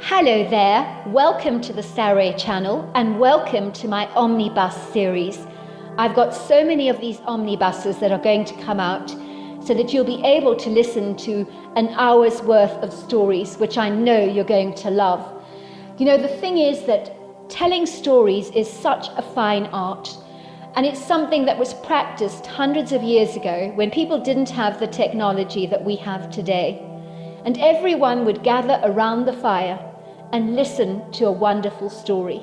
Hello there, welcome to the Saroy channel and welcome to my Omnibus series. I've got so many of these omnibuses that are going to come out so that you'll be able to listen to an hour's worth of stories, which I know you're going to love. You know, the thing is that telling stories is such a fine art, and it's something that was practiced hundreds of years ago when people didn't have the technology that we have today. And everyone would gather around the fire and listen to a wonderful story.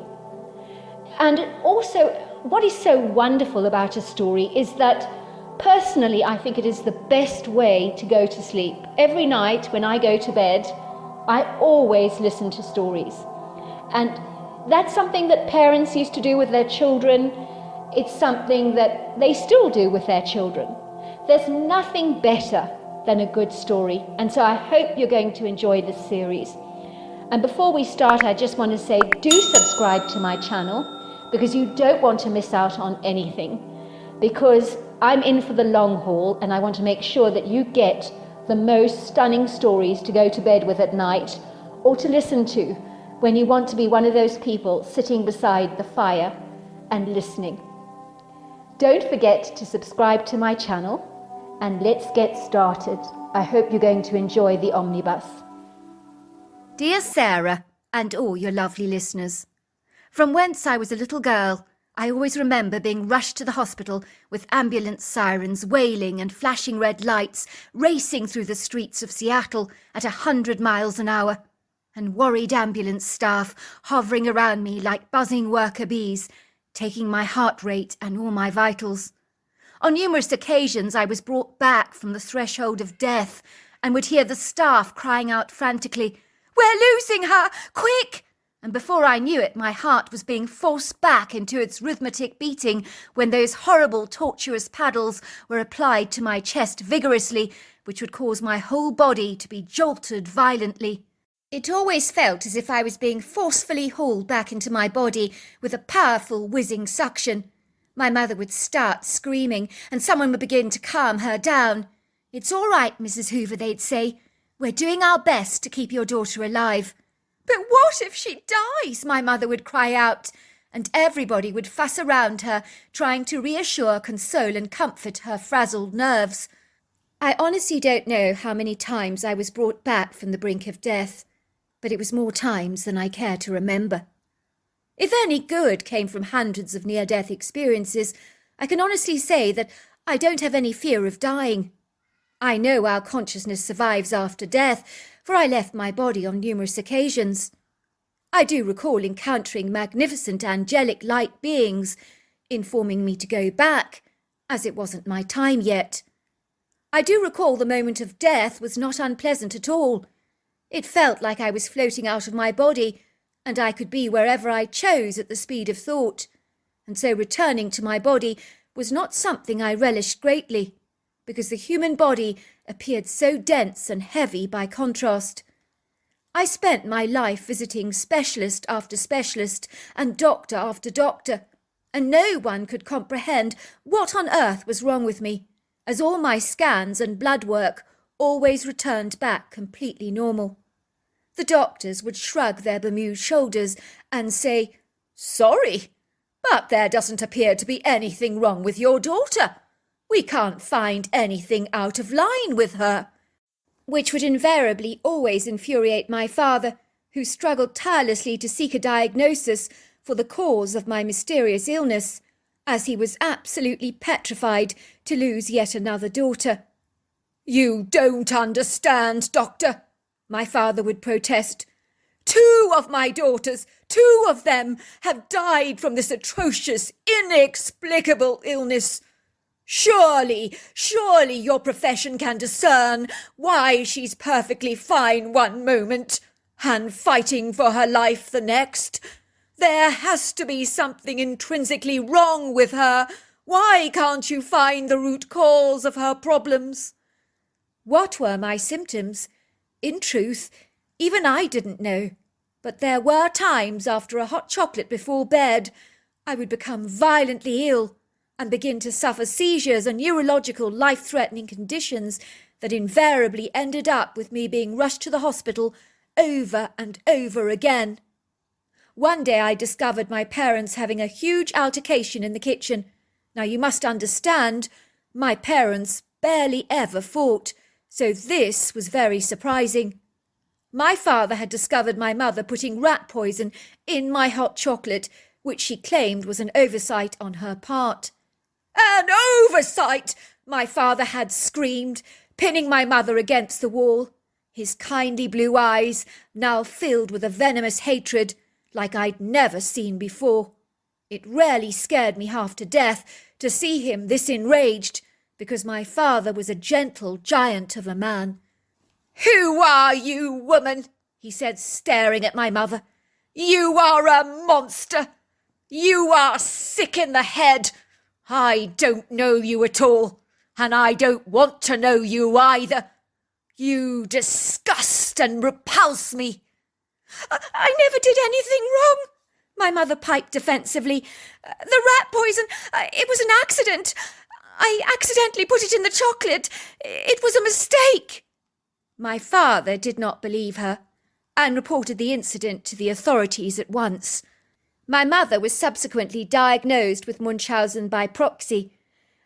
And also, what is so wonderful about a story is that personally, I think it is the best way to go to sleep. Every night when I go to bed, I always listen to stories. And that's something that parents used to do with their children. It's something that they still do with their children. There's nothing better than a good story. And so I hope you're going to enjoy this series. And before we start, I just want to say, do subscribe to my channel because you don't want to miss out on anything. Because I'm in for the long haul and I want to make sure that you get the most stunning stories to go to bed with at night or to listen to when you want to be one of those people sitting beside the fire and listening. Don't forget to subscribe to my channel and let's get started. I hope you're going to enjoy the omnibus. Dear Sarah, and all your lovely listeners, from whence I was a little girl, I always remember being rushed to the hospital with ambulance sirens wailing and flashing red lights racing through the streets of Seattle at 100 miles an hour, and worried ambulance staff hovering around me like buzzing worker bees, taking my heart rate and all my vitals. On numerous occasions I was brought back from the threshold of death and would hear the staff crying out frantically, "We're losing her! Quick!" And before I knew it, my heart was being forced back into its rhythmic beating when those horrible tortuous paddles were applied to my chest vigorously, which would cause my whole body to be jolted violently. It always felt as if I was being forcefully hauled back into my body with a powerful whizzing suction. My mother would start screaming, and someone would begin to calm her down. "It's all right, Mrs. Hoover," they'd say. "We're doing our best to keep your daughter alive." "But what if she dies?" my mother would cry out, and everybody would fuss around her, trying to reassure, console and comfort her frazzled nerves. I honestly don't know how many times I was brought back from the brink of death, but it was more times than I care to remember. If any good came from hundreds of near-death experiences, I can honestly say that I don't have any fear of dying. I know our consciousness survives after death, for I left my body on numerous occasions. I do recall encountering magnificent angelic light beings, informing me to go back, as it wasn't my time yet. I do recall the moment of death was not unpleasant at all. It felt like I was floating out of my body, and I could be wherever I chose at the speed of thought, and so returning to my body was not something I relished greatly, because the human body appeared so dense and heavy by contrast. I spent my life visiting specialist after specialist and doctor after doctor, and no one could comprehend what on earth was wrong with me, as all my scans and blood work always returned back completely normal. The doctors would shrug their bemused shoulders and say, "Sorry, but there doesn't appear to be anything wrong with your daughter. We can't find anything out of line with her," which would invariably always infuriate my father, who struggled tirelessly to seek a diagnosis for the cause of my mysterious illness, as he was absolutely petrified to lose yet another daughter. "You don't understand, doctor," my father would protest. "Two of my daughters, two of them, have died from this atrocious, inexplicable illness. Surely your profession can discern why she's perfectly fine one moment and fighting for her life the next. There has to be something intrinsically wrong with her. Why can't you find the root cause of her problems?" What were my symptoms? In truth, even I didn't know. But there were times after a hot chocolate before bed, I would become violently ill and begin to suffer seizures and neurological life-threatening conditions that invariably ended up with me being rushed to the hospital over and over again. One day I discovered my parents having a huge altercation in the kitchen. Now you must understand, my parents barely ever fought, so this was very surprising. My father had discovered my mother putting rat poison in my hot chocolate, which she claimed was an oversight on her part. An oversight! My father had screamed, pinning my mother against the wall, his kindly blue eyes now filled with a venomous hatred like I'd never seen before. It rarely scared me half to death to see him this enraged, because my father was a gentle giant of a man. "Who are you, woman?" he said, staring at my mother. "You are a monster. You are sick in the head. I don't know you at all, and I don't want to know you either. You disgust and repulse me." I never did anything wrong," my mother piped defensively. "The rat poison, it was an accident. I accidentally put it in the chocolate. It was a mistake." My father did not believe her and reported the incident to the authorities at once. My mother was subsequently diagnosed with Munchausen by Proxy.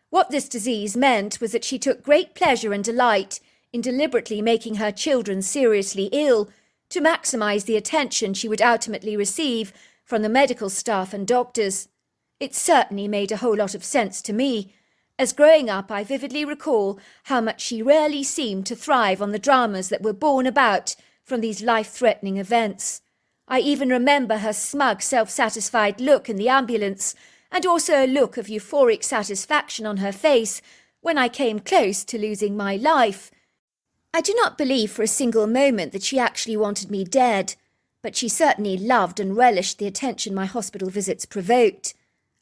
What this disease meant was that she took great pleasure and delight in deliberately making her children seriously ill to maximise the attention she would ultimately receive from the medical staff and doctors. It certainly made a whole lot of sense to me, as growing up I vividly recall how much she rarely seemed to thrive on the dramas that were born about from these life-threatening events. I even remember her smug, self-satisfied look in the ambulance, and also a look of euphoric satisfaction on her face when I came close to losing my life. I do not believe for a single moment that she actually wanted me dead, but she certainly loved and relished the attention my hospital visits provoked,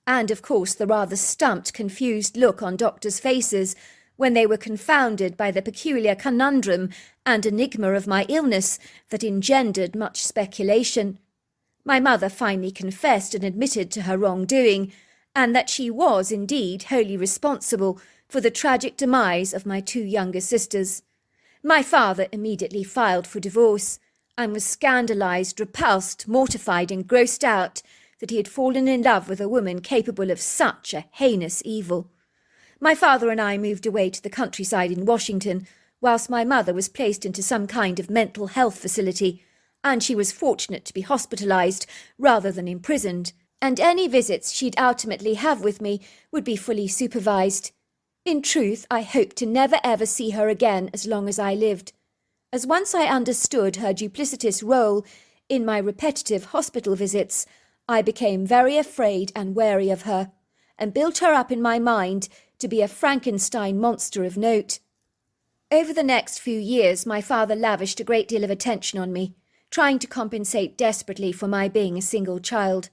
and of course the rather stumped, confused look on doctors' faces when they were confounded by the peculiar conundrum and enigma of my illness that engendered much speculation. My mother finally confessed and admitted to her wrongdoing, and that she was indeed wholly responsible for the tragic demise of my two younger sisters. My father immediately filed for divorce, and was scandalised, repulsed, mortified and grossed out that he had fallen in love with a woman capable of such a heinous evil. My father and I moved away to the countryside in Washington, whilst my mother was placed into some kind of mental health facility, and she was fortunate to be hospitalised rather than imprisoned, and any visits she'd ultimately have with me would be fully supervised. In truth, I hoped to never ever see her again as long as I lived, as once I understood her duplicitous role in my repetitive hospital visits, I became very afraid and wary of her, and built her up in my mind to be a Frankenstein monster of note. Over the next few years, my father lavished a great deal of attention on me, trying to compensate desperately for my being a single child.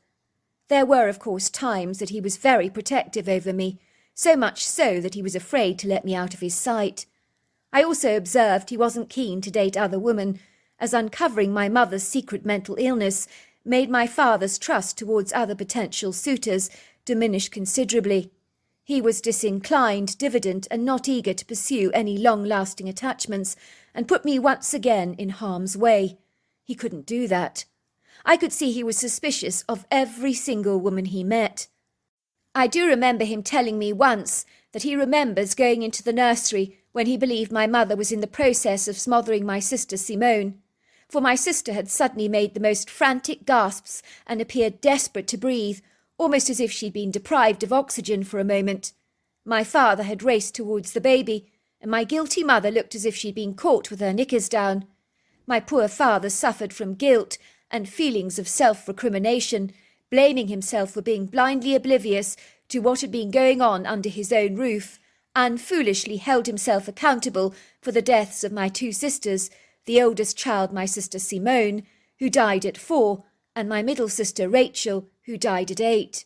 There were, of course, times that he was very protective over me, so much so that he was afraid to let me out of his sight. I also observed he wasn't keen to date other women, as uncovering my mother's secret mental illness made my father's trust towards other potential suitors diminish considerably. He was disinclined, diffident, and not eager to pursue any long-lasting attachments, and put me once again in harm's way. He couldn't do that. I could see he was suspicious of every single woman he met. I do remember him telling me once that he remembers going into the nursery when he believed my mother was in the process of smothering my sister Simone, for my sister had suddenly made the most frantic gasps and appeared desperate to breathe, almost as if she'd been deprived of oxygen for a moment. My father had raced towards the baby, and my guilty mother looked as if she'd been caught with her knickers down. My poor father suffered from guilt and feelings of self-recrimination, blaming himself for being blindly oblivious to what had been going on under his own roof, and foolishly held himself accountable for the deaths of my two sisters, the oldest child, my sister Simone, who died at 4, and my middle sister Rachel, who died at 8.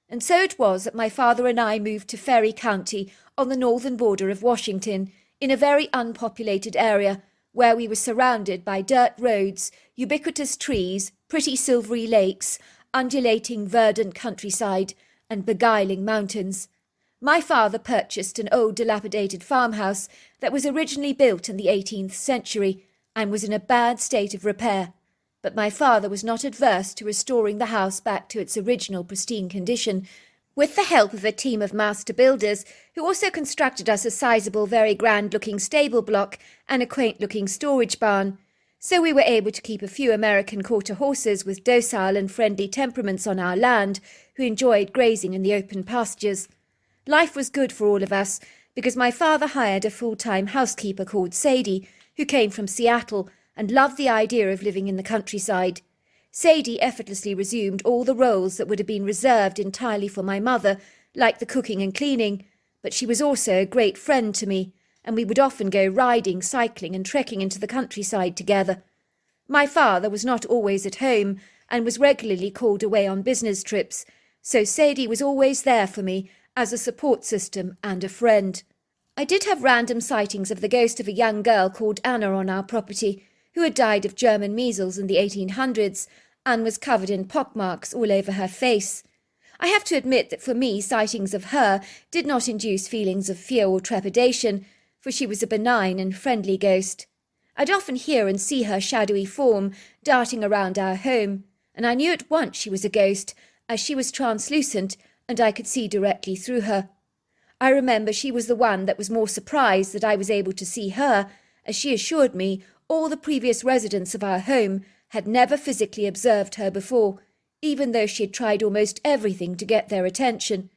And so it was that my father and I moved to Ferry County on the northern border of Washington, in a very unpopulated area where we were surrounded by dirt roads, ubiquitous trees, pretty silvery lakes, undulating verdant countryside, and beguiling mountains. My father purchased an old dilapidated farmhouse that was originally built in the 18th century, and was in a bad state of repair, but my father was not adverse to restoring the house back to its original pristine condition, with the help of a team of master builders who also constructed us a sizable, very grand-looking stable block and a quaint-looking storage barn. So we were able to keep a few American quarter horses with docile and friendly temperaments on our land, who enjoyed grazing in the open pastures. Life was good for all of us, because my father hired a full-time housekeeper called Sadie, who came from Seattle and loved the idea of living in the countryside. Sadie effortlessly resumed all the roles that would have been reserved entirely for my mother, like the cooking and cleaning, but she was also a great friend to me, and we would often go riding, cycling and trekking into the countryside together. My father was not always at home and was regularly called away on business trips, so Sadie was always there for me as a support system and a friend. I did have random sightings of the ghost of a young girl called Anna on our property, who had died of German measles in the 1800s and was covered in pockmarks all over her face. I have to admit that for me, sightings of her did not induce feelings of fear or trepidation, for she was a benign and friendly ghost. I'd often hear and see her shadowy form darting around our home, and I knew at once she was a ghost, as she was translucent and I could see directly through her. I remember she was the one that was more surprised that I was able to see her, as she assured me all the previous residents of our home had never physically observed her before, even though she had tried almost everything to get their attention.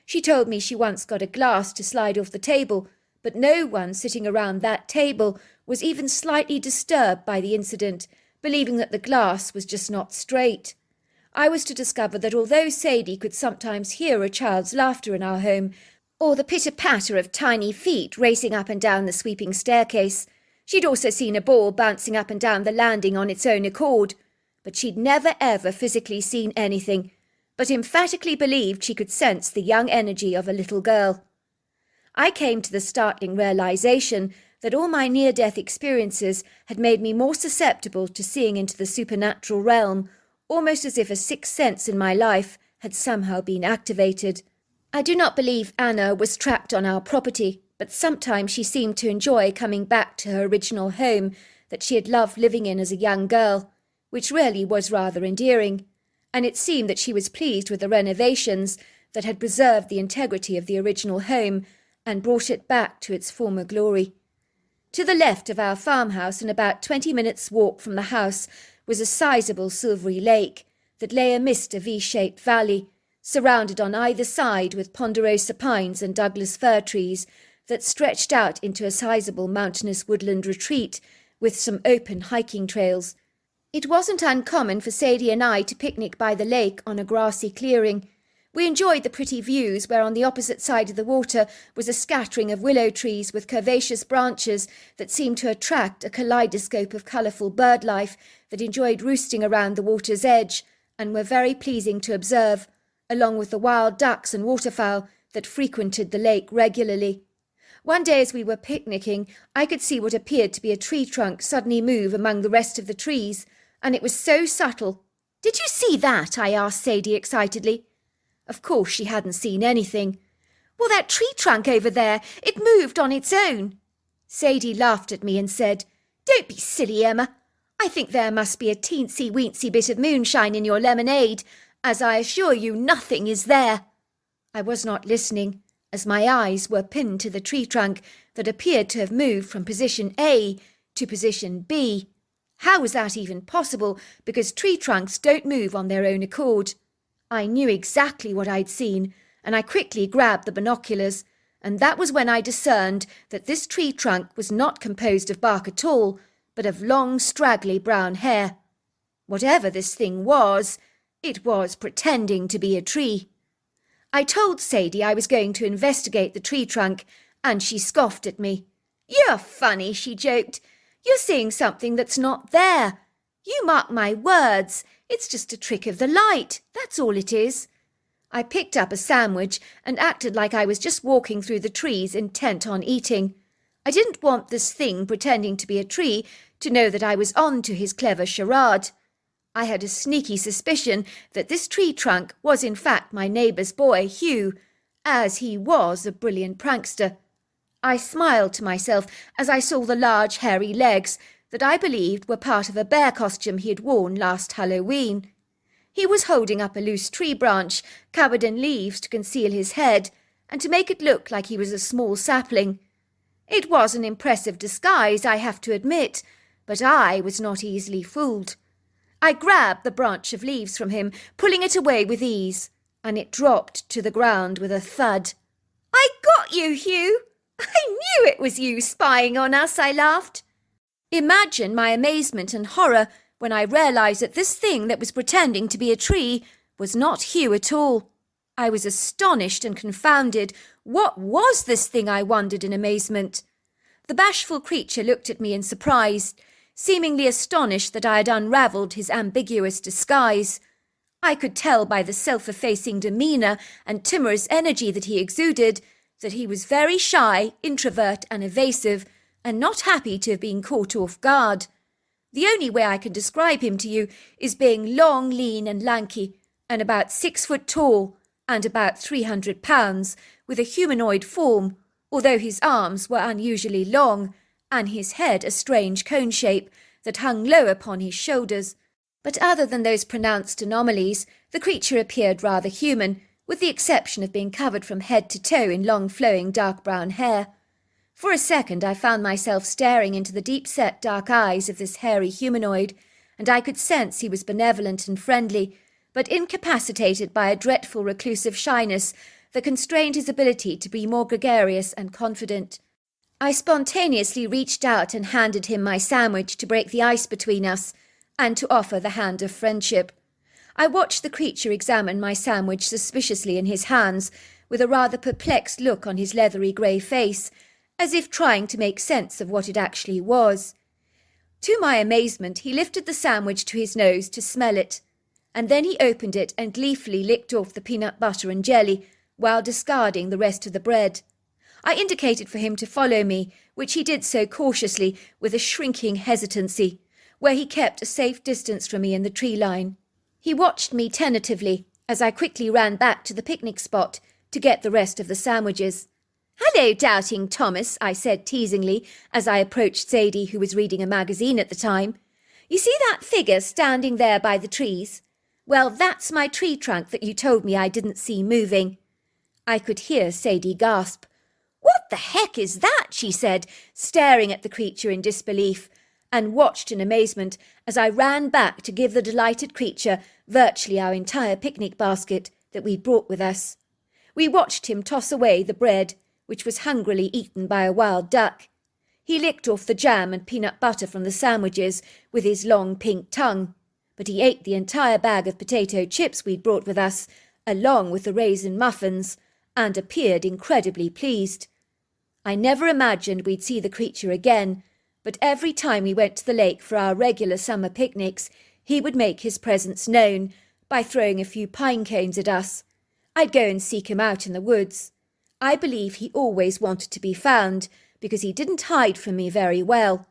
She told me she once got a glass to slide off the table, but no one sitting around that table was even slightly disturbed by the incident, believing that the glass was just not straight. I was to discover that although Sadie could sometimes hear a child's laughter in our home, or the pitter-patter of tiny feet racing up and down the sweeping staircase, she'd also seen a ball bouncing up and down the landing on its own accord, but she'd never ever physically seen anything, but emphatically believed she could sense the young energy of a little girl. I came to the startling realization that all my near-death experiences had made me more susceptible to seeing into the supernatural realm, almost as if a sixth sense in my life had somehow been activated. I do not believe Anna was trapped on our property, but sometimes she seemed to enjoy coming back to her original home that she had loved living in as a young girl, which really was rather endearing, and it seemed that she was pleased with the renovations that had preserved the integrity of the original home and brought it back to its former glory. To the left of our farmhouse, and about 20 minutes' walk from the house, was a sizable silvery lake that lay amidst a V-shaped valley, surrounded on either side with ponderosa pines and Douglas fir trees that stretched out into a sizable mountainous woodland retreat with some open hiking trails. It wasn't uncommon for Sadie and I to picnic by the lake on a grassy clearing. We enjoyed the pretty views where on the opposite side of the water was a scattering of willow trees with curvaceous branches that seemed to attract a kaleidoscope of colourful bird life that enjoyed roosting around the water's edge and were very pleasing to observe, along with the wild ducks and waterfowl that frequented the lake regularly. One day as we were picnicking, I could see what appeared to be a tree trunk suddenly move among the rest of the trees, and it was so subtle. "Did you see that?" I asked Sadie excitedly. Of course she hadn't seen anything. "Well, that tree trunk over there, it moved on its own." Sadie laughed at me and said, "Don't be silly, Emma. I think there must be a teensy-weensy bit of moonshine in your lemonade, as I assure you nothing is there." I was not listening, as my eyes were pinned to the tree trunk that appeared to have moved from position A to position B. How was that even possible, because tree trunks don't move on their own accord? I knew exactly what I'd seen, and I quickly grabbed the binoculars, and that was when I discerned that this tree trunk was not composed of bark at all, but of long, straggly brown hair. Whatever this thing was, it was pretending to be a tree. I told Sadie I was going to investigate the tree trunk, and she scoffed at me. "You're funny," she joked. "You're seeing something that's not there. You mark my words, it's just a trick of the light, that's all it is." I picked up a sandwich and acted like I was just walking through the trees intent on eating. I didn't want this thing pretending to be a tree to know that I was on to his clever charade. I had a sneaky suspicion that this tree trunk was in fact my neighbour's boy, Hugh, as he was a brilliant prankster. I smiled to myself as I saw the large hairy legs, that I believed were part of a bear costume he had worn last Halloween. He was holding up a loose tree branch covered in leaves to conceal his head and to make it look like he was a small sapling. It was an impressive disguise, I have to admit, but I was not easily fooled. I grabbed the branch of leaves from him, pulling it away with ease, and it dropped to the ground with a thud. "I got you, Hugh! I knew it was you spying on us," I laughed. Imagine my amazement and horror when I realised that this thing that was pretending to be a tree was not Hugh at all. I was astonished and confounded. What was this thing, I wondered in amazement. The bashful creature looked at me in surprise, seemingly astonished that I had unravelled his ambiguous disguise. I could tell by the self-effacing demeanour and timorous energy that he exuded that he was very shy, introvert and evasive, and not happy to have been caught off guard. The only way I can describe him to you is being long, lean and lanky, and about 6 foot tall, and about 300 pounds, with a humanoid form, although his arms were unusually long, and his head a strange cone shape that hung low upon his shoulders. But other than those pronounced anomalies, the creature appeared rather human, with the exception of being covered from head to toe in long flowing dark brown hair. For a second I found myself staring into the deep-set dark eyes of this hairy humanoid, and I could sense he was benevolent and friendly, but incapacitated by a dreadful reclusive shyness that constrained his ability to be more gregarious and confident. I spontaneously reached out and handed him my sandwich to break the ice between us, and to offer the hand of friendship. I watched the creature examine my sandwich suspiciously in his hands, with a rather perplexed look on his leathery grey face, as if trying to make sense of what it actually was. To my amazement, he lifted the sandwich to his nose to smell it, and then he opened it and gleefully licked off the peanut butter and jelly, while discarding the rest of the bread. I indicated for him to follow me, which he did so cautiously, with a shrinking hesitancy, where he kept a safe distance from me in the tree line. He watched me tentatively, as I quickly ran back to the picnic spot to get the rest of the sandwiches. "Hello, Doubting Thomas," I said teasingly, as I approached Sadie, who was reading a magazine at the time. "You see that figure standing there by the trees? Well, that's my tree trunk that you told me I didn't see moving." I could hear Sadie gasp. "What the heck is that?" she said, staring at the creature in disbelief, and watched in amazement as I ran back to give the delighted creature virtually our entire picnic basket that we'd brought with us. We watched him toss away the bread, which was hungrily eaten by a wild duck. He licked off the jam and peanut butter from the sandwiches with his long pink tongue, but he ate the entire bag of potato chips we'd brought with us, along with the raisin muffins, and appeared incredibly pleased. I never imagined we'd see the creature again, but every time we went to the lake for our regular summer picnics, he would make his presence known by throwing a few pine cones at us. I'd go and seek him out in the woods. I believe he always wanted to be found, because he didn't hide from me very well.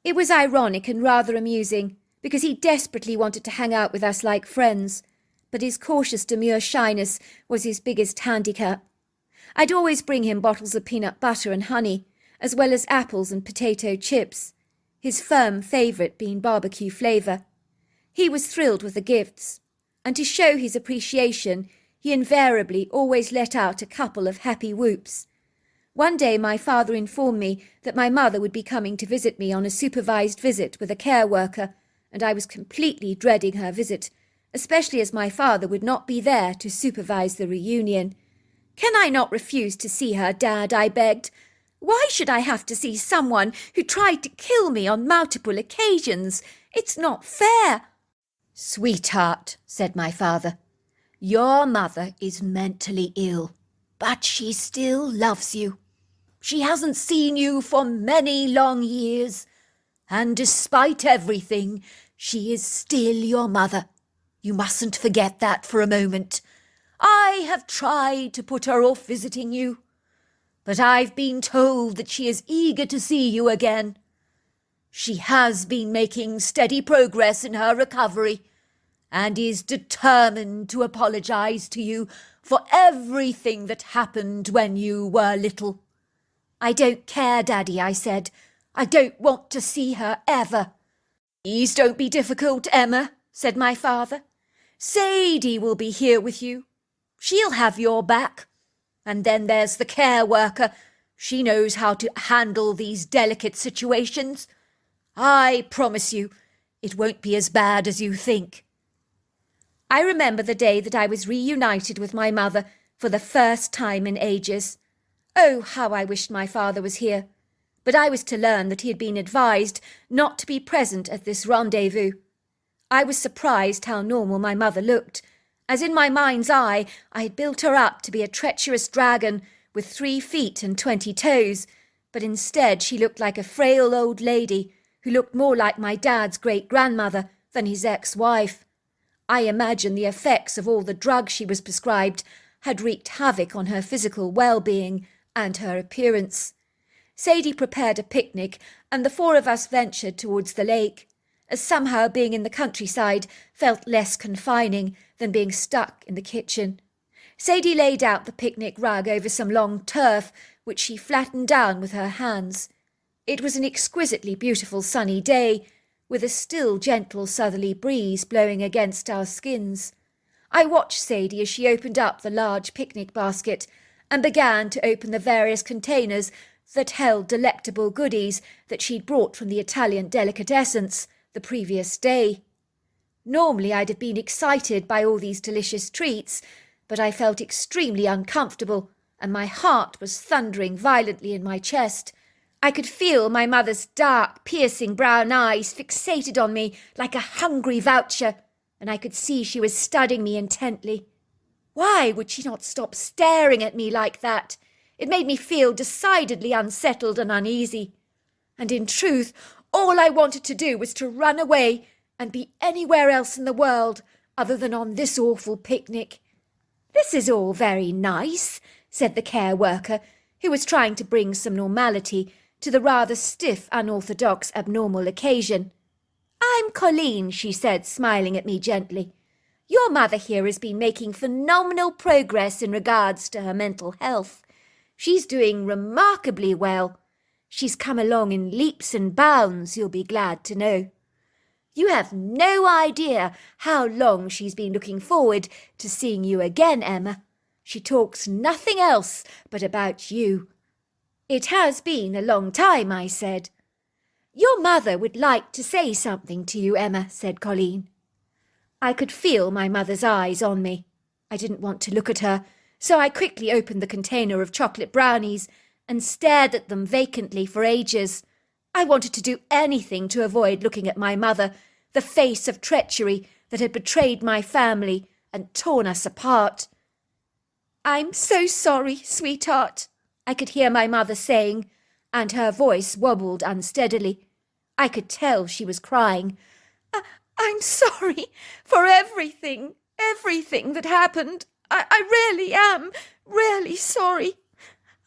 It was ironic and rather amusing, because he desperately wanted to hang out with us like friends, but his cautious demure shyness was his biggest handicap. I'd always bring him bottles of peanut butter and honey, as well as apples and potato chips, his firm favourite being barbecue flavour. He was thrilled with the gifts, and to show his appreciation, he invariably always let out a couple of happy whoops. One day my father informed me that my mother would be coming to visit me on a supervised visit with a care worker, and I was completely dreading her visit, especially as my father would not be there to supervise the reunion. "Can I not refuse to see her, Dad?" I begged. "Why should I have to see someone who tried to kill me on multiple occasions? It's not fair." "Sweetheart," said my father, "your mother is mentally ill, but she still loves you. She hasn't seen you for many long years, and despite everything, she is still your mother. You mustn't forget that for a moment. I have tried to put her off visiting you, but I've been told that she is eager to see you again. She has been making steady progress in her recovery, and is determined to apologise to you for everything that happened when you were little." "I don't care, Daddy," I said. I don't want to see her ever." "Please don't be difficult, Emma," said my father. "Sadie will be here with you. She'll have your back. And then there's the care worker. She knows how to handle these delicate situations. I promise you, it won't be as bad as you think." I remember the day that I was reunited with my mother for the first time in ages. Oh, how I wished my father was here. But I was to learn that he had been advised not to be present at this rendezvous. I was surprised how normal my mother looked, as in my mind's eye I had built her up to be a treacherous dragon with 3 feet and 20 toes, but instead she looked like a frail old lady who looked more like my dad's great-grandmother than his ex-wife. I imagine the effects of all the drugs she was prescribed had wreaked havoc on her physical well-being and her appearance. Sadie prepared a picnic, and the 4 of us ventured towards the lake, as somehow being in the countryside felt less confining than being stuck in the kitchen. Sadie laid out the picnic rug over some long turf, which she flattened down with her hands. It was an exquisitely beautiful sunny day, with a still gentle southerly breeze blowing against our skins. I watched Sadie as she opened up the large picnic basket and began to open the various containers that held delectable goodies that she'd brought from the Italian delicatessens the previous day. Normally I'd have been excited by all these delicious treats, but I felt extremely uncomfortable, and my heart was thundering violently in my chest. I could feel my mother's dark, piercing brown eyes fixated on me like a hungry vulture, and I could see she was studying me intently. Why would she not stop staring at me like that? It made me feel decidedly unsettled and uneasy. And in truth, all I wanted to do was to run away and be anywhere else in the world other than on this awful picnic. "This is all very nice," said the care worker, who was trying to bring some normality to the rather stiff, unorthodox, abnormal occasion. "I'm Colleen," she said, smiling at me gently. "Your mother here has been making phenomenal progress in regards to her mental health. She's doing remarkably well. She's come along in leaps and bounds, you'll be glad to know. You have no idea how long she's been looking forward to seeing you again, Emma. She talks nothing else but about you." "It has been a long time," I said. "Your mother would like to say something to you, Emma," said Colleen. I could feel my mother's eyes on me. I didn't want to look at her, so I quickly opened the container of chocolate brownies and stared at them vacantly for ages. I wanted to do anything to avoid looking at my mother, the face of treachery that had betrayed my family and torn us apart. "I'm so sorry, sweetheart," I could hear my mother saying, and her voice wobbled unsteadily. I could tell she was crying. I'm sorry for everything that happened. I really am really sorry.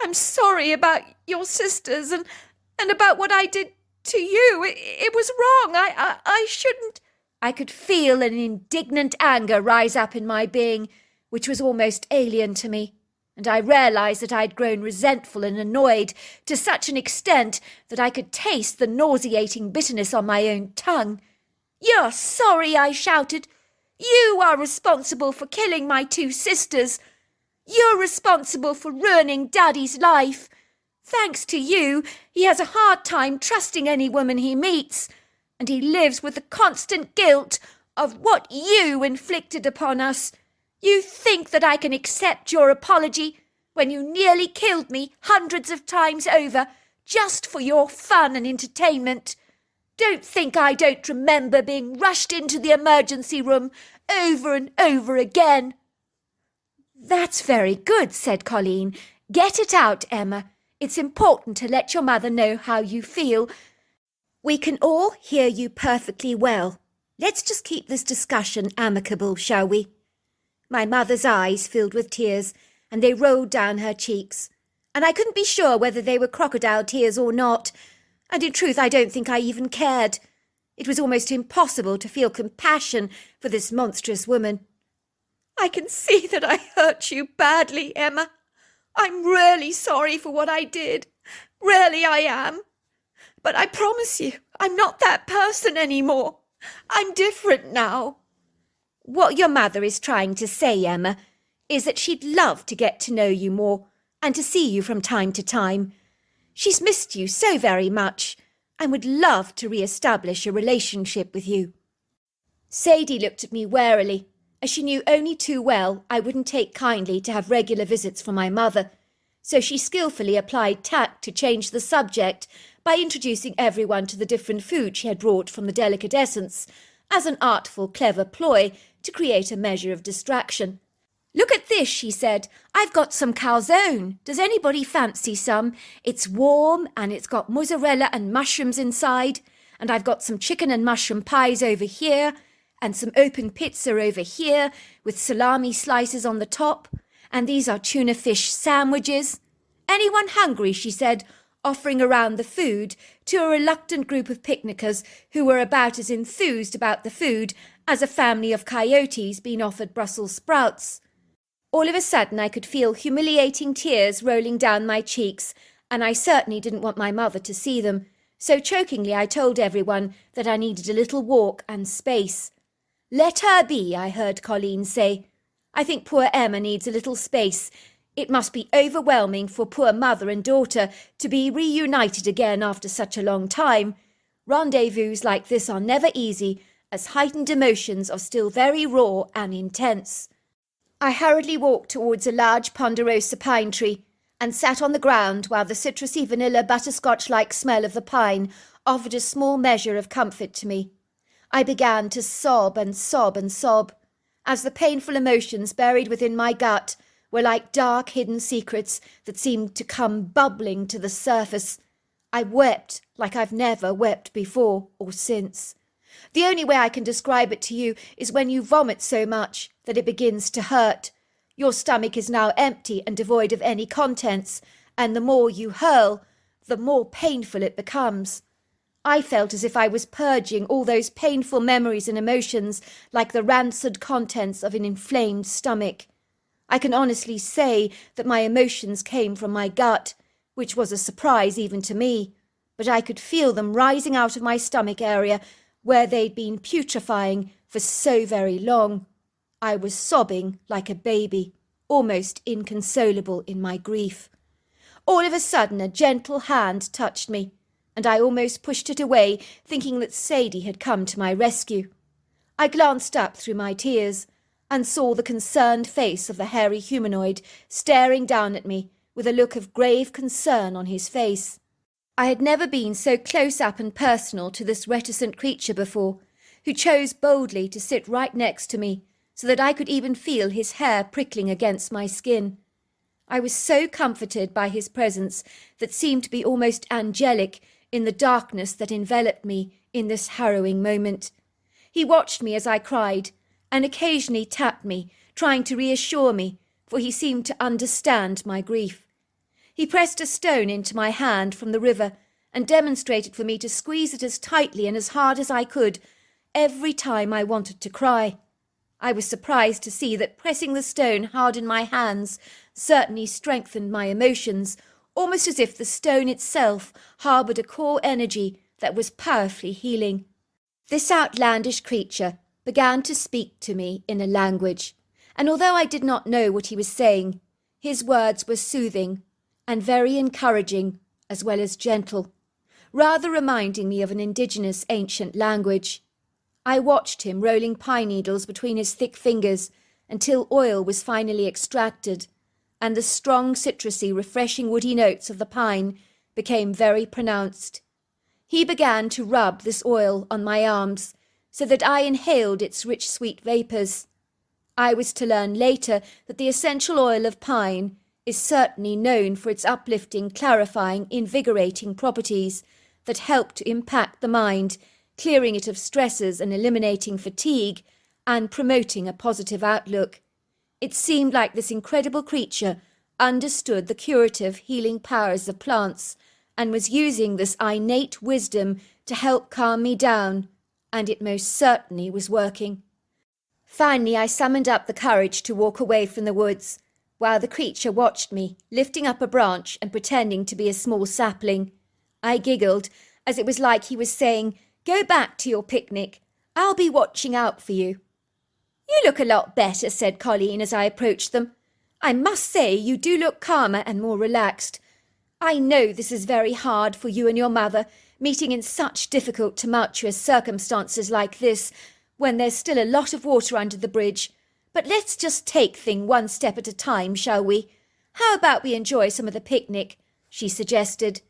I'm sorry about your sisters and about what I did to you. It was wrong. I shouldn't." I could feel an indignant anger rise up in my being, which was almost alien to me, and I realised that I'd grown resentful and annoyed to such an extent that I could taste the nauseating bitterness on my own tongue. "You're sorry," I shouted. "You are responsible for killing my 2 sisters. You're responsible for ruining Daddy's life. Thanks to you, he has a hard time trusting any woman he meets, and he lives with the constant guilt of what you inflicted upon us. You think that I can accept your apology when you nearly killed me hundreds of times over just for your fun and entertainment. Don't think I don't remember being rushed into the emergency room over and over again." "That's very good," said Colleen. "Get it out, Emma. It's important to let your mother know how you feel. We can all hear you perfectly well. Let's just keep this discussion amicable, shall we?" My mother's eyes filled with tears, and they rolled down her cheeks, and I couldn't be sure whether they were crocodile tears or not, and in truth I don't think I even cared. It was almost impossible to feel compassion for this monstrous woman. "I can see that I hurt you badly, Emma. I'm really sorry for what I did. Really I am. But I promise you, I'm not that person anymore. I'm different now. What your mother is trying to say, Emma, is that she'd love to get to know you more and to see you from time to time. She's missed you so very much and would love to re-establish a relationship with you. Sadie looked at me warily, as she knew only too well I wouldn't take kindly to have regular visits from my mother, so she skillfully applied tact to change the subject by introducing everyone to the different food she had brought from the delicatessence, as an artful, clever ploy to create a measure of distraction. "Look at this," she said. "I've got some calzone. Does anybody fancy some? It's warm and it's got mozzarella and mushrooms inside. And I've got some chicken and mushroom pies over here and some open pizza over here with salami slices on the top. And these are tuna fish sandwiches. Anyone hungry?" she said, offering around the food to a reluctant group of picnickers who were about as enthused about the food as a family of coyotes being offered Brussels sprouts. All of a sudden I could feel humiliating tears rolling down my cheeks, and I certainly didn't want my mother to see them, so chokingly I told everyone that I needed a little walk and space. "Let her be," I heard Colleen say. "I think poor Emma needs a little space. It must be overwhelming for poor mother and daughter to be reunited again after such a long time. Rendezvous like this are never easy, as heightened emotions are still very raw and intense." I hurriedly walked towards a large ponderosa pine tree and sat on the ground while the citrusy vanilla butterscotch-like smell of the pine offered a small measure of comfort to me. I began to sob and sob and sob, as the painful emotions buried within my gut were like dark hidden secrets that seemed to come bubbling to the surface. I wept like I've never wept before or since. The only way I can describe it to you is when you vomit so much that it begins to hurt. Your stomach is now empty and devoid of any contents, and the more you hurl, the more painful it becomes. I felt as if I was purging all those painful memories and emotions like the rancid contents of an inflamed stomach. I can honestly say that my emotions came from my gut, which was a surprise even to me, but I could feel them rising out of my stomach area where they'd been putrefying for so very long. I was sobbing like a baby, almost inconsolable in my grief. All of a sudden a gentle hand touched me, and I almost pushed it away, thinking that Sadie had come to my rescue. I glanced up through my tears and saw the concerned face of the hairy humanoid staring down at me with a look of grave concern on his face. I had never been so close up and personal to this reticent creature before, who chose boldly to sit right next to me, so that I could even feel his hair prickling against my skin. I was so comforted by his presence that seemed to be almost angelic in the darkness that enveloped me in this harrowing moment. He watched me as I cried, and occasionally tapped me, trying to reassure me, for he seemed to understand my grief. He pressed a stone into my hand from the river and demonstrated for me to squeeze it as tightly and as hard as I could every time I wanted to cry. I was surprised to see that pressing the stone hard in my hands certainly strengthened my emotions, almost as if the stone itself harboured a core energy that was powerfully healing. This outlandish creature began to speak to me in a language, and although I did not know what he was saying, his words were soothing and very encouraging as well as gentle, rather reminding me of an indigenous ancient language. I watched him rolling pine needles between his thick fingers until oil was finally extracted, and the strong, citrusy, refreshing woody notes of the pine became very pronounced. He began to rub this oil on my arms so that I inhaled its rich, sweet vapours. I was to learn later that the essential oil of pine is certainly known for its uplifting, clarifying, invigorating properties that help to impact the mind, clearing it of stresses and eliminating fatigue, and promoting a positive outlook. It seemed like this incredible creature understood the curative, healing powers of plants and was using this innate wisdom to help calm me down, and it most certainly was working. Finally, I summoned up the courage to walk away from the woods, while the creature watched me, lifting up a branch and pretending to be a small sapling. I giggled as it was like he was saying, "Go back to your picnic. I'll be watching out for you." "You look a lot better," said Colleen as I approached them. "I must say you do look calmer and more relaxed. I know this is very hard for you and your mother, meeting in such difficult, tumultuous circumstances like this, when there's still a lot of water under the bridge. But let's just take things one step at a time, shall we? How about we enjoy some of the picnic?" she suggested.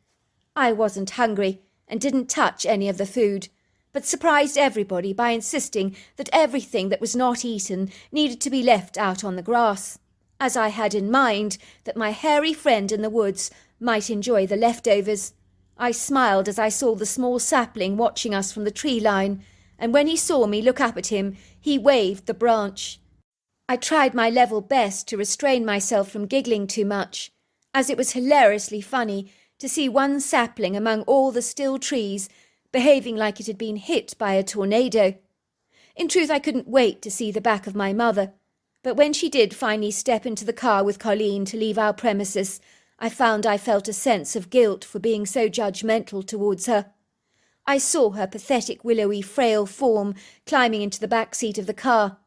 I wasn't hungry and didn't touch any of the food, but surprised everybody by insisting that everything that was not eaten needed to be left out on the grass, as I had in mind that my hairy friend in the woods might enjoy the leftovers. I smiled as I saw the small sapling watching us from the tree line, and when he saw me look up at him, he waved the branch. I tried my level best to restrain myself from giggling too much, as it was hilariously funny to see one sapling among all the still trees behaving like it had been hit by a tornado. In truth, I couldn't wait to see the back of my mother, but when she did finally step into the car with Colleen to leave our premises, I found I felt a sense of guilt for being so judgmental towards her. I saw her pathetic, willowy, frail form climbing into the back seat of the car,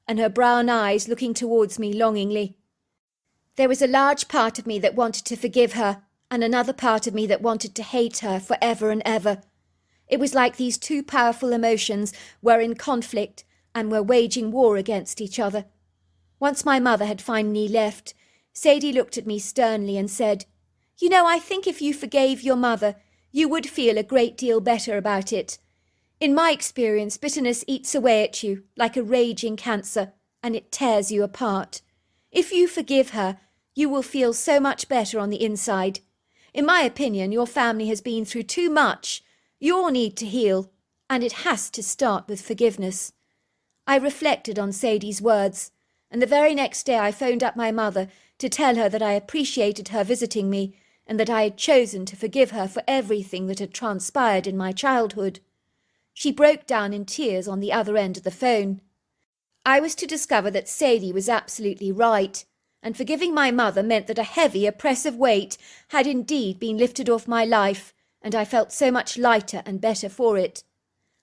and her brown eyes looking towards me longingly. There was a large part of me that wanted to forgive her, and another part of me that wanted to hate her for ever and ever. It was like these two powerful emotions were in conflict and were waging war against each other. Once my mother had finally left, Sadie looked at me sternly and said, "You know, I think if you forgave your mother, you would feel a great deal better about it. In my experience, bitterness eats away at you like a raging cancer, and it tears you apart. If you forgive her, you will feel so much better on the inside. In my opinion, your family has been through too much. You all need to heal, and it has to start with forgiveness." I reflected on Sadie's words, and the very next day I phoned up my mother to tell her that I appreciated her visiting me and that I had chosen to forgive her for everything that had transpired in my childhood. She broke down in tears on the other end of the phone. I was to discover that Sadie was absolutely right, and forgiving my mother meant that a heavy, oppressive weight had indeed been lifted off my life, and I felt so much lighter and better for it.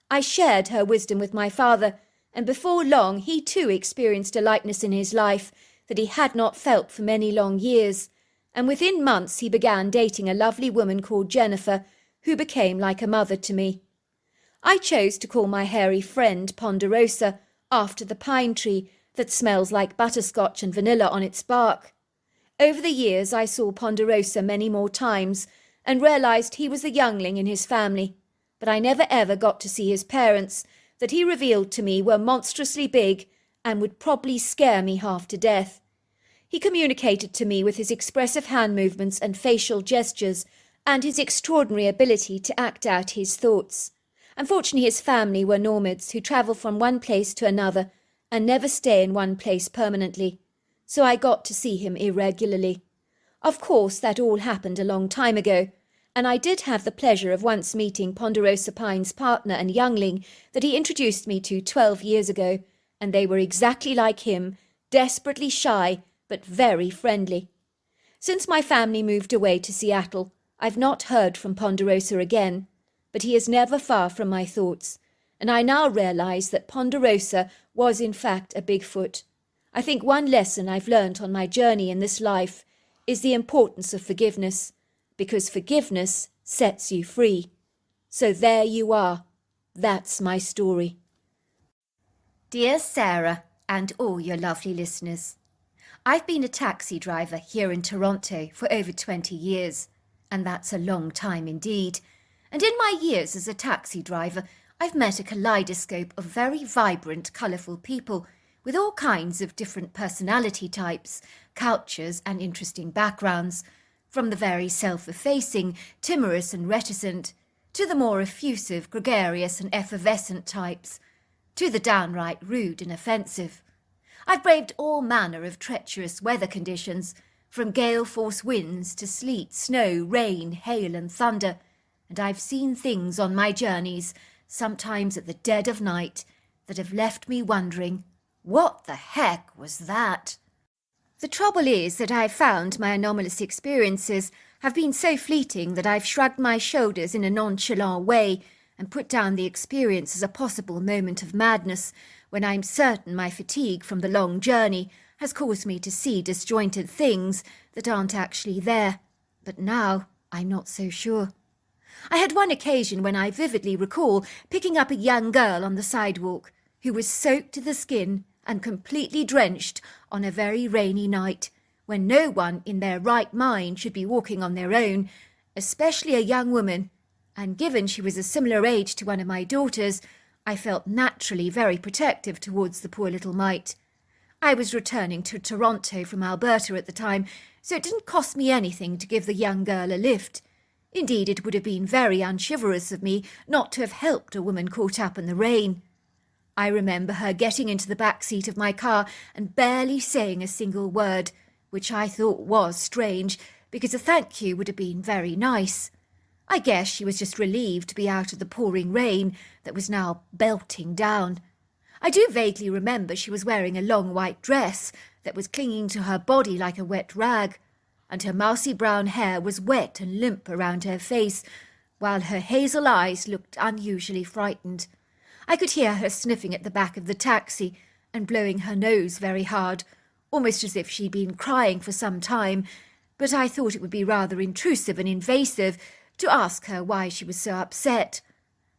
I shared her wisdom with my father, and before long he too experienced a lightness in his life that he had not felt for many long years, and within months he began dating a lovely woman called Jennifer, who became like a mother to me. I chose to call my hairy friend Ponderosa after the pine tree that smells like butterscotch and vanilla on its bark. Over the years I saw Ponderosa many more times and realized he was a youngling in his family, but I never ever got to see his parents, that he revealed to me were monstrously big and would probably scare me half to death. He communicated to me with his expressive hand movements and facial gestures and his extraordinary ability to act out his thoughts. Unfortunately, his family were nomads who travel from one place to another and never stay in one place permanently, so I got to see him irregularly. Of course, that all happened a long time ago, and I did have the pleasure of once meeting Ponderosa Pine's partner and youngling that he introduced me to 12 years ago, and they were exactly like him, desperately shy, but very friendly. Since my family moved away to Seattle, I've not heard from Ponderosa again, but he is never far from my thoughts, and I now realize that Ponderosa was in fact a Bigfoot. I think one lesson I've learnt on my journey in this life is the importance of forgiveness, because forgiveness sets you free. So there you are. That's my story. Dear Sarah and all your lovely listeners, I've been a taxi driver here in Toronto for over 20 years, and that's a long time indeed. And in my years as a taxi driver, I've met a kaleidoscope of very vibrant, colourful people with all kinds of different personality types, cultures and interesting backgrounds, from the very self-effacing, timorous and reticent, to the more effusive, gregarious and effervescent types, to the downright rude and offensive. I've braved all manner of treacherous weather conditions, from gale-force winds to sleet, snow, rain, hail and thunder, and I've seen things on my journeys, sometimes at the dead of night, that have left me wondering, what the heck was that? The trouble is that I've found my anomalous experiences have been so fleeting that I've shrugged my shoulders in a nonchalant way and put down the experience as a possible moment of madness when I'm certain my fatigue from the long journey has caused me to see disjointed things that aren't actually there. But now I'm not so sure. I had one occasion when I vividly recall picking up a young girl on the sidewalk who was soaked to the skin and completely drenched on a very rainy night, when no one in their right mind should be walking on their own, especially a young woman, and given she was a similar age to one of my daughters, I felt naturally very protective towards the poor little mite. I was returning to Toronto from Alberta at the time, so it didn't cost me anything to give the young girl a lift. Indeed, it would have been very unchivalrous of me not to have helped a woman caught up in the rain. I remember her getting into the back seat of my car and barely saying a single word, which I thought was strange, because a thank you would have been very nice. I guess she was just relieved to be out of the pouring rain that was now belting down. I do vaguely remember she was wearing a long white dress that was clinging to her body like a wet rag, and her mousy brown hair was wet and limp around her face, while her hazel eyes looked unusually frightened. I could hear her sniffing at the back of the taxi and blowing her nose very hard, almost as if she'd been crying for some time, but I thought it would be rather intrusive and invasive to ask her why she was so upset.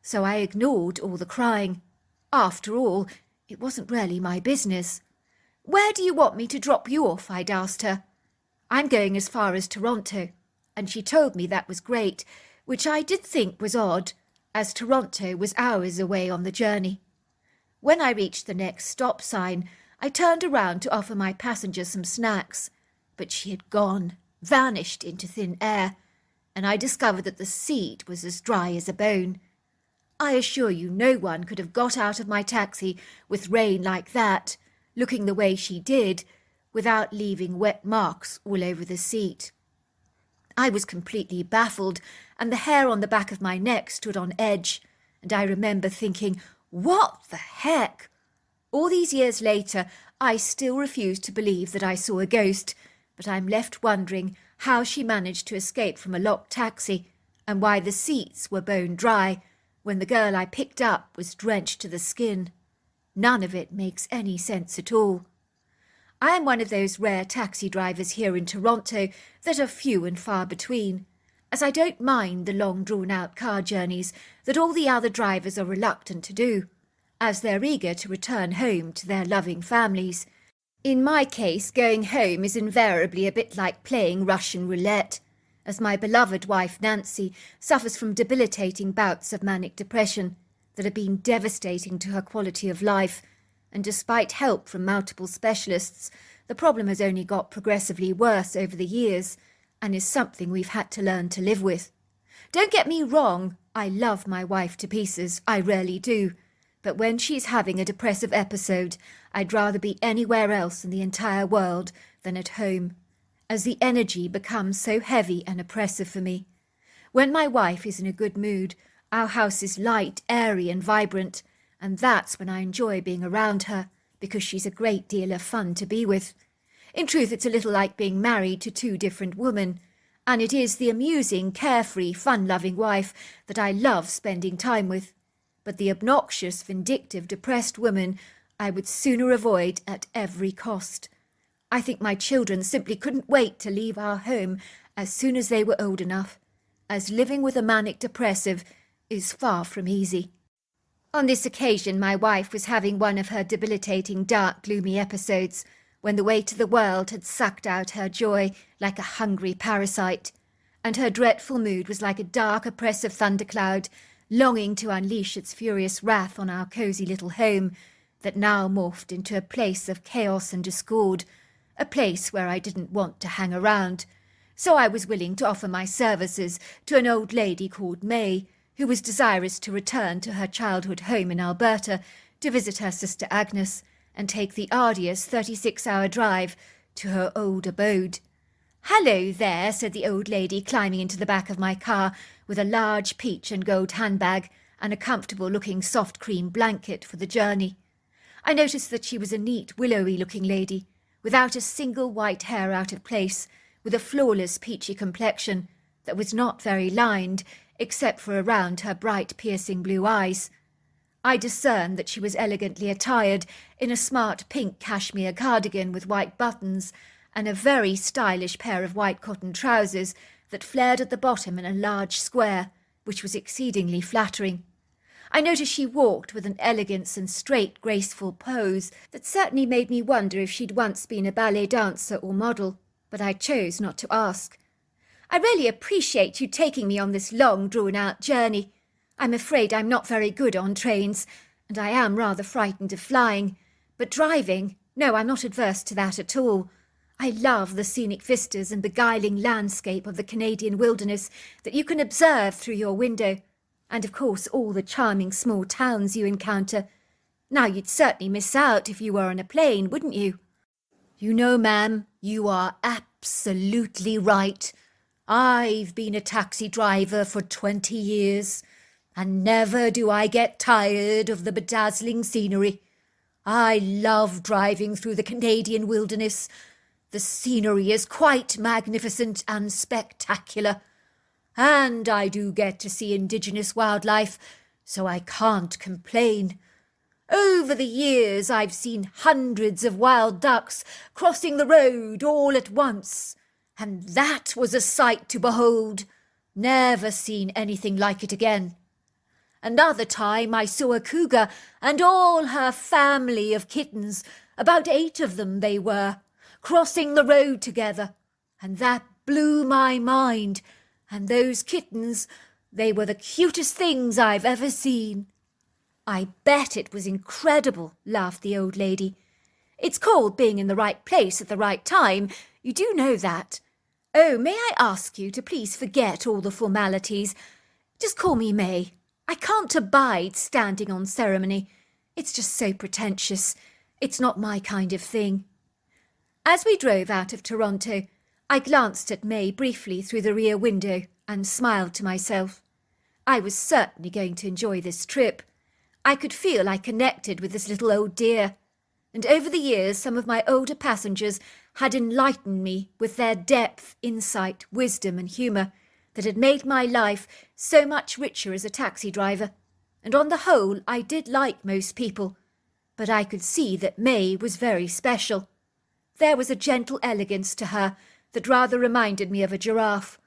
So I ignored all the crying. After all, it wasn't really my business. "Where do you want me to drop you off?" I'd asked her. "I'm going as far as Toronto," and she told me that was great, which I did think was odd, as Toronto was hours away on the journey. When I reached the next stop sign, I turned around to offer my passenger some snacks, but she had gone, vanished into thin air, and I discovered that the seat was as dry as a bone. I assure you no one could have got out of my taxi with rain like that, looking the way she did, without leaving wet marks all over the seat. I was completely baffled, and the hair on the back of my neck stood on edge, and I remember thinking, what the heck? All these years later, I still refuse to believe that I saw a ghost, but I'm left wondering how she managed to escape from a locked taxi, and why the seats were bone dry, when the girl I picked up was drenched to the skin. None of it makes any sense at all. I am one of those rare taxi drivers here in Toronto that are few and far between, as I don't mind the long drawn-out car journeys that all the other drivers are reluctant to do, as they're eager to return home to their loving families. In my case, going home is invariably a bit like playing Russian roulette, as my beloved wife Nancy suffers from debilitating bouts of manic depression that have been devastating to her quality of life, and despite help from multiple specialists, the problem has only got progressively worse over the years, and is something we've had to learn to live with. Don't get me wrong, I love my wife to pieces, I really do, but when she's having a depressive episode, I'd rather be anywhere else in the entire world than at home, as the energy becomes so heavy and oppressive for me. When my wife is in a good mood, our house is light, airy and vibrant, and that's when I enjoy being around her, because she's a great deal of fun to be with. In truth, it's a little like being married to two different women, and it is the amusing, carefree, fun-loving wife that I love spending time with. But the obnoxious, vindictive, depressed woman I would sooner avoid at every cost. I think my children simply couldn't wait to leave our home as soon as they were old enough, as living with a manic depressive is far from easy. On this occasion, my wife was having one of her debilitating, dark, gloomy episodes, when the weight of the world had sucked out her joy like a hungry parasite, and her dreadful mood was like a dark, oppressive thundercloud, longing to unleash its furious wrath on our cosy little home, that now morphed into a place of chaos and discord, a place where I didn't want to hang around. So I was willing to offer my services to an old lady called May, who was desirous to return to her childhood home in Alberta to visit her sister Agnes and take the arduous 36-hour drive to her old abode. "Hello there," said the old lady, climbing into the back of my car with a large peach and gold handbag and a comfortable-looking soft cream blanket for the journey. I noticed that she was a neat, willowy-looking lady, without a single white hair out of place, with a flawless peachy complexion, that was not very lined, except for around her bright piercing blue eyes. I discerned that she was elegantly attired in a smart pink cashmere cardigan with white buttons and a very stylish pair of white cotton trousers that flared at the bottom in a large square, which was exceedingly flattering. I noticed she walked with an elegance and straight, graceful pose that certainly made me wonder if she'd once been a ballet dancer or model, but I chose not to ask. "I really appreciate you taking me on this long, drawn-out journey. I'm afraid I'm not very good on trains, and I am rather frightened of flying. But driving, no, I'm not adverse to that at all. I love the scenic vistas and beguiling landscape of the Canadian wilderness that you can observe through your window, and of course all the charming small towns you encounter. Now you'd certainly miss out if you were on a plane, wouldn't you?" "You know, ma'am, you are absolutely right. I've been a taxi driver for 20 years, and never do I get tired of the bedazzling scenery. I love driving through the Canadian wilderness. The scenery is quite magnificent and spectacular, and I do get to see indigenous wildlife, so I can't complain. Over the years I've seen hundreds of wild ducks crossing the road all at once, and that was a sight to behold. Never seen anything like it again. Another time I saw a cougar and all her family of kittens, about 8 of them they were, crossing the road together, and that blew my mind, and those kittens, they were the cutest things I've ever seen." "I bet it was incredible," laughed the old lady. "It's called being in the right place at the right time. You do know that. Oh, may I ask you to please forget all the formalities? Just call me May. I can't abide standing on ceremony. It's just so pretentious. It's not my kind of thing." As we drove out of Toronto, I glanced at May briefly through the rear window and smiled to myself. I was certainly going to enjoy this trip. I could feel I connected with this little old dear, and over the years some of my older passengers had enlightened me with their depth, insight, wisdom and humour that had made my life so much richer as a taxi driver, and on the whole I did like most people, but I could see that May was very special. There was a gentle elegance to her that rather reminded me of a giraffe,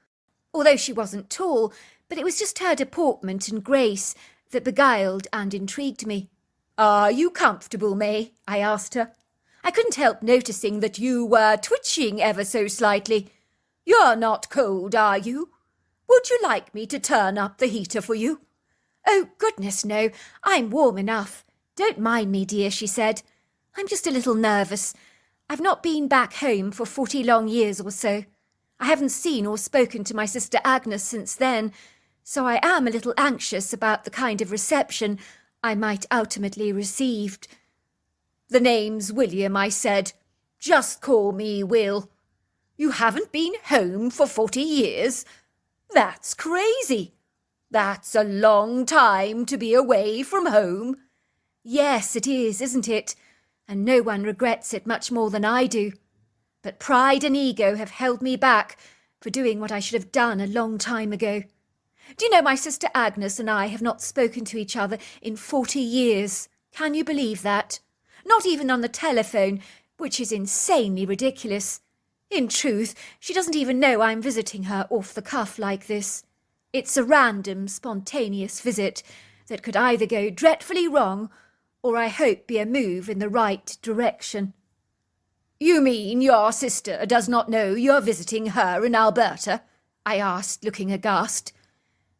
although she wasn't tall, but it was just her deportment and grace that beguiled and intrigued me. "Are you comfortable, May?" I asked her. I couldn't help noticing that you were twitching ever so slightly. "You're not cold, are you? Would you like me to turn up the heater for you?" "Oh, goodness, no. I'm warm enough. Don't mind me, dear," she said. "I'm just a little nervous. I've not been back home for 40 long years or so. I haven't seen or spoken to my sister Agnes since then, so I am a little anxious about the kind of reception I might ultimately receive." "The name's William," I said. "Just call me Will. You haven't been home for 40 years? That's crazy. That's a long time to be away from home." "Yes, it is, isn't it? And no one regrets it much more than I do. But pride and ego have held me back for doing what I should have done a long time ago. Do you know, my sister Agnes and I have not spoken to each other in 40 years. Can you believe that? Not even on the telephone, which is insanely ridiculous. In truth, she doesn't even know I'm visiting her off the cuff like this. It's a random, spontaneous visit that could either go dreadfully wrong or I hope be a move in the right direction." "You mean your sister does not know you're visiting her in Alberta?" I asked, looking aghast.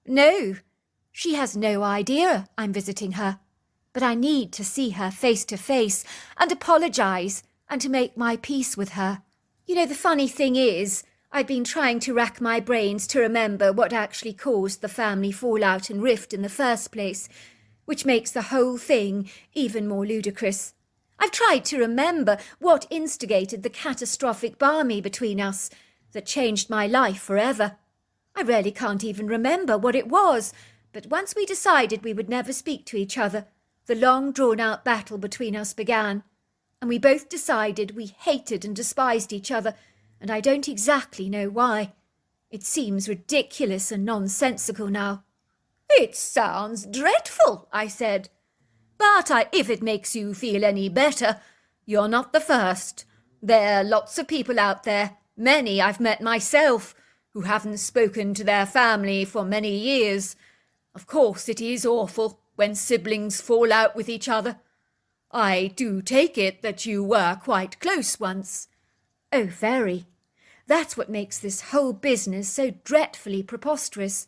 "No, she has no idea I'm visiting her, but I need to see her face to face and apologise and to make my peace with her. You know, the funny thing is, I've been trying to rack my brains to remember what actually caused the family fallout and rift in the first place, which makes the whole thing even more ludicrous. I've tried to remember what instigated the catastrophic barmy between us that changed my life forever. I really can't even remember what it was, but once we decided we would never speak to each other, the long drawn-out battle between us began, and we both decided we hated and despised each other, and I don't exactly know why. It seems ridiculous and nonsensical now. It sounds dreadful, I said. But if it makes you feel any better, you're not the first. There are lots of people out there, many I've met myself, who haven't spoken to their family for many years. Of course it is awful when siblings fall out with each other. I do take it that you were quite close once. Oh, very. That's what makes this whole business so dreadfully preposterous.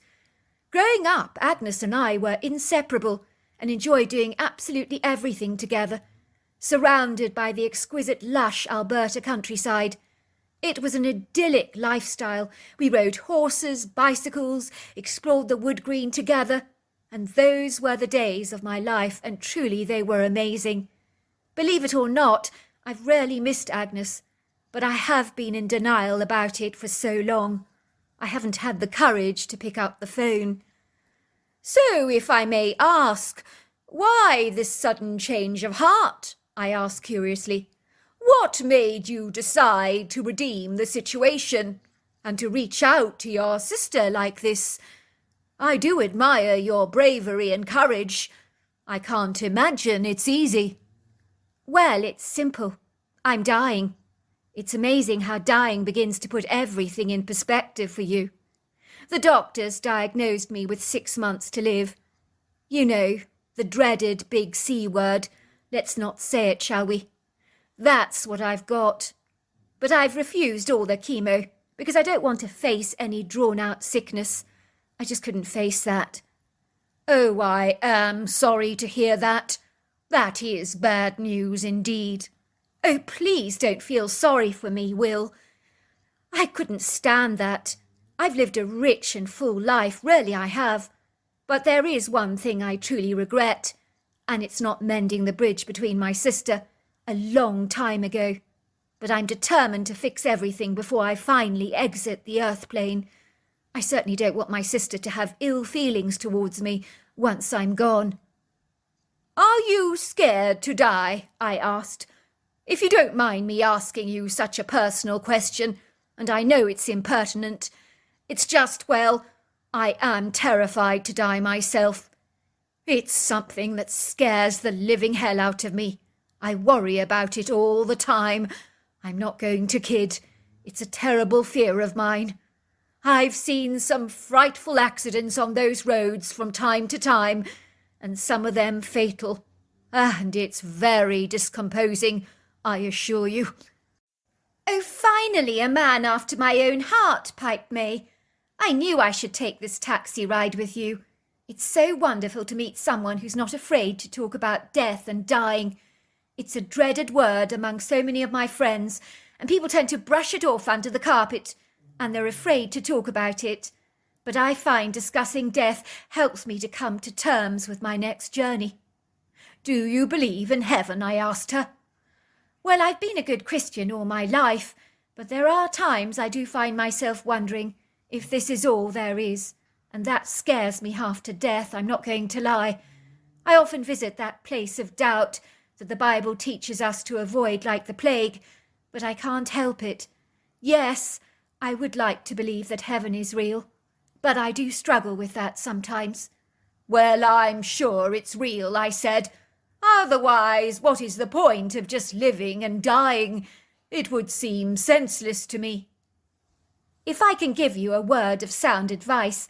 Growing up, Agnes and I were inseparable and enjoyed doing absolutely everything together, surrounded by the exquisite lush Alberta countryside. It was an idyllic lifestyle. We rode horses, bicycles, explored the wood green together, and those were the days of my life, and truly they were amazing. Believe it or not, I've rarely missed Agnes, but I have been in denial about it for so long. I haven't had the courage to pick up the phone. So, if I may ask, why this sudden change of heart? I asked curiously. What made you decide to redeem the situation and to reach out to your sister like this? I do admire your bravery and courage. I can't imagine it's easy. Well, it's simple. I'm dying. It's amazing how dying begins to put everything in perspective for you. The doctors diagnosed me with 6 months to live. You know, the dreaded big C word. Let's not say it, shall we? That's what I've got. But I've refused all the chemo because I don't want to face any drawn-out sickness. I just couldn't face that. Oh, I am sorry to hear that. That is bad news indeed. Oh, please don't feel sorry for me, Will. I couldn't stand that. I've lived a rich and full life, really I have. But there is one thing I truly regret, and it's not mending the bridge between my sister a long time ago. But I'm determined to fix everything before I finally exit the earth plane. I certainly don't want my sister to have ill feelings towards me once I'm gone. Are you scared to die? I asked. If you don't mind me asking you such a personal question, and I know it's impertinent, it's just, well, I am terrified to die myself. It's something that scares the living hell out of me. I worry about it all the time. I'm not going to kid. It's a terrible fear of mine. I've seen some frightful accidents on those roads from time to time, and some of them fatal. And it's very discomposing, I assure you. Oh, finally a man after my own heart, piped May. I knew I should take this taxi ride with you. It's so wonderful to meet someone who's not afraid to talk about death and dying. It's a dreaded word among so many of my friends, and people tend to brush it off under the carpet, and they're afraid to talk about it. But I find discussing death helps me to come to terms with my next journey. Do you believe in heaven? I asked her. Well, I've been a good Christian all my life, but there are times I do find myself wondering if this is all there is, and that scares me half to death, I'm not going to lie. I often visit that place of doubt that the Bible teaches us to avoid like the plague, but I can't help it. Yes, I would like to believe that heaven is real, but I do struggle with that sometimes. Well, I'm sure it's real, I said. Otherwise, what is the point of just living and dying? It would seem senseless to me. If I can give you a word of sound advice,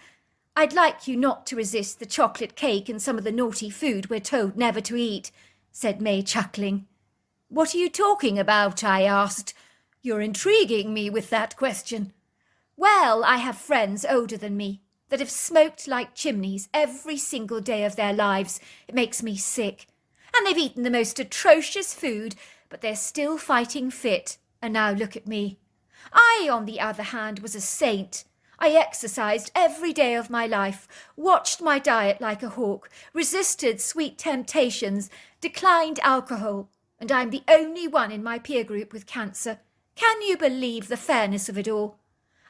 I'd like you not to resist the chocolate cake and some of the naughty food we're told never to eat, said May, chuckling. What are you talking about? I asked. You're intriguing me with that question. Well, I have friends older than me that have smoked like chimneys every single day of their lives. It makes me sick. And they've eaten the most atrocious food, but they're still fighting fit. And now look at me. I, on the other hand, was a saint. I exercised every day of my life, watched my diet like a hawk, resisted sweet temptations, declined alcohol, and I'm the only one in my peer group with cancer. Can you believe the fairness of it all?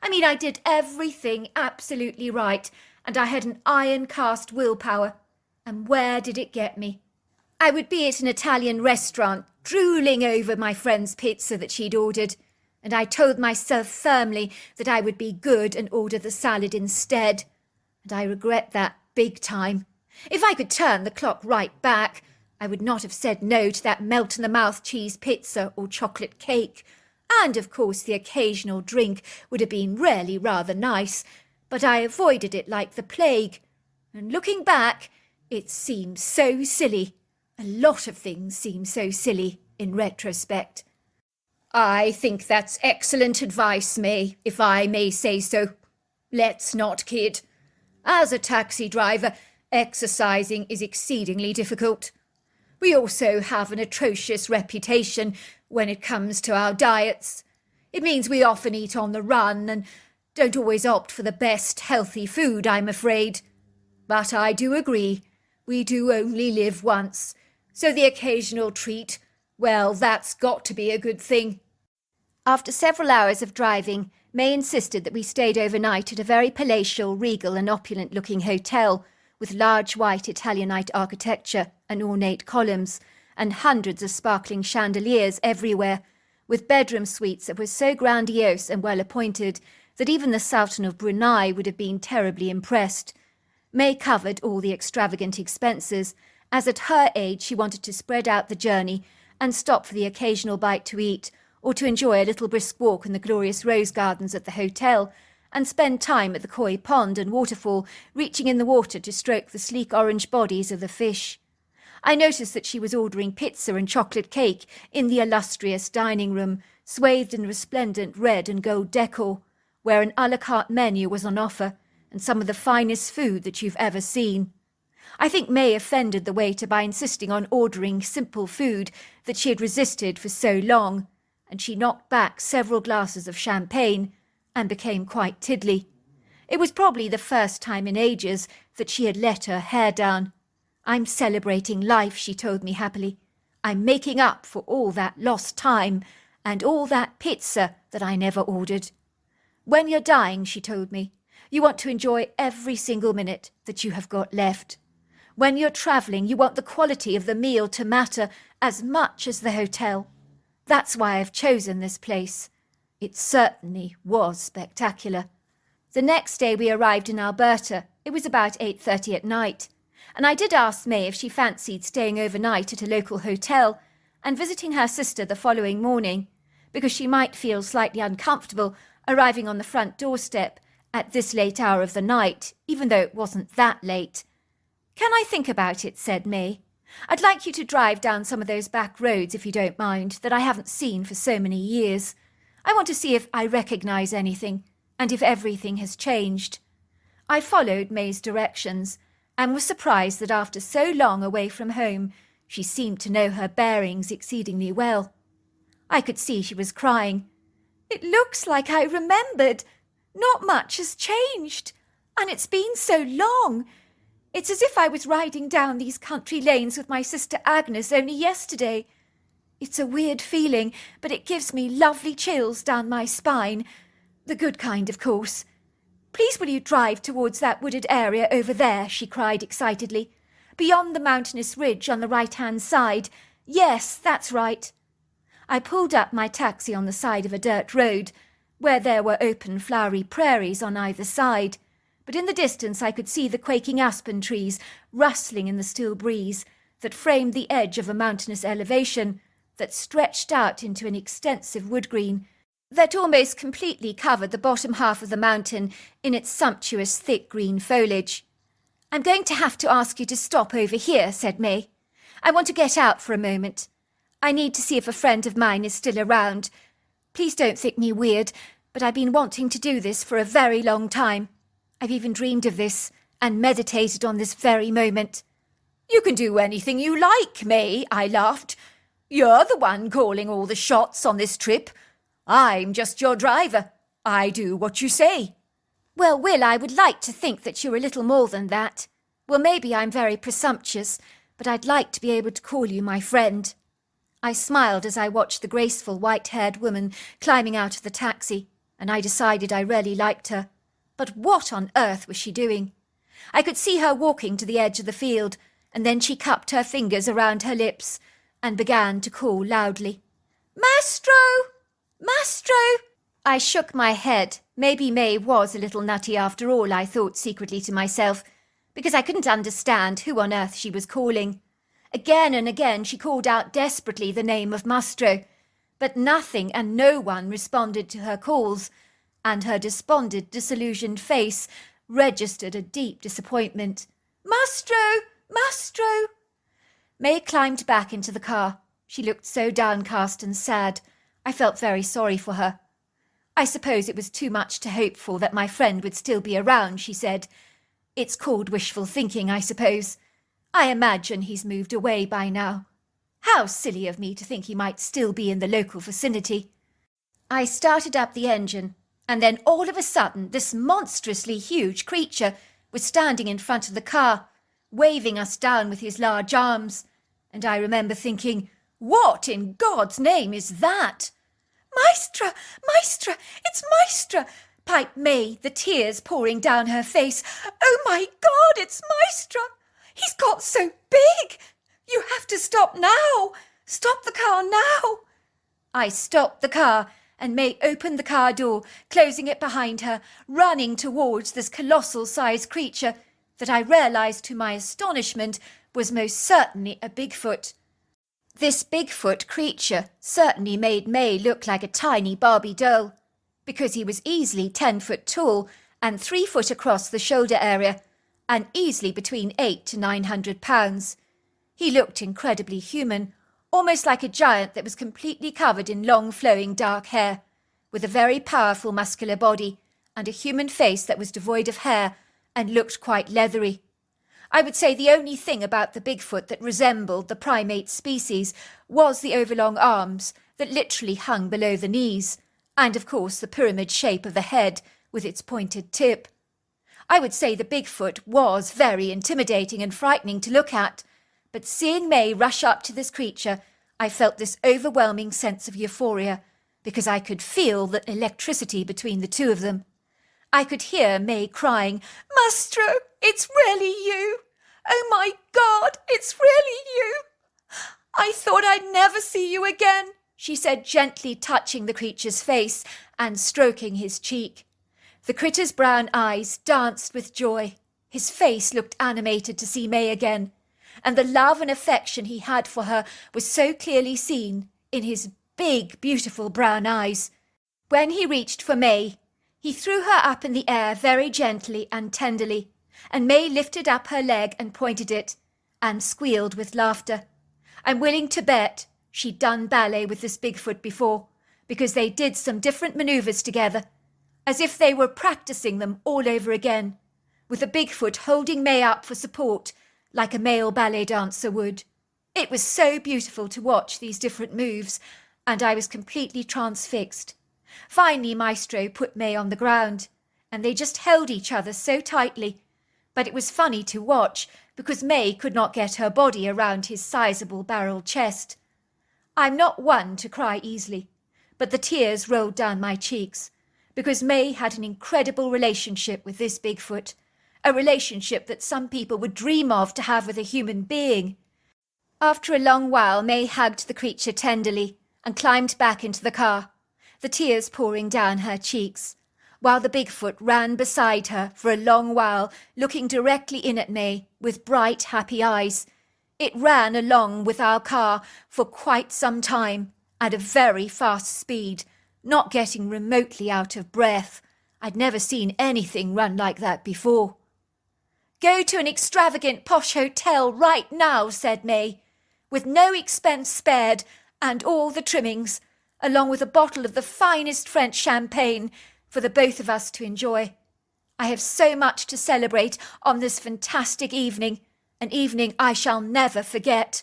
I mean, I did everything absolutely right, and I had an iron-cast willpower. And where did it get me? I would be at an Italian restaurant, drooling over my friend's pizza that she'd ordered. and I told myself firmly that I would be good and order the salad instead. And I regret that big time. If I could turn the clock right back, I would not have said no to that melt-in-the-mouth cheese pizza or chocolate cake. And, of course, the occasional drink would have been really rather nice, but I avoided it like the plague. And looking back, it seems so silly. A lot of things seem so silly in retrospect. I think that's excellent advice, May, if I may say so. Let's not kid. As a taxi driver, exercising is exceedingly difficult. We also have an atrocious reputation when it comes to our diets. It means we often eat on the run and don't always opt for the best healthy food, I'm afraid. But I do agree, we do only live once, so the occasional treat, well, that's got to be a good thing. After several hours of driving, May insisted that we stayed overnight at a very palatial, regal and opulent-looking hotel with large white Italianate architecture and ornate columns and hundreds of sparkling chandeliers everywhere, with bedroom suites that were so grandiose and well-appointed that even the Sultan of Brunei would have been terribly impressed. May covered all the extravagant expenses, as at her age she wanted to spread out the journey and stop for the occasional bite to eat, or to enjoy a little brisk walk in the glorious rose gardens at the hotel, and spend time at the koi pond and waterfall, reaching in the water to stroke the sleek orange bodies of the fish. I noticed that she was ordering pizza and chocolate cake in the illustrious dining room, swathed in resplendent red and gold decor, where an a la carte menu was on offer, and some of the finest food that you've ever seen. I think May offended the waiter by insisting on ordering simple food that she had resisted for so long, and she knocked back several glasses of champagne and became quite tiddly. It was probably the first time in ages that she had let her hair down. I'm celebrating life, she told me happily. I'm making up for all that lost time and all that pizza that I never ordered. When you're dying, she told me, you want to enjoy every single minute that you have got left. When you're travelling, you want the quality of the meal to matter as much as the hotel. That's why I've chosen this place. It certainly was spectacular. The next day we arrived in Alberta. It was about 8:30 at night, and I did ask May if she fancied staying overnight at a local hotel and visiting her sister the following morning, because she might feel slightly uncomfortable arriving on the front doorstep at this late hour of the night, even though it wasn't that late. "Can I think about it?" said May. "I'd like you to drive down some of those back roads, if you don't mind, that I haven't seen for so many years. I want to see if I recognise anything, and if everything has changed." I followed May's directions, and was surprised that after so long away from home, she seemed to know her bearings exceedingly well. I could see she was crying. "It looks like I remembered. Not much has changed, and it's been so long. It's as if I was riding down these country lanes with my sister Agnes only yesterday. It's a weird feeling, but it gives me lovely chills down my spine. The good kind, of course. Please will you drive towards that wooded area over there," she cried excitedly. "Beyond the mountainous ridge on the right-hand side. Yes, that's right." I pulled up my taxi on the side of a dirt road, where there were open flowery prairies on either side, but in the distance I could see the quaking aspen trees rustling in the still breeze that framed the edge of a mountainous elevation that stretched out into an extensive wood-green that almost completely covered the bottom half of the mountain in its sumptuous thick green foliage. "I'm going to have to ask you to stop over here," said May. "I want to get out for a moment. I need to see if a friend of mine is still around. Please don't think me weird, but I've been wanting to do this for a very long time. I've even dreamed of this and meditated on this very moment." "You can do anything you like, May," I laughed. "You're the one calling all the shots on this trip. I'm just your driver. I do what you say." "Well, Will, I would like to think that you're a little more than that. Well, maybe I'm very presumptuous, but I'd like to be able to call you my friend." I smiled as I watched the graceful white-haired woman climbing out of the taxi, and I decided I really liked her. But what on earth was she doing? I could see her walking to the edge of the field, and then she cupped her fingers around her lips and began to call loudly. "Maestro! Mastro! I shook my head. Maybe May was a little nutty after all, I thought secretly to myself, because I couldn't understand who on earth she was calling. Again and again she called out desperately the name of Mastro, but nothing and no one responded to her calls, and her despondent, disillusioned face registered a deep disappointment. Mastro! Mastro! May climbed back into the car. She looked so downcast and sad. I felt very sorry for her. I suppose it was too much to hope for that my friend would still be around, she said. It's called wishful thinking, I suppose. I imagine he's moved away by now. How silly of me to think he might still be in the local vicinity. I started up the engine, and then all of a sudden this monstrously huge creature was standing in front of the car, waving us down with his large arms, and I remember thinking, what in God's name is that? Maestra! Maestra! It's Maestra! Piped May, the tears pouring down her face. Oh my God, it's Maestra! He's got so big! You have to stop now! Stop the car now! I stopped the car, and May opened the car door, closing it behind her, running towards this colossal-sized creature that I realised to my astonishment was most certainly a Bigfoot. This Bigfoot creature certainly made May look like a tiny Barbie doll, because he was easily 10 foot tall and 3 foot across the shoulder area, and easily between 8 to 900 pounds. He looked incredibly human, almost like a giant that was completely covered in long flowing dark hair, with a very powerful muscular body and a human face that was devoid of hair and looked quite leathery. I would say the only thing about the Bigfoot that resembled the primate species was the overlong arms that literally hung below the knees, and of course the pyramid shape of the head with its pointed tip. I would say the Bigfoot was very intimidating and frightening to look at, but seeing May rush up to this creature, I felt this overwhelming sense of euphoria, because I could feel the electricity between the two of them. I could hear May crying, Mastro, it's really you! Oh my God, it's really you! I thought I'd never see you again, she said, gently touching the creature's face and stroking his cheek. The critter's brown eyes danced with joy. His face looked animated to see May again, and the love and affection he had for her was so clearly seen in his big, beautiful brown eyes. When he reached for May, he threw her up in the air very gently and tenderly, and May lifted up her leg and pointed it, and squealed with laughter. I'm willing to bet she'd done ballet with this Bigfoot before, because they did some different manoeuvres together, as if they were practicing them all over again, with the Bigfoot holding May up for support, like a male ballet dancer would. It was so beautiful to watch these different moves, and I was completely transfixed. Finally, Maestro put May on the ground, and they just held each other so tightly. But it was funny to watch, because May could not get her body around his sizable barrel chest. I'm not one to cry easily, but the tears rolled down my cheeks, because May had an incredible relationship with this Bigfoot, a relationship that some people would dream of to have with a human being. After a long while, May hugged the creature tenderly and climbed back into the car, the tears pouring down her cheeks, while the Bigfoot ran beside her for a long while, looking directly in at May with bright, happy eyes. It ran along with our car for quite some time at a very fast speed, not getting remotely out of breath. I'd never seen anything run like that before. Go to an extravagant posh hotel right now, said May, with no expense spared and all the trimmings, along with a bottle of the finest French champagne for the both of us to enjoy. I have so much to celebrate on this fantastic evening, an evening I shall never forget.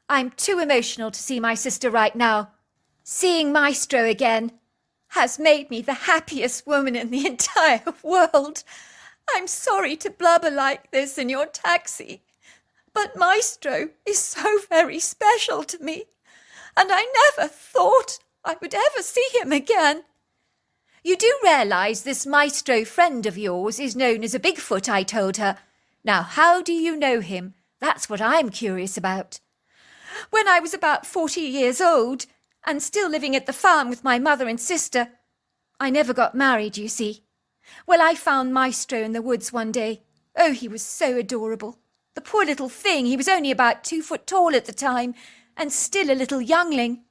I'm too emotional to see my sister right now. Seeing Maestro again has made me the happiest woman in the entire world. I'm sorry to blubber like this in your taxi, but Maestro is so very special to me, and I never thought I would ever see him again. You do realise this Maestro friend of yours is known as a Bigfoot, I told her. Now, how do you know him? That's what I'm curious about. When I was about 40 years old, and still living at the farm with my mother and sister. I never got married, you see. Well, I found Maestro in the woods one day. Oh, he was so adorable. The poor little thing, he was only about 2 foot tall at the time, and still a little youngling.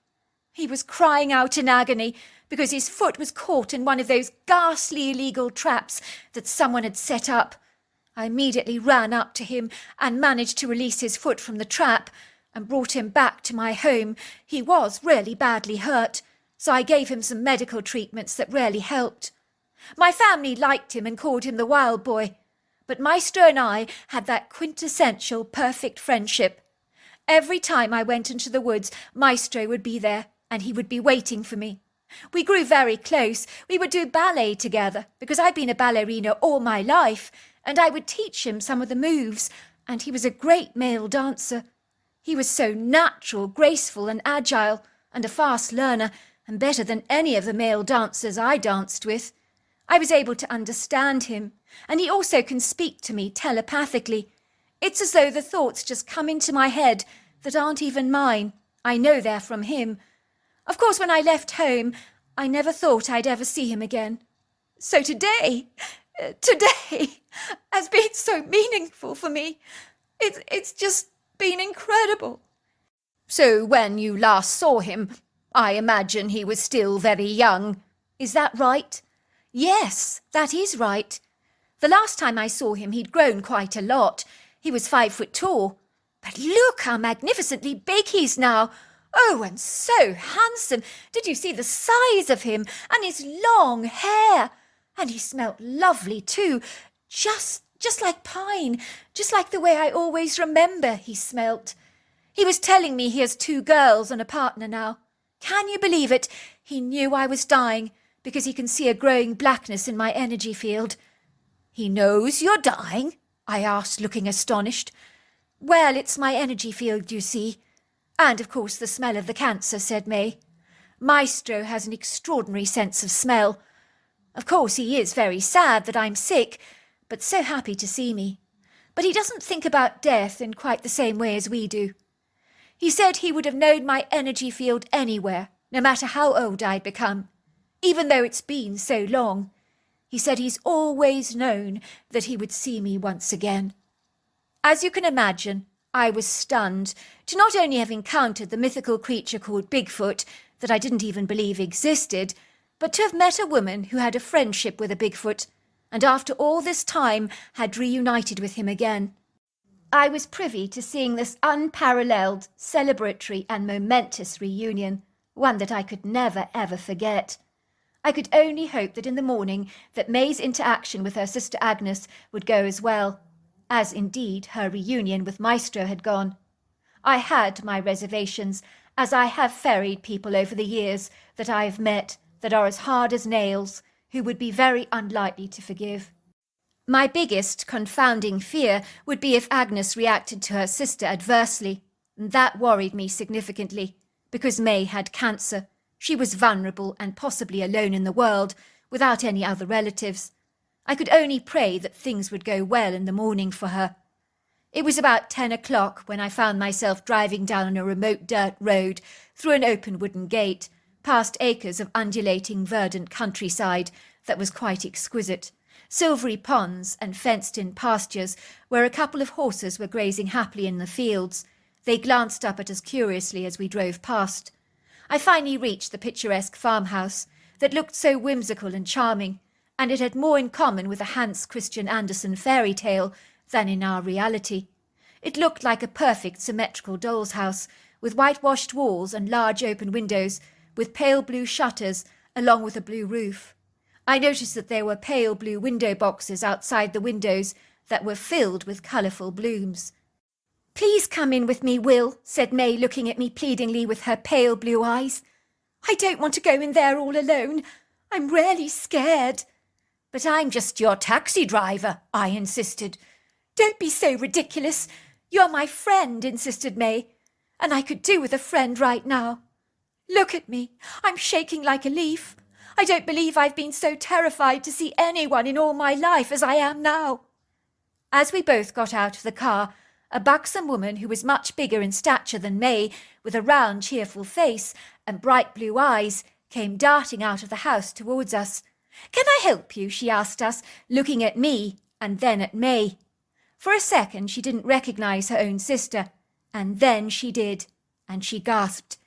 He was crying out in agony because his foot was caught in one of those ghastly illegal traps that someone had set up. I immediately ran up to him and managed to release his foot from the trap and brought him back to my home. He was really badly hurt, so I gave him some medical treatments that really helped. My family liked him and called him the Wild Boy, but Maestro and I had that quintessential perfect friendship. Every time I went into the woods, Maestro would be there, and he would be waiting for me. We grew very close. We would do ballet together, because I'd been a ballerina all my life, and I would teach him some of the moves, and he was a great male dancer. He was so natural, graceful and agile, and a fast learner, and better than any of the male dancers I danced with. I was able to understand him, and he also can speak to me telepathically. It's as though the thoughts just come into my head that aren't even mine. I know they're from him. Of course, when I left home, I never thought I'd ever see him again. So today has been so meaningful for me. It's just been incredible. So when you last saw him, I imagine he was still very young. Is that right? Yes, that is right. The last time I saw him, he'd grown quite a lot. He was 5 foot tall. But look how magnificently big he's now. Oh, and so handsome. Did you see the size of him and his long hair? And he smelt lovely too, just like pine, just like the way I always remember he smelt. He was telling me he has 2 girls and a partner now. Can you believe it? He knew I was dying because he can see a growing blackness in my energy field. He knows you're dying? I asked, looking astonished. Well, it's my energy field, you see. And, of course, the smell of the cancer, said May. Maestro has an extraordinary sense of smell. Of course, he is very sad that I'm sick, but so happy to see me. But he doesn't think about death in quite the same way as we do. He said he would have known my energy field anywhere, no matter how old I'd become, even though it's been so long. He said he's always known that he would see me once again. As you can imagine, I was stunned to not only have encountered the mythical creature called Bigfoot that I didn't even believe existed, but to have met a woman who had a friendship with a Bigfoot, and after all this time had reunited with him again. I was privy to seeing this unparalleled, celebratory and momentous reunion, one that I could never ever forget. I could only hope that in the morning that May's interaction with her sister Agnes would go as well, as indeed her reunion with Maestro had gone. I had my reservations, as I have ferried people over the years that I have met that are as hard as nails, who would be very unlikely to forgive. My biggest confounding fear would be if Agnes reacted to her sister adversely, and that worried me significantly, because May had cancer. She was vulnerable and possibly alone in the world, without any other relatives. I could only pray that things would go well in the morning for her. It was about 10 o'clock when I found myself driving down a remote dirt road through an open wooden gate, past acres of undulating verdant countryside that was quite exquisite, silvery ponds and fenced-in pastures where a couple of horses were grazing happily in the fields. They glanced up at us curiously as we drove past. I finally reached the picturesque farmhouse that looked so whimsical and charming, and it had more in common with a Hans Christian Andersen fairy tale than in our reality. It looked like a perfect symmetrical doll's house, with whitewashed walls and large open windows, with pale blue shutters, along with a blue roof. I noticed that there were pale blue window boxes outside the windows that were filled with colourful blooms. "Please come in with me, Will," said May, looking at me pleadingly with her pale blue eyes. "I don't want to go in there all alone. I'm really scared." "But I'm just your taxi driver," I insisted. "Don't be so ridiculous. You're my friend," insisted May, "and I could do with a friend right now. Look at me. I'm shaking like a leaf. I don't believe I've been so terrified to see anyone in all my life as I am now." As we both got out of the car, A buxom woman who was much bigger in stature than May, with a round, cheerful face and bright blue eyes, came darting out of the house towards us. "Can I help you?" she asked us, looking at me and then at May. For a second she didn't recognise her own sister, and then she did, and she gasped.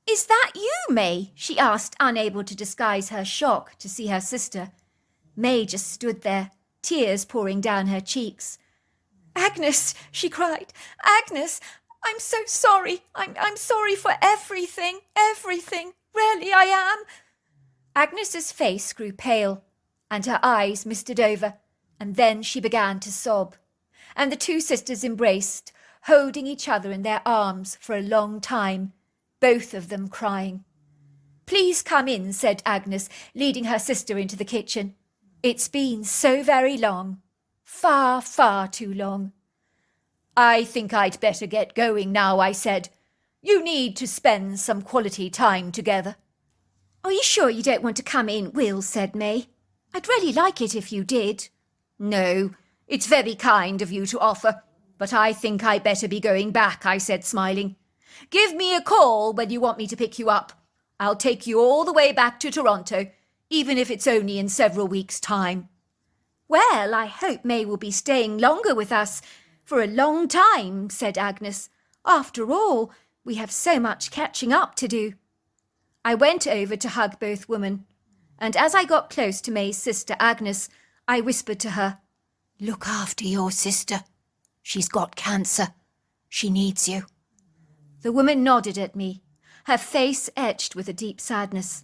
"Is that you, May?" she asked, unable to disguise her shock to see her sister. May just stood there, tears pouring down her cheeks. "Agnes," she cried, "Agnes, I'm so sorry. I'm sorry for everything, everything. Really, I am." Agnes's face grew pale, and her eyes misted over, and then she began to sob. And the two sisters embraced, holding each other in their arms for a long time, both of them crying. "Please come in," said Agnes, leading her sister into the kitchen. "It's been so very long. Far, far too long." "I think I'd better get going now," I said. "You need to spend some quality time together." "Are you sure you don't want to come in, Will?" said May. "I'd really like it if you did." "No, it's very kind of you to offer, but I think I better be going back," I said, smiling. "Give me a call when you want me to pick you up. I'll take you all the way back to Toronto, even if it's only in several weeks' time." "Well, I hope May will be staying longer with us, for a long time," said Agnes. "After all, we have so much catching up to do." I went over to hug both women, and as I got close to May's sister Agnes, I whispered to her, "Look after your sister. She's got cancer. She needs you." The woman nodded at me, her face etched with a deep sadness.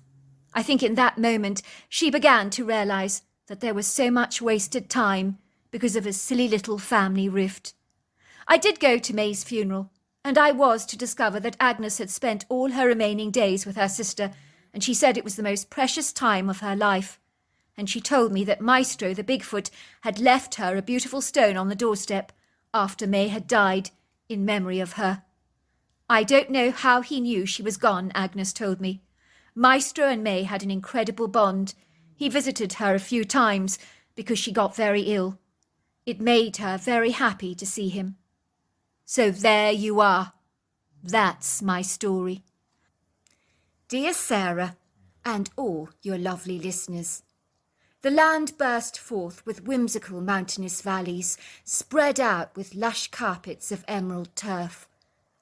I think in that moment she began to realise that there was so much wasted time because of a silly little family rift. I did go to May's funeral, and I was to discover that Agnes had spent all her remaining days with her sister, and she said it was the most precious time of her life. And she told me that Maestro the Bigfoot had left her a beautiful stone on the doorstep after May had died, in memory of her. I don't know how he knew she was gone, Agnes told me. Maestro and May had an incredible bond. He visited her a few times because she got very ill. It made her very happy to see him. So there you are. That's my story. Dear Sarah, and all your lovely listeners, the land burst forth with whimsical mountainous valleys, spread out with lush carpets of emerald turf.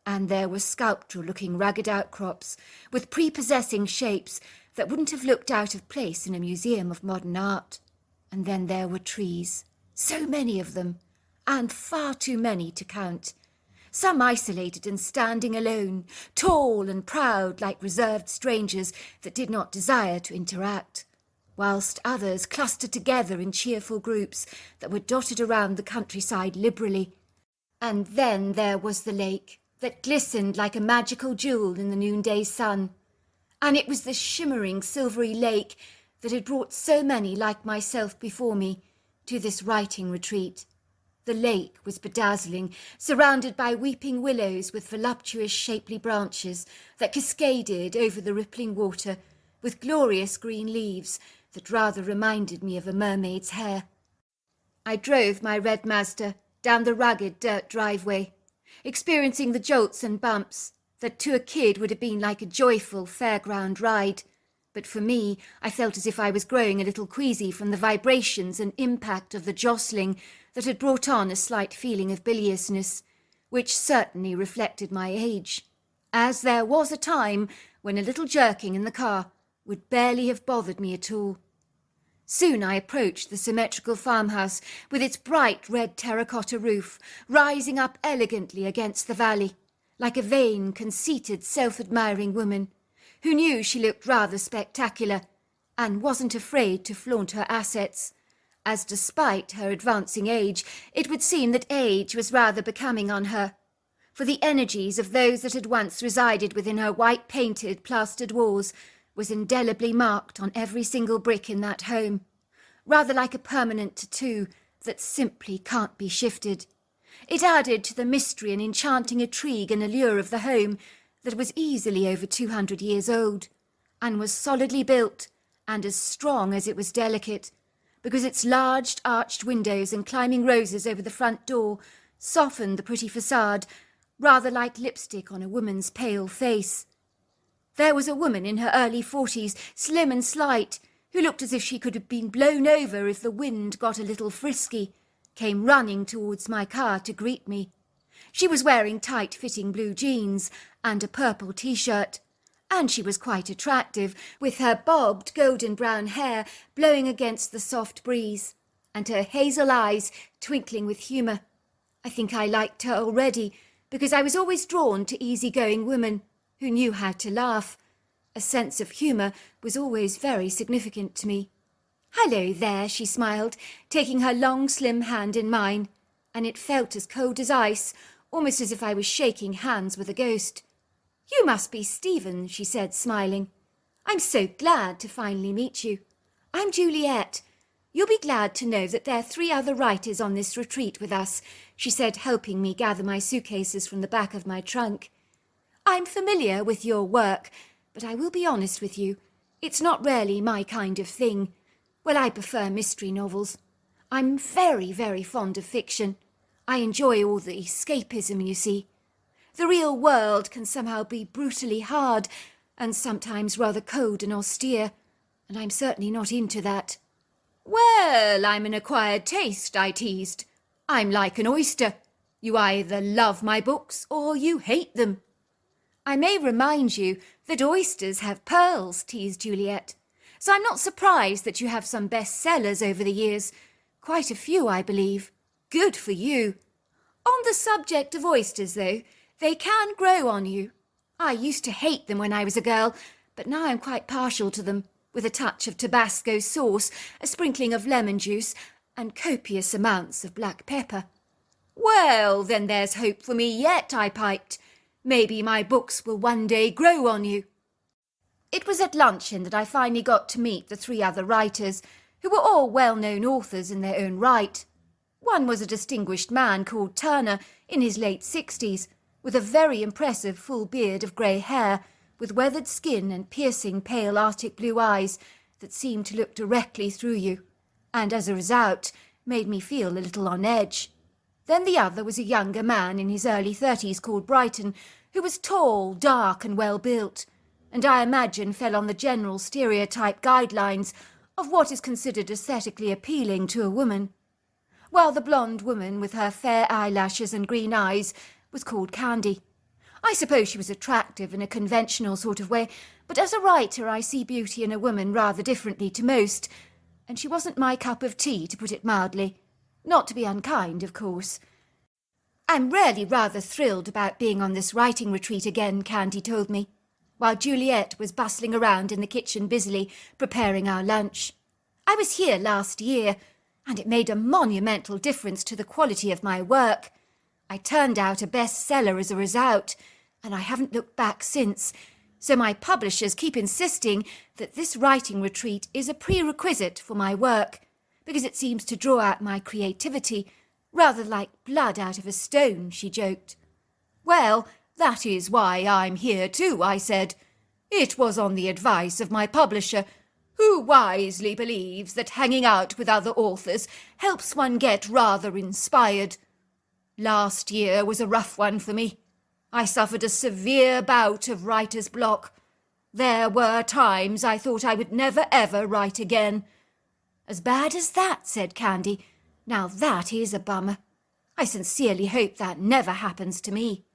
And there were sculptural-looking ragged outcrops with prepossessing shapes that wouldn't have looked out of place in a museum of modern art. And then there were trees, so many of them, and far too many to count. Some isolated and standing alone, tall and proud like reserved strangers that did not desire to interact, whilst others clustered together in cheerful groups that were dotted around the countryside liberally. And then there was the lake, that glistened like a magical jewel in the noonday sun. And it was the shimmering silvery lake that had brought so many like myself before me to this writing retreat. The lake was bedazzling, surrounded by weeping willows with voluptuous shapely branches that cascaded over the rippling water with glorious green leaves that rather reminded me of a mermaid's hair. I drove my red Mazda down the rugged dirt driveway, experiencing the jolts and bumps that to a kid would have been like a joyful fairground ride. But for me, I felt as if I was growing a little queasy from the vibrations and impact of the jostling that had brought on a slight feeling of biliousness, which certainly reflected my age, as there was a time when a little jerking in the car would barely have bothered me at all. Soon I approached the symmetrical farmhouse with its bright red terracotta roof, rising up elegantly against the valley, like a vain, conceited, self-admiring woman, who knew she looked rather spectacular, and wasn't afraid to flaunt her assets, as despite her advancing age, it would seem that age was rather becoming on her, for the energies of those that had once resided within her white-painted, plastered walls was indelibly marked on every single brick in that home, rather like a permanent tattoo that simply can't be shifted. It added to the mystery and enchanting intrigue and allure of the home that was easily over 200 years old, and was solidly built and as strong as it was delicate, because its large arched windows and climbing roses over the front door softened the pretty facade, rather like lipstick on a woman's pale face. There was a woman in her early 40s, slim and slight, who looked as if she could have been blown over if the wind got a little frisky, came running towards my car to greet me. She was wearing tight-fitting blue jeans and a purple T-shirt, and she was quite attractive, with her bobbed golden brown hair blowing against the soft breeze, and her hazel eyes twinkling with humour. I think I liked her already, because I was always drawn to easy-going women who knew how to laugh. A sense of humour was always very significant to me. "Hello there," she smiled, taking her long, slim hand in mine, and it felt as cold as ice, almost as if I was shaking hands with a ghost. "You must be Stephen," she said, smiling. "I'm so glad to finally meet you. I'm Juliet. You'll be glad to know that there are 3 other writers on this retreat with us," she said, helping me gather my suitcases from the back of my trunk. "I'm familiar with your work, but I will be honest with you. It's not really my kind of thing. Well, I prefer mystery novels. I'm very, very fond of fiction. I enjoy all the escapism, you see. The real world can somehow be brutally hard and sometimes rather cold and austere, and I'm certainly not into that." "Well, I'm an acquired taste," I teased. "I'm like an oyster. You either love my books or you hate them." "I may remind you that oysters have pearls," teased Juliet. "So I'm not surprised that you have some bestsellers over the years. Quite a few, I believe. Good for you. On the subject of oysters, though, they can grow on you. I used to hate them when I was a girl, but now I'm quite partial to them, with a touch of Tabasco sauce, a sprinkling of lemon juice, and copious amounts of black pepper." "Well, then there's hope for me yet," I piped. "Maybe my books will one day grow on you." It was at luncheon that I finally got to meet the 3 other writers, who were all well-known authors in their own right. One was a distinguished man called Turner, in his late 60s, with a very impressive full beard of grey hair, with weathered skin and piercing pale Arctic blue eyes that seemed to look directly through you, and as a result made me feel a little on edge. Then the other was a younger man in his early 30s called Brighton, who was tall, dark and well-built, and I imagine fell on the general stereotype guidelines of what is considered aesthetically appealing to a woman, while the blonde woman with her fair eyelashes and green eyes was called Candy. I suppose she was attractive in a conventional sort of way, but as a writer I see beauty in a woman rather differently to most, and she wasn't my cup of tea, to put it mildly. Not to be unkind, of course. "I'm really rather thrilled about being on this writing retreat again," Candy told me, while Juliet was bustling around in the kitchen busily preparing our lunch. "I was here last year, and it made a monumental difference to the quality of my work. I turned out a bestseller as a result, and I haven't looked back since, so my publishers keep insisting that this writing retreat is a prerequisite for my work, because it seems to draw out my creativity, rather like blood out of a stone," she joked. "Well, that is why I'm here too," I said. "It was on the advice of my publisher, who wisely believes that hanging out with other authors helps one get rather inspired. Last year was a rough one for me. I suffered a severe bout of writer's block. There were times I thought I would never ever write again." "As bad as that?" said Candy. "Now that is a bummer. I sincerely hope that never happens to me.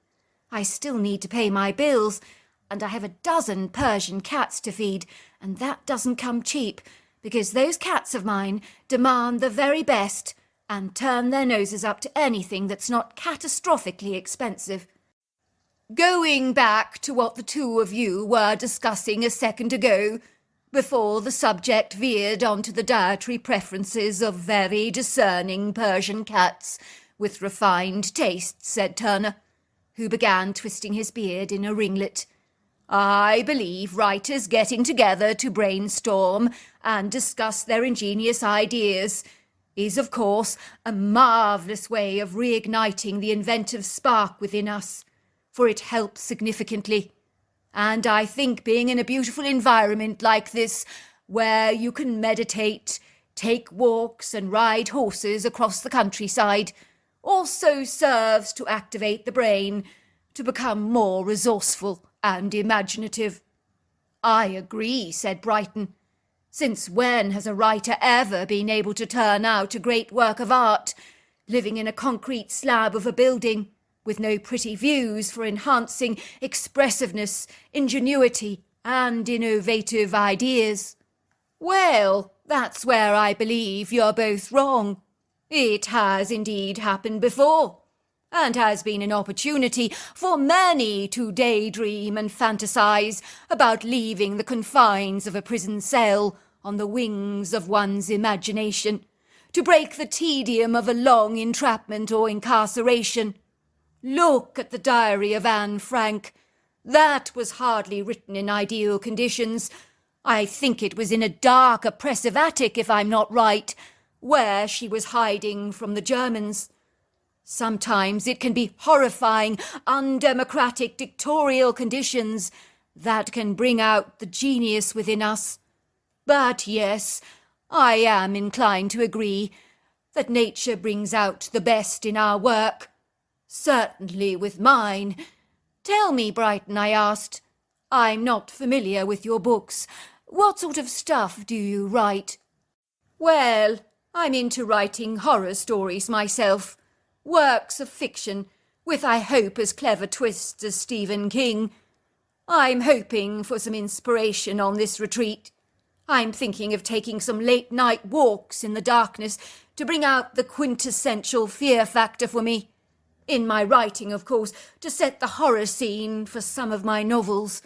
I still need to pay my bills, and I have a dozen Persian cats to feed, and that doesn't come cheap, because those cats of mine demand the very best and turn their noses up to anything that's not catastrophically expensive. Going back to what the 2 of you were discussing a second ago, before the subject veered onto the dietary preferences of very discerning Persian cats with refined tastes," said Turner, who began twisting his beard in a ringlet, "I believe writers getting together to brainstorm and discuss their ingenious ideas is, of course, a marvellous way of reigniting the inventive spark within us, for it helps significantly. And I think being in a beautiful environment like this, where you can meditate, take walks and ride horses across the countryside, also serves to activate the brain to become more resourceful and imaginative." "I agree," said Brighton. "Since when has a writer ever been able to turn out a great work of art, living in a concrete slab of a building, with no pretty views for enhancing expressiveness, ingenuity, and innovative ideas?" "Well, that's where I believe you're both wrong. It has indeed happened before, and has been an opportunity for many to daydream and fantasize about leaving the confines of a prison cell on the wings of one's imagination, to break the tedium of a long entrapment or incarceration. Look at the diary of Anne Frank. That was hardly written in ideal conditions. I think it was in a dark, oppressive attic, if I'm not right, where she was hiding from the Germans. Sometimes it can be horrifying, undemocratic, dictatorial conditions that can bring out the genius within us. But yes, I am inclined to agree that nature brings out the best in our work. Certainly with mine. Tell me, Brighton, I asked. I'm not familiar with your books. What sort of stuff do you write? Well, I'm into writing horror stories myself. Works of fiction, with I hope as clever twists as Stephen King. I'm hoping for some inspiration on this retreat. I'm thinking of taking some late-night walks in the darkness to bring out the quintessential fear factor for me. In my writing, of course, to set the horror scene for some of my novels.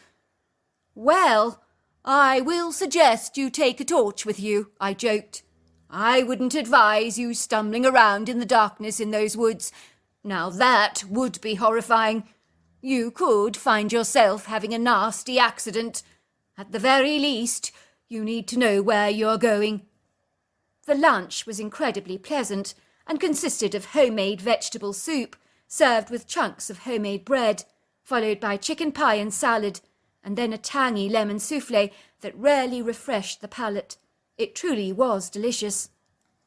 Well, I will suggest you take a torch with you, I joked. I wouldn't advise you stumbling around in the darkness in those woods. Now that would be horrifying. You could find yourself having a nasty accident. At the very least, you need to know where you're going. The lunch was incredibly pleasant and consisted of homemade vegetable soup, served with chunks of homemade bread, followed by chicken pie and salad, and then a tangy lemon souffle that rarely refreshed the palate. It truly was delicious.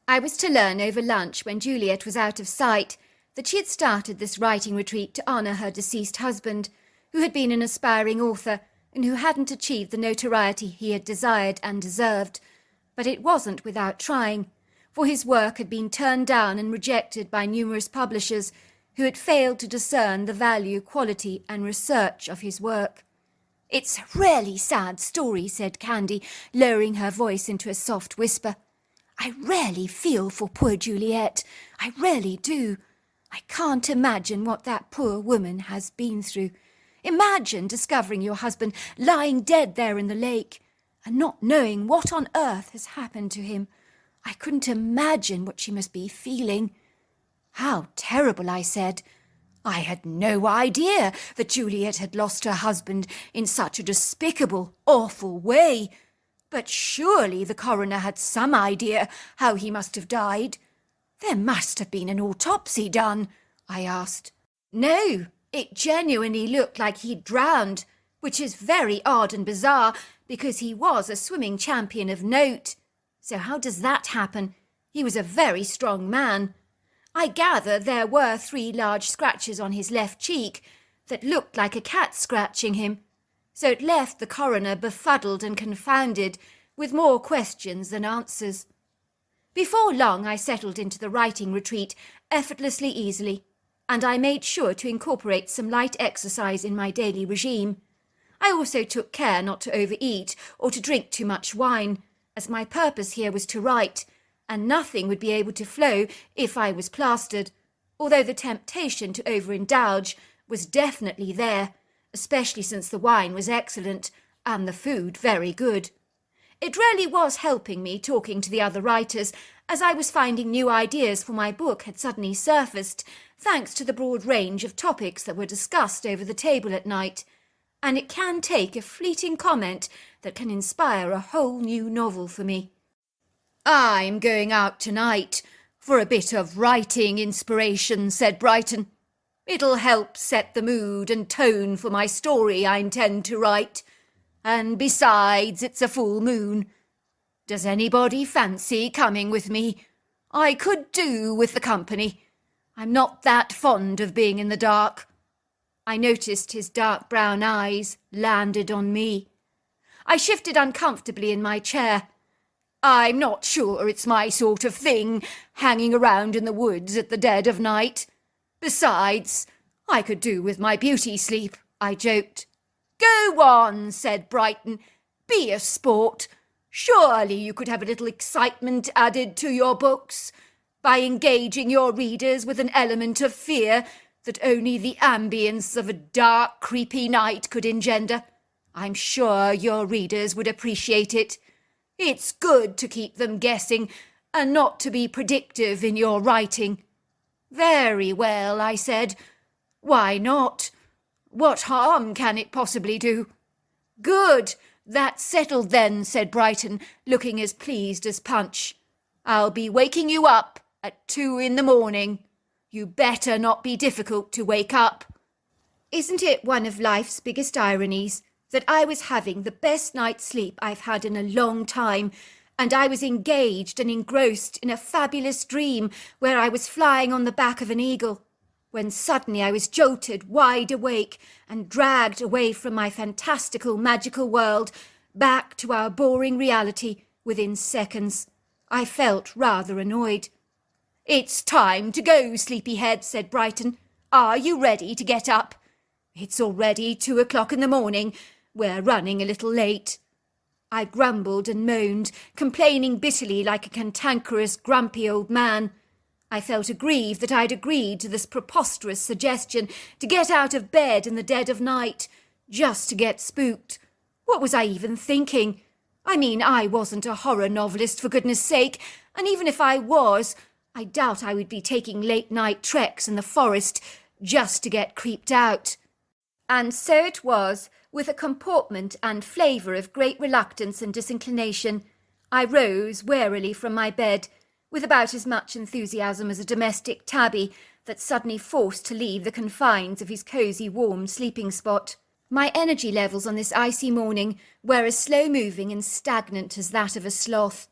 I was to learn over lunch, when Juliet was out of sight, that she had started this writing retreat to honour her deceased husband, who had been an aspiring author and who hadn't achieved the notoriety he had desired and deserved. But it wasn't without trying, for his work had been turned down and rejected by numerous publishers who had failed to discern the value, quality, and research of his work. "It's a really sad story," said Candy, lowering her voice into a soft whisper. "I really feel for poor Juliet. I really do. I can't imagine what that poor woman has been through. Imagine discovering your husband lying dead there in the lake and not knowing what on earth has happened to him. I couldn't imagine what she must be feeling." "How terrible," I said. "I had no idea that Juliet had lost her husband in such a despicable, awful way. But surely the coroner had some idea how he must have died. There must have been an autopsy done," I asked. "No, it genuinely looked like he'd drowned, which is very odd and bizarre because he was a swimming champion of note. So how does that happen? He was a very strong man. I gather there were 3 large scratches on his left cheek that looked like a cat scratching him. So it left the coroner befuddled and confounded, with more questions than answers. Before long I settled into the writing retreat effortlessly easily, and I made sure to incorporate some light exercise in my daily regime. I also took care not to overeat or to drink too much wine, as my purpose here was to write, and nothing would be able to flow if I was plastered, although the temptation to overindulge was definitely there, especially since the wine was excellent and the food very good. It really was helping me talking to the other writers, as I was finding new ideas for my book had suddenly surfaced, thanks to the broad range of topics that were discussed over the table at night, and it can take a fleeting comment that can inspire a whole new novel for me. "I'm going out tonight for a bit of writing inspiration," said Brighton. "It'll help set the mood and tone for my story I intend to write. And besides, it's a full moon. Does anybody fancy coming with me? I could do with the company. I'm not that fond of being in the dark. I noticed his dark brown eyes landed on me. I shifted uncomfortably in my chair. I'm not sure it's my sort of thing, hanging around in the woods at the dead of night. Besides, I could do with my beauty sleep, I joked. Go on, said Brighton. Be a sport. Surely you could have a little excitement added to your books by engaging your readers with an element of fear that only the ambience of a dark, creepy night could engender. I'm sure your readers would appreciate it. It's good to keep them guessing and not to be predictive in your writing. Very well, I said. Why not? What harm can it possibly do? Good. That's settled then, said Brighton, looking as pleased as Punch. I'll be waking you up at 2 a.m. You better not be difficult to wake up. Isn't it one of life's biggest ironies that I was having the best night's sleep I've had in a long time, and I was engaged and engrossed in a fabulous dream where I was flying on the back of an eagle, when suddenly I was jolted wide awake and dragged away from my fantastical magical world back to our boring reality within seconds. I felt rather annoyed. It's time to go, sleepyhead, said Brighton. Are you ready to get up? It's already 2 o'clock in the morning. We're running a little late. I grumbled and moaned, complaining bitterly like a cantankerous, grumpy old man. I felt aggrieved that I'd agreed to this preposterous suggestion to get out of bed in the dead of night, just to get spooked. What was I even thinking? I mean, I wasn't a horror novelist, for goodness sake, and even if I was, I doubt I would be taking late-night treks in the forest just to get creeped out. And so it was, with a comportment and flavour of great reluctance and disinclination, I rose warily from my bed, with about as much enthusiasm as a domestic tabby that's suddenly forced to leave the confines of his cosy, warm sleeping spot. My energy levels on this icy morning were as slow-moving and stagnant as that of a sloth.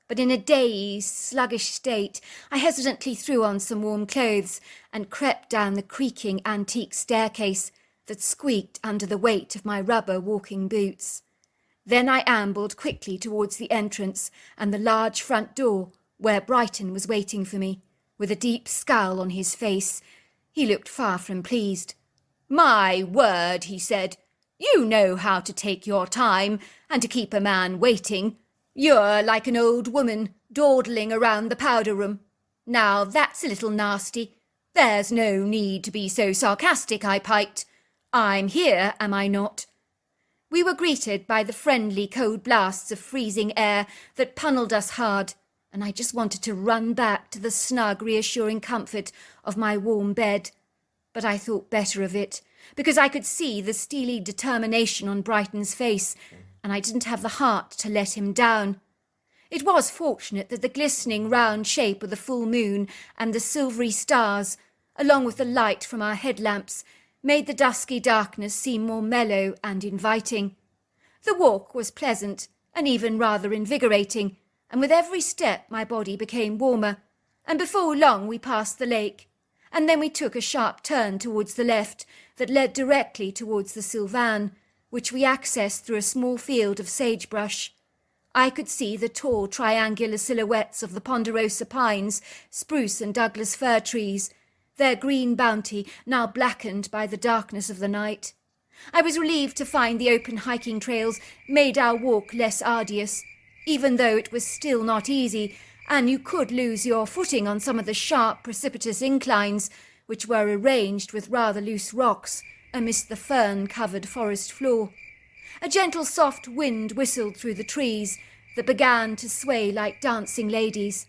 But in a dazed, sluggish state, I hesitantly threw on some warm clothes and crept down the creaking antique staircase that squeaked under the weight of my rubber walking boots. Then I ambled quickly towards the entrance and the large front door, where Brighton was waiting for me, with a deep scowl on his face. He looked far from pleased. My word, he said, you know how to take your time and to keep a man waiting. You're like an old woman dawdling around the powder room. Now that's a little nasty. There's no need to be so sarcastic, I piped. I'm here, am I not? We were greeted by the friendly cold blasts of freezing air that punnelled us hard, and I just wanted to run back to the snug, reassuring comfort of my warm bed. But I thought better of it, because I could see the steely determination on Brighton's face, and I didn't have the heart to let him down. It was fortunate that the glistening round shape of the full moon and the silvery stars, along with the light from our headlamps, made the dusky darkness seem more mellow and inviting. The walk was pleasant and even rather invigorating, and with every step my body became warmer, and before long we passed the lake, and then we took a sharp turn towards the left that led directly towards the Sylvan, which we accessed through a small field of sagebrush. I could see the tall triangular silhouettes of the ponderosa pines, spruce and Douglas fir trees, their green bounty now blackened by the darkness of the night. I was relieved to find the open hiking trails made our walk less arduous, even though it was still not easy, and you could lose your footing on some of the sharp, precipitous inclines, which were arranged with rather loose rocks amidst the fern-covered forest floor. A gentle soft wind whistled through the trees that began to sway like dancing ladies,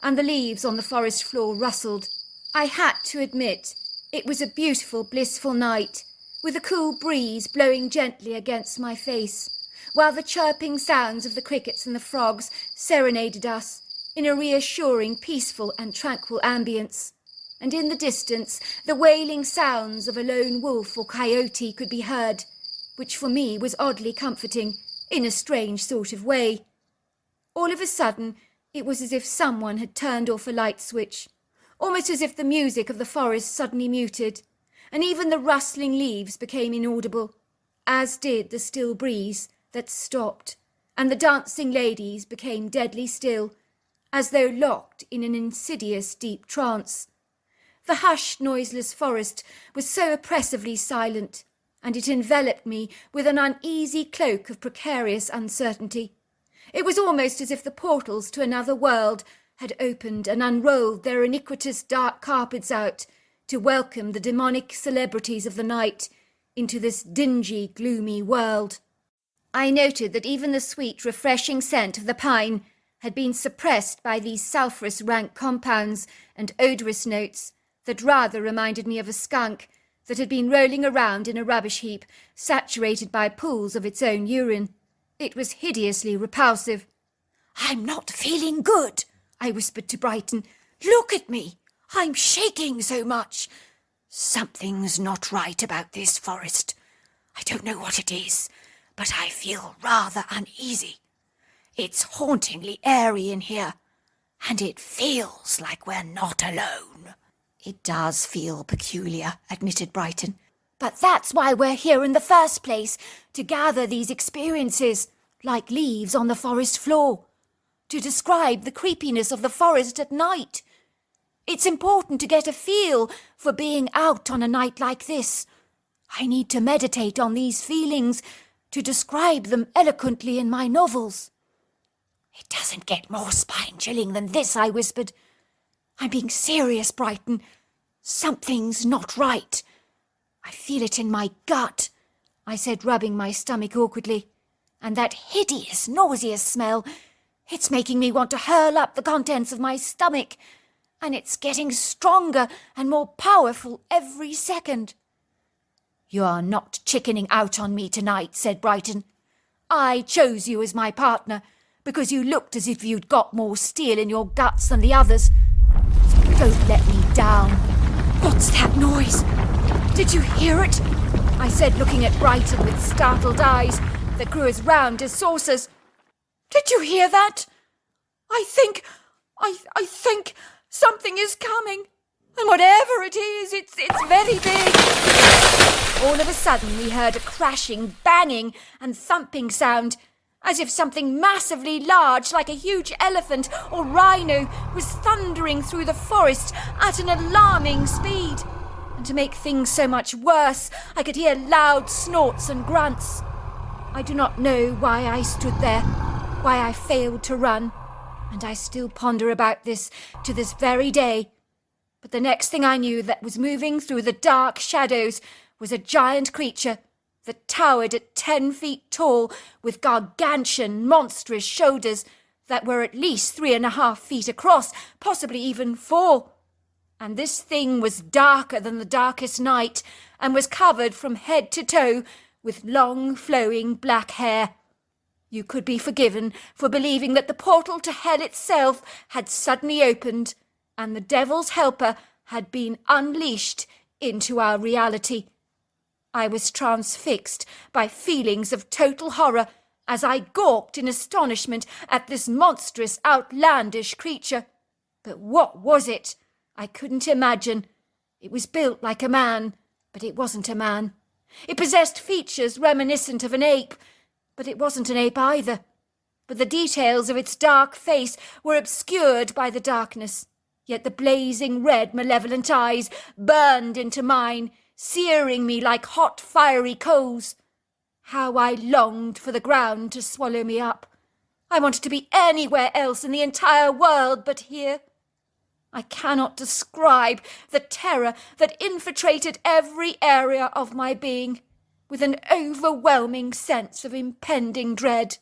and the leaves on the forest floor rustled. I had to admit it was a beautiful, blissful night, with a cool breeze blowing gently against my face, while the chirping sounds of the crickets and the frogs serenaded us in a reassuring, peaceful and tranquil ambience. And in the distance the wailing sounds of a lone wolf or coyote could be heard, which for me was oddly comforting, in a strange sort of way. All of a sudden, it was as if someone had turned off a light switch, almost as if the music of the forest suddenly muted, and even the rustling leaves became inaudible, as did the still breeze that stopped, and the dancing ladies became deadly still, as though locked in an insidious deep trance. The hushed, noiseless forest was so oppressively silent, and it enveloped me with an uneasy cloak of precarious uncertainty. It was almost as if the portals to another world had opened and unrolled their iniquitous dark carpets out to welcome the demonic celebrities of the night into this dingy, gloomy world. I noted that even the sweet, refreshing scent of the pine had been suppressed by these sulphurous rank compounds and odorous notes that rather reminded me of a skunk that had been rolling around in a rubbish heap, saturated by pools of its own urine. It was hideously repulsive. "I'm not feeling good," I whispered to Brighton. "Look at me. I'm shaking so much. Something's not right about this forest. I don't know what it is, but I feel rather uneasy. It's hauntingly airy in here, and it feels like we're not alone." "It does feel peculiar," admitted Brighton. "But that's why we're here in the first place, to gather these experiences, like leaves on the forest floor, to describe the creepiness of the forest at night. It's important to get a feel for being out on a night like this. I need to meditate on these feelings, to describe them eloquently in my novels." "It doesn't get more spine-chilling than this," I whispered. "I'm being serious, Brighton. Something's not right. I feel it in my gut," I said, rubbing my stomach awkwardly. "And that hideous, nauseous smell, it's making me want to hurl up the contents of my stomach, and it's getting stronger and more powerful every second." "You're not chickening out on me tonight," said Brighton. "I chose you as my partner because you looked as if you'd got more steel in your guts than the others. So don't let me down." "What's that noise? Did you hear it?" I said, looking at Brighton with startled eyes that grew as round as saucers. "Did you hear that? I think something is coming. And whatever it is, it's very big." All of a sudden we heard a crashing, banging and thumping sound, as if something massively large, like a huge elephant or rhino, was thundering through the forest at an alarming speed. And to make things so much worse, I could hear loud snorts and grunts. I do not know why I stood there, why I failed to run, and I still ponder about this to this very day. But the next thing I knew, that was moving through the dark shadows was a giant creature that towered at 10 feet tall, with gargantuan, monstrous shoulders that were at least 3.5 feet across, possibly even 4. And this thing was darker than the darkest night, and was covered from head to toe with long, flowing black hair. You could be forgiven for believing that the portal to hell itself had suddenly opened, and the devil's helper had been unleashed into our reality. I was transfixed by feelings of total horror as I gawked in astonishment at this monstrous, outlandish creature. But what was it? I couldn't imagine. It was built like a man, but it wasn't a man. It possessed features reminiscent of an ape, but it wasn't an ape either. But the details of its dark face were obscured by the darkness, yet the blazing red, malevolent eyes burned into mine, searing me like hot, fiery coals. How I longed for the ground to swallow me up. I wanted to be anywhere else in the entire world but here. I cannot describe the terror that infiltrated every area of my being, with an overwhelming sense of impending dread.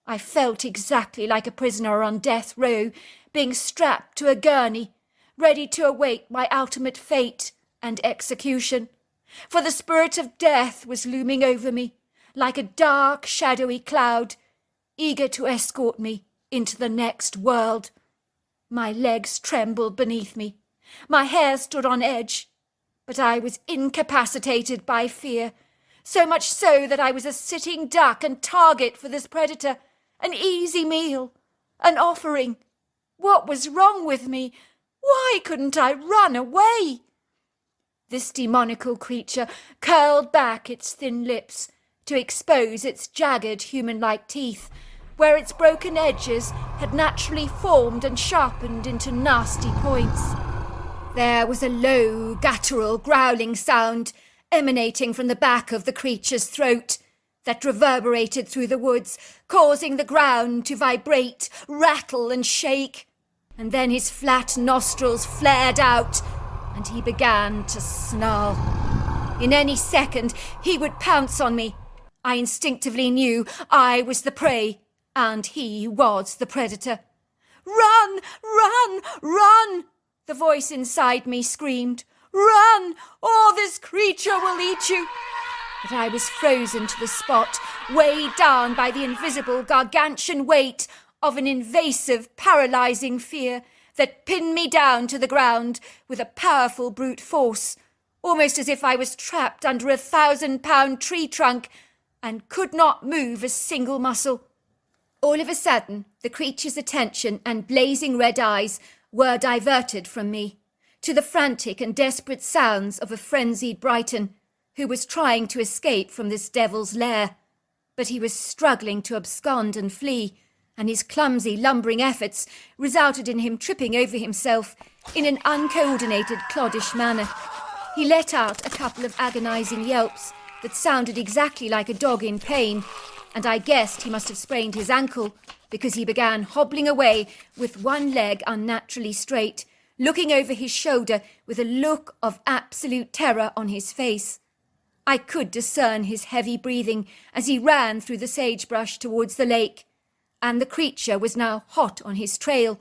I felt exactly like a prisoner on death row, being strapped to a gurney, ready to await my ultimate fate and execution. For the spirit of death was looming over me, like a dark, shadowy cloud, eager to escort me into the next world. My legs trembled beneath me. My hair stood on edge. But I was incapacitated by fear, so much so that I was a sitting duck and target for this predator, an easy meal, an offering. What was wrong with me? Why couldn't I run away? This demonical creature curled back its thin lips to expose its jagged human-like teeth, where its broken edges had naturally formed and sharpened into nasty points. There was a low, guttural, growling sound emanating from the back of the creature's throat that reverberated through the woods, causing the ground to vibrate, rattle and shake. And then his flat nostrils flared out, and he began to snarl. In any second, he would pounce on me. I instinctively knew I was the prey, and he was the predator. "Run! Run! Run!" the voice inside me screamed. "Run, or this creature will eat you!" But I was frozen to the spot, weighed down by the invisible gargantuan weight of an invasive, paralyzing fear that pinned me down to the ground with a powerful brute force, almost as if I was trapped under a 1,000-pound tree trunk and could not move a single muscle. All of a sudden, the creature's attention and blazing red eyes were diverted from me to the frantic and desperate sounds of a frenzied Brighton who was trying to escape from this devil's lair. But he was struggling to abscond and flee, and his clumsy, lumbering efforts resulted in him tripping over himself in an uncoordinated, cloddish manner. He let out a couple of agonizing yelps that sounded exactly like a dog in pain, and I guessed he must have sprained his ankle, because he began hobbling away with one leg unnaturally straight, looking over his shoulder with a look of absolute terror on his face. I could discern his heavy breathing as he ran through the sagebrush towards the lake, and the creature was now hot on his trail,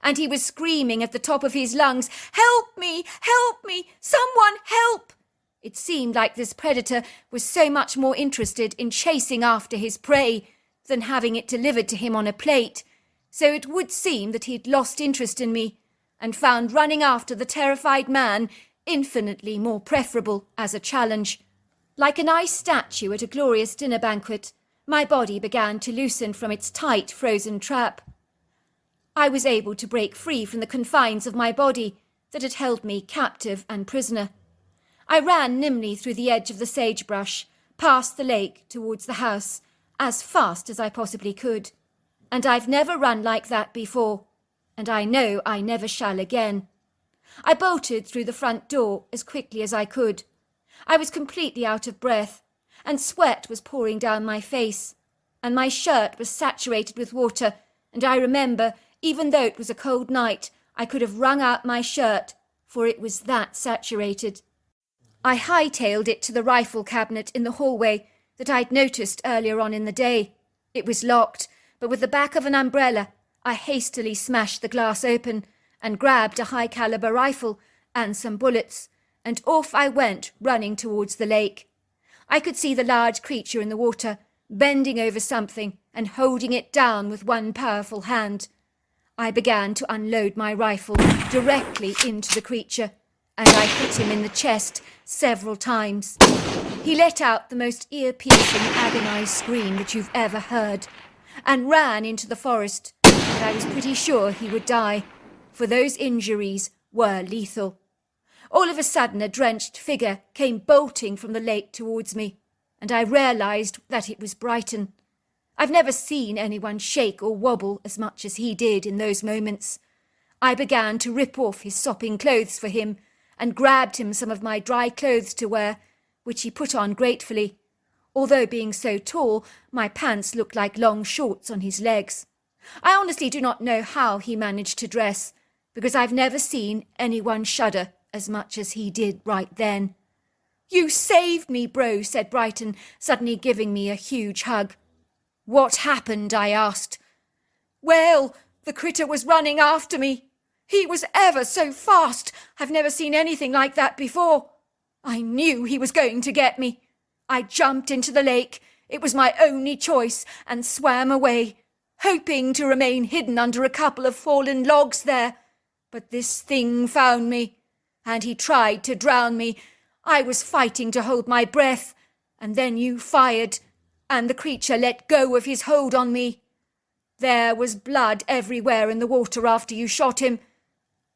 and he was screaming at the top of his lungs, "Help me! Help me! Someone help!" It seemed like this predator was so much more interested in chasing after his prey than having it delivered to him on a plate, so it would seem that he'd lost interest in me and found running after the terrified man infinitely more preferable as a challenge. Like an ice statue at a glorious dinner banquet, my body began to loosen from its tight, frozen trap. I was able to break free from the confines of my body that had held me captive and prisoner. I ran nimbly through the edge of the sagebrush, past the lake, towards the house, as fast as I possibly could. And I've never run like that before, and I know I never shall again. I bolted through the front door as quickly as I could. I was completely out of breath, and sweat was pouring down my face, and my shirt was saturated with water, and I remember, even though it was a cold night, I could have wrung out my shirt, for it was that saturated. I hightailed it to the rifle cabinet in the hallway that I'd noticed earlier on in the day. It was locked, but with the back of an umbrella, I hastily smashed the glass open and grabbed a high-caliber rifle and some bullets, and off I went, running towards the lake. I could see the large creature in the water, bending over something and holding it down with one powerful hand. I began to unload my rifle directly into the creature, and I hit him in the chest several times. He let out the most ear-piercing, agonized scream that you've ever heard, and ran into the forest, and I was pretty sure he would die, for those injuries were lethal. All of a sudden, a drenched figure came bolting from the lake towards me, and I realized that it was Brighton. I've never seen anyone shake or wobble as much as he did in those moments. I began to rip off his sopping clothes for him, and grabbed him some of my dry clothes to wear, which he put on gratefully, although being so tall, my pants looked like long shorts on his legs. I honestly do not know how he managed to dress, because I've never seen anyone shudder as much as he did right then. "You saved me, bro," said Brighton, suddenly giving me a huge hug. "What happened?" I asked. "Well, the critter was running after me. He was ever so fast. I've never seen anything like that before. I knew he was going to get me. I jumped into the lake. It was my only choice, and swam away, hoping to remain hidden under a couple of fallen logs there. But this thing found me, and he tried to drown me. I was fighting to hold my breath, and then you fired, and the creature let go of his hold on me. There was blood everywhere in the water after you shot him.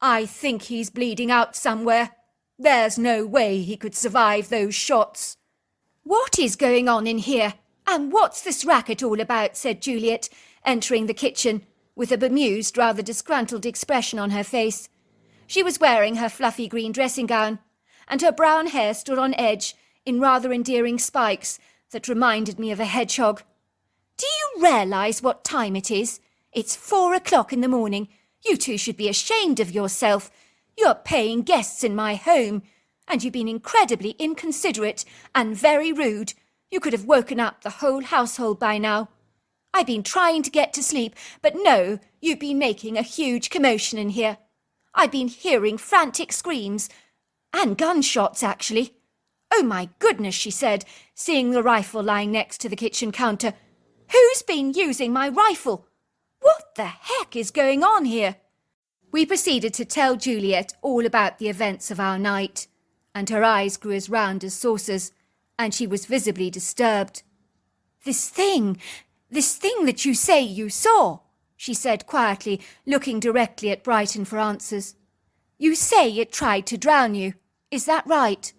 I think he's bleeding out somewhere. There's no way he could survive those shots." "What is going on in here? And what's this racket all about?" said Juliet, entering the kitchen, with a bemused, rather disgruntled expression on her face. She was wearing her fluffy green dressing gown, and her brown hair stood on edge in rather endearing spikes that reminded me of a hedgehog. "Do you realise what time it is? It's 4 o'clock in the morning. You two should be ashamed of yourself. You're paying guests in my home, and you've been incredibly inconsiderate and very rude. You could have woken up the whole household by now. I've been trying to get to sleep, but no, you've been making a huge commotion in here. I've been hearing frantic screams, and gunshots, actually. Oh my goodness," she said, seeing the rifle lying next to the kitchen counter. "Who's been using my rifle? What the heck is going on here?" We proceeded to tell Juliet all about the events of our night, and her eyes grew as round as saucers, and she was visibly disturbed. This thing that you say you saw," she said quietly, looking directly at Brighton for answers. "You say it tried to drown you. Is that right?"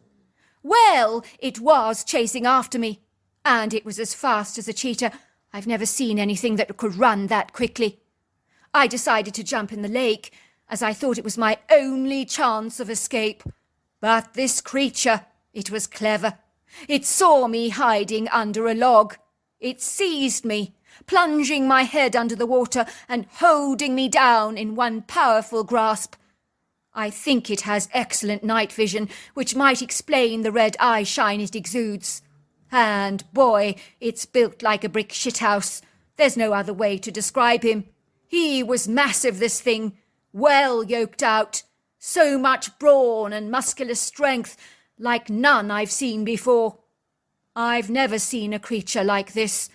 "Well, it was chasing after me, and it was as fast as a cheetah. I've never seen anything that could run that quickly. I decided to jump in the lake, as I thought it was my only chance of escape. But this creature, it was clever. It saw me hiding under a log. It seized me, plunging my head under the water and holding me down in one powerful grasp. I think it has excellent night vision, which might explain the red eye shine it exudes. And, boy, it's built like a brick shithouse. There's no other way to describe him. He was massive, this thing, well yoked out. So much brawn and muscular strength, like none I've seen before. I've never seen a creature like this.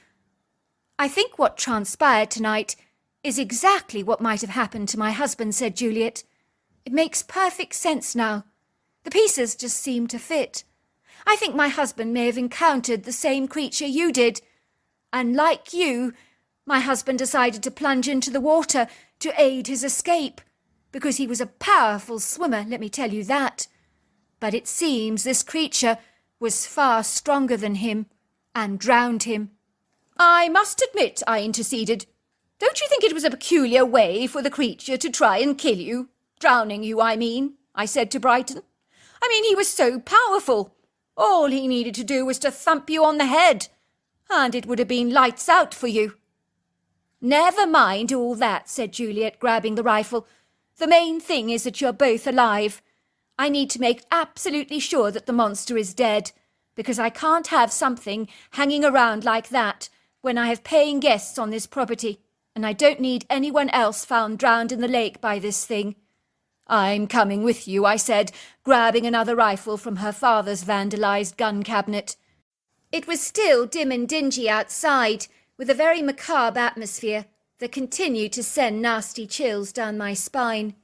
I think what transpired tonight is exactly what might have happened to my husband," said Juliet. "It makes perfect sense now. The pieces just seem to fit. I think my husband may have encountered the same creature you did. And like you, my husband decided to plunge into the water to aid his escape, because he was a powerful swimmer, let me tell you that. But it seems this creature was far stronger than him and drowned him." "I must admit," I interceded, "don't you think it was a peculiar way for the creature to try and kill you? Drowning you, I mean," I said to Brighton. "I mean, he was so powerful. All he needed to do was to thump you on the head, and it would have been lights out for you." "Never mind all that," said Juliet, grabbing the rifle. "The main thing is that you're both alive. I need to make absolutely sure that the monster is dead, because I can't have something hanging around like that when I have paying guests on this property, and I don't need anyone else found drowned in the lake by this thing." "I'm coming with you," I said, grabbing another rifle from her father's vandalised gun cabinet. It was still dim and dingy outside, with a very macabre atmosphere that continued to send nasty chills down my spine.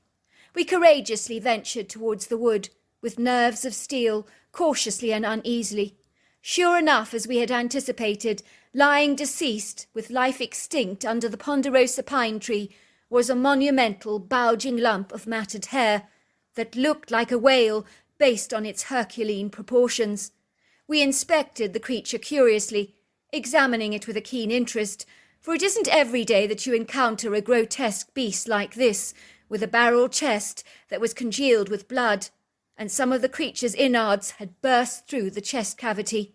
We courageously ventured towards the wood, with nerves of steel, cautiously and uneasily. Sure enough, as we had anticipated, lying deceased, with life extinct under the ponderosa pine tree, was a monumental, bulging lump of matted hair that looked like a whale based on its Herculean proportions. We inspected the creature curiously, examining it with a keen interest, for it isn't every day that you encounter a grotesque beast like this, with a barrel chest that was congealed with blood, and some of the creature's innards had burst through the chest cavity.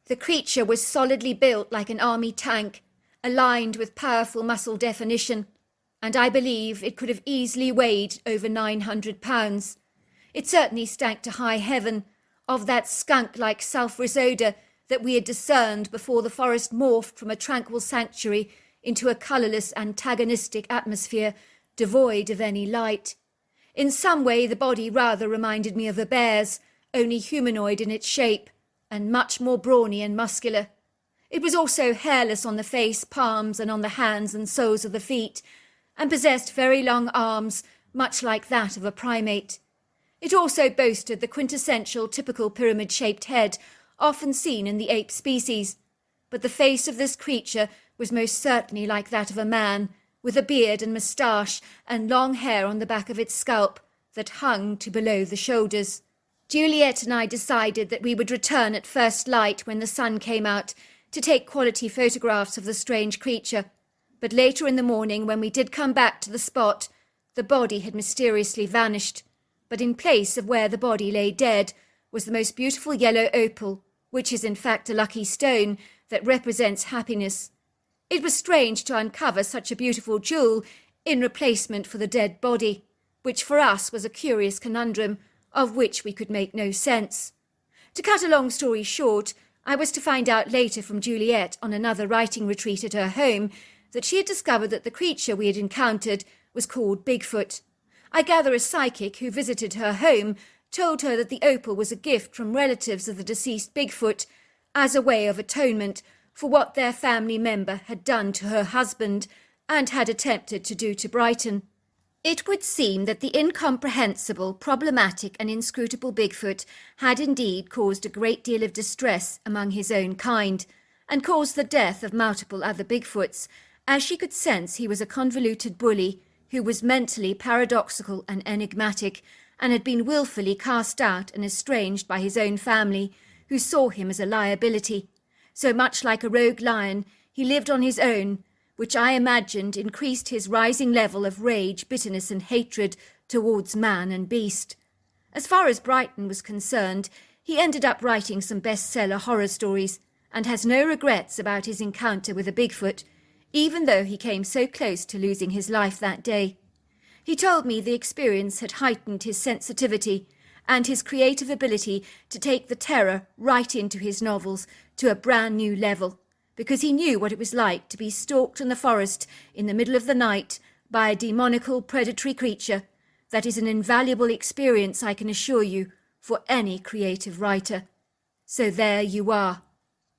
The creature was solidly built like an army tank, aligned with powerful muscle definition, and I believe it could have easily weighed over 900 pounds. It certainly stank to high heaven, of that skunk-like sulphurous odour that we had discerned before the forest morphed from a tranquil sanctuary into a colourless, antagonistic atmosphere, devoid of any light. In some way the body rather reminded me of a bear's, only humanoid in its shape, and much more brawny and muscular. It was also hairless on the face, palms, and on the hands and soles of the feet, and possessed very long arms, much like that of a primate. It also boasted the quintessential typical pyramid-shaped head often seen in the ape species, but the face of this creature was most certainly like that of a man, with a beard and moustache and long hair on the back of its scalp that hung to below the shoulders. Juliet and I decided that we would return at first light when the sun came out to take quality photographs of the strange creature, but later in the morning when we did come back to the spot, the body had mysteriously vanished, but in place of where the body lay dead was the most beautiful yellow opal, which is in fact a lucky stone that represents happiness. It was strange to uncover such a beautiful jewel in replacement for the dead body, which for us was a curious conundrum of which we could make no sense. To cut a long story short, I was to find out later from Juliet on another writing retreat at her home that she had discovered that the creature we had encountered was called Bigfoot. I gather a psychic who visited her home told her that the opal was a gift from relatives of the deceased Bigfoot as a way of atonement for what their family member had done to her husband and had attempted to do to Brighton. It would seem that the incomprehensible, problematic and inscrutable Bigfoot had indeed caused a great deal of distress among his own kind, and caused the death of multiple other Bigfoots, as she could sense he was a convoluted bully who was mentally paradoxical and enigmatic, and had been willfully cast out and estranged by his own family, who saw him as a liability. So much like a rogue lion, he lived on his own, which I imagined increased his rising level of rage, bitterness and hatred towards man and beast. As far as Brighton was concerned, he ended up writing some bestseller horror stories, and has no regrets about his encounter with a Bigfoot, even though he came so close to losing his life that day. He told me the experience had heightened his sensitivity and his creative ability to take the terror right into his novels to a brand new level, because he knew what it was like to be stalked in the forest in the middle of the night by a demonical predatory creature. That is an invaluable experience, I can assure you, for any creative writer. So there you are.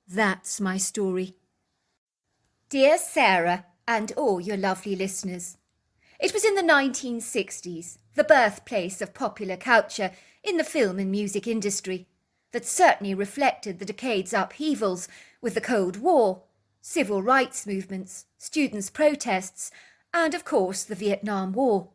That's my story. Dear Sarah and all your lovely listeners, it was in the 1960s, the birthplace of popular culture in the film and music industry, that certainly reflected the decade's upheavals with the Cold War, civil rights movements, students' protests, and of course the Vietnam War.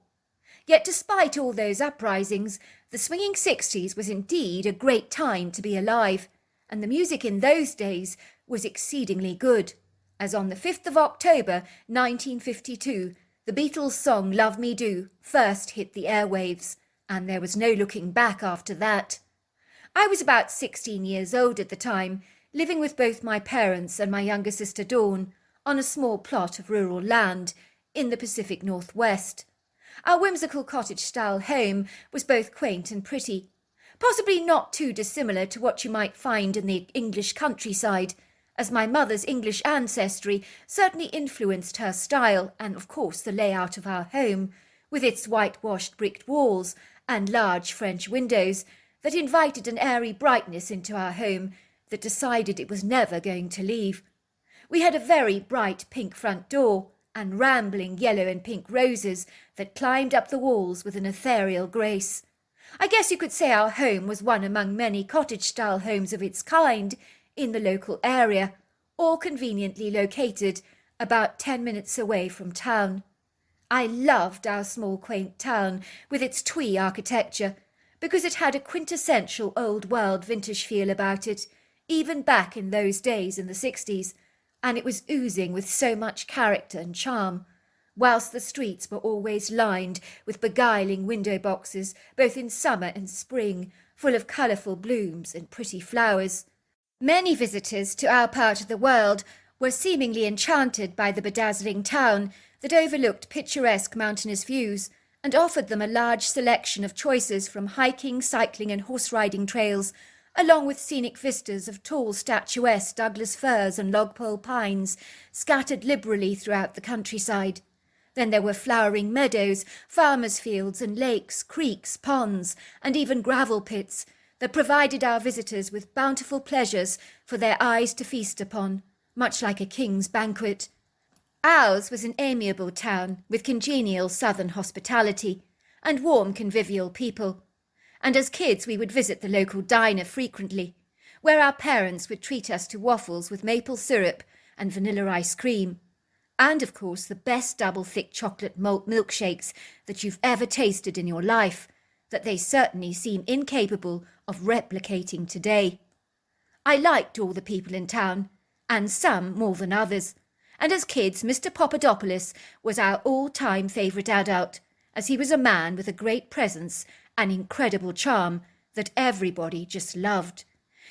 Yet despite all those uprisings, the swinging 60s was indeed a great time to be alive, and the music in those days was exceedingly good, as on the 5th of October 1952, the Beatles' song Love Me Do first hit the airwaves, and there was no looking back after that. I was about 16 years old at the time, living with both my parents and my younger sister Dawn on a small plot of rural land in the Pacific Northwest. Our whimsical cottage-style home was both quaint and pretty, possibly not too dissimilar to what you might find in the English countryside, as my mother's English ancestry certainly influenced her style and, of course, the layout of our home, with its whitewashed bricked walls and large French windows that invited an airy brightness into our home that decided it was never going to leave. We had a very bright pink front door and rambling yellow and pink roses that climbed up the walls with an ethereal grace. I guess you could say our home was one among many cottage-style homes of its kind in the local area, all conveniently located about 10 minutes away from town. I loved our small quaint town with its twee architecture, because it had a quintessential old-world vintage feel about it, even back in those days in the 60s, and it was oozing with so much character and charm, whilst the streets were always lined with beguiling window boxes, both in summer and spring, full of colourful blooms and pretty flowers. Many visitors to our part of the world were seemingly enchanted by the bedazzling town that overlooked picturesque mountainous views and offered them a large selection of choices from hiking, cycling and horse-riding trails, along with scenic vistas of tall statuesque Douglas firs and logpole pines scattered liberally throughout the countryside. Then there were flowering meadows, farmers' fields and lakes, creeks, ponds, and even gravel pits that provided our visitors with bountiful pleasures for their eyes to feast upon, much like a king's banquet. Ours was an amiable town with congenial southern hospitality and warm convivial people, and as kids we would visit the local diner frequently, where our parents would treat us to waffles with maple syrup and vanilla ice cream. And, of course, the best double thick chocolate malt milkshakes that you've ever tasted in your life, that they certainly seem incapable of replicating today. I liked all the people in town, and some more than others, and as kids Mr. Papadopoulos was our all-time favourite adult, as he was a man with a great presence and incredible charm that everybody just loved.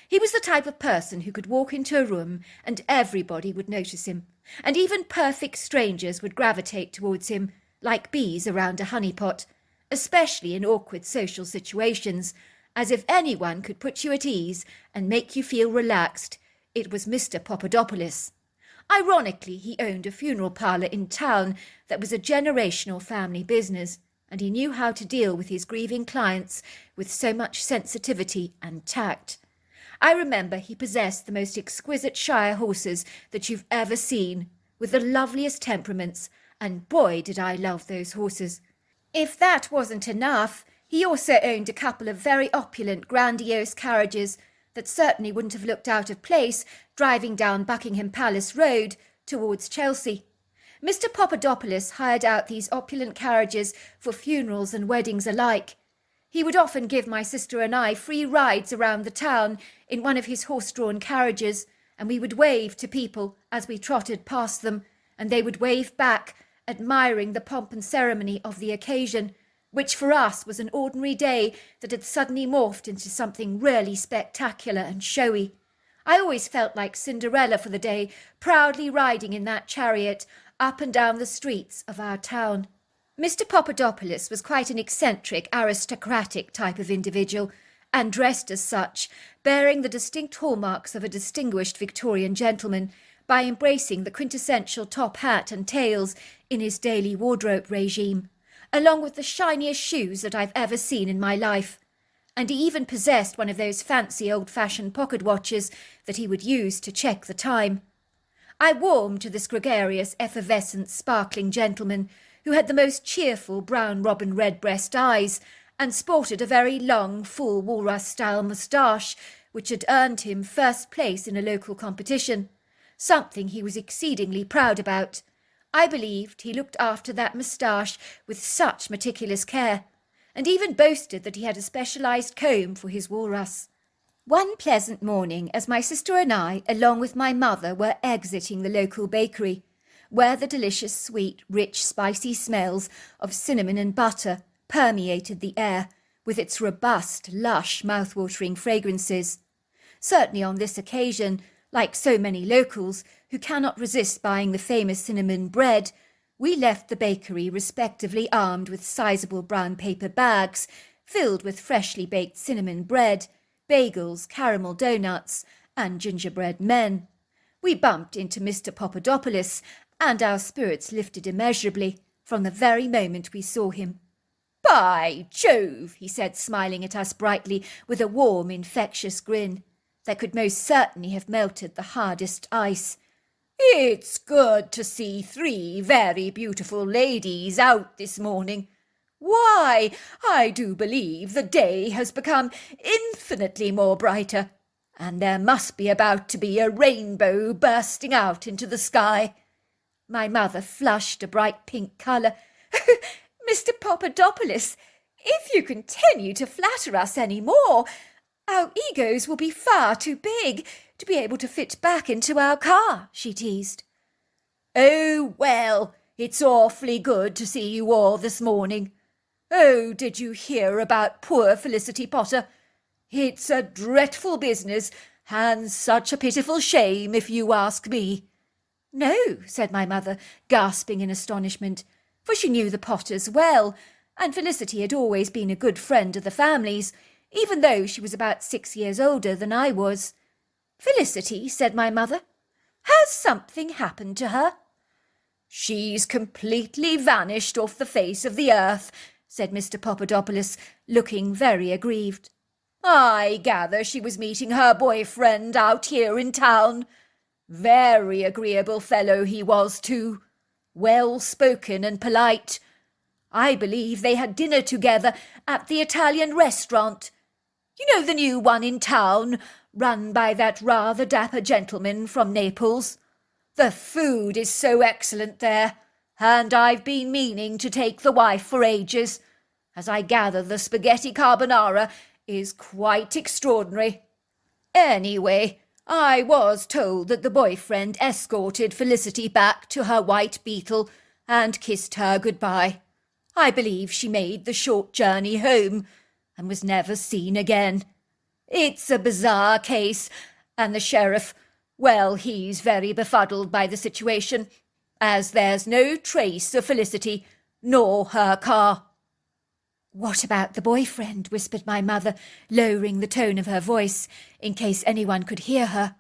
He was the type of person who could walk into a room and everybody would notice him, and even perfect strangers would gravitate towards him like bees around a honeypot, especially in awkward social situations, as if anyone could put you at ease and make you feel relaxed, it was Mr. Papadopoulos. Ironically, he owned a funeral parlour in town that was a generational family business, and he knew how to deal with his grieving clients with so much sensitivity and tact. I remember he possessed the most exquisite Shire horses that you've ever seen, with the loveliest temperaments, and boy did I love those horses. If that wasn't enough, he also owned a couple of very opulent, grandiose carriages that certainly wouldn't have looked out of place driving down Buckingham Palace Road towards Chelsea. Mr. Papadopoulos hired out these opulent carriages for funerals and weddings alike. He would often give my sister and I free rides around the town in one of his horse-drawn carriages, and we would wave to people as we trotted past them, and they would wave back, admiring the pomp and ceremony of the occasion, which for us was an ordinary day that had suddenly morphed into something really spectacular and showy. I always felt like Cinderella for the day, proudly riding in that chariot up and down the streets of our town. Mr. Papadopoulos was quite an eccentric, aristocratic type of individual, and dressed as such, bearing the distinct hallmarks of a distinguished Victorian gentleman, by embracing the quintessential top hat and tails in his daily wardrobe regime, along with the shiniest shoes that I've ever seen in my life. And he even possessed one of those fancy old-fashioned pocket watches that he would use to check the time. I warmed to this gregarious, effervescent, sparkling gentleman who had the most cheerful brown robin redbreast eyes and sported a very long, full walrus-style moustache which had earned him first place in a local competition, something he was exceedingly proud about. I believed he looked after that moustache with such meticulous care, and even boasted that he had a specialised comb for his walrus. One pleasant morning, as my sister and I, along with my mother, were exiting the local bakery, where the delicious, sweet, rich, spicy smells of cinnamon and butter permeated the air with its robust, lush, mouth-watering fragrances. Certainly on this occasion, like so many locals who cannot resist buying the famous cinnamon bread, we left the bakery respectively armed with sizable brown paper bags filled with freshly baked cinnamon bread, bagels, caramel doughnuts, and gingerbread men. We bumped into Mr. Papadopoulos, and our spirits lifted immeasurably from the very moment we saw him. "By Jove," he said, smiling at us brightly with a warm, infectious grin that could most certainly have melted the hardest ice. "It's good to see 3 very beautiful ladies out this morning. Why, I do believe the day has become infinitely more brighter, and there must be about to be a rainbow bursting out into the sky." My mother flushed a bright pink colour. "Mr. Papadopoulos, if you continue to flatter us any more, our egos will be far too big to be able to fit back into our car," she teased. "Oh, well, it's awfully good to see you all this morning. Oh, did you hear about poor Felicity Potter? It's a dreadful business, and such a pitiful shame, if you ask me." "No," said my mother, gasping in astonishment, for she knew the Potters well, and Felicity had always been a good friend of the family's, even though she was about 6 years older than I was. "Felicity," said my mother, "has something happened to her?" "She's completely vanished off the face of the earth," said Mr. Papadopoulos, looking very aggrieved. "I gather she was meeting her boyfriend out here in town. Very agreeable fellow he was, too. Well-spoken and polite. I believe they had dinner together at the Italian restaurant. You know, the new one in town, run by that rather dapper gentleman from Naples. The food is so excellent there, and I've been meaning to take the wife for ages, as I gather the spaghetti carbonara is quite extraordinary. Anyway, I was told that the boyfriend escorted Felicity back to her white beetle and kissed her goodbye. I believe she made the short journey home and was never seen again. It's a bizarre case, and the sheriff, well, he's very befuddled by the situation, as there's no trace of Felicity nor her car. What about the boyfriend? Whispered my mother, lowering the tone of her voice in case anyone could hear her.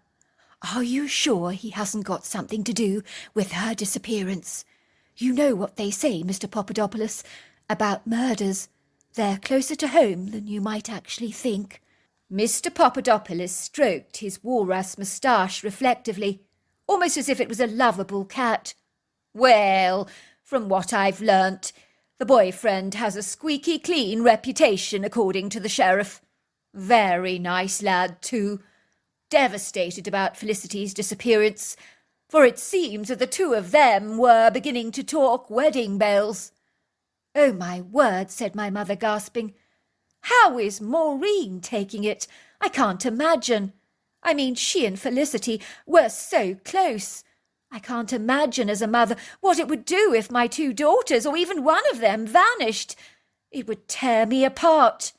Are you sure he hasn't got something to do with her disappearance? You know what they say, Mr. Papadopoulos, about murders. They're closer to home than you might actually think. Mr. Papadopoulos stroked his walrus moustache reflectively, almost as if it was a lovable cat. Well, from what I've learnt, the boyfriend has a squeaky clean reputation, according to the sheriff. Very nice lad, too. Devastated about Felicity's disappearance, for it seems that the two of them were beginning to talk wedding bells. Oh, my word, said my mother, gasping. How is Maureen taking it? I can't imagine. I mean, she and Felicity were so close. I can't imagine as a mother what it would do if my two daughters, or even one of them, vanished. It would tear me apart.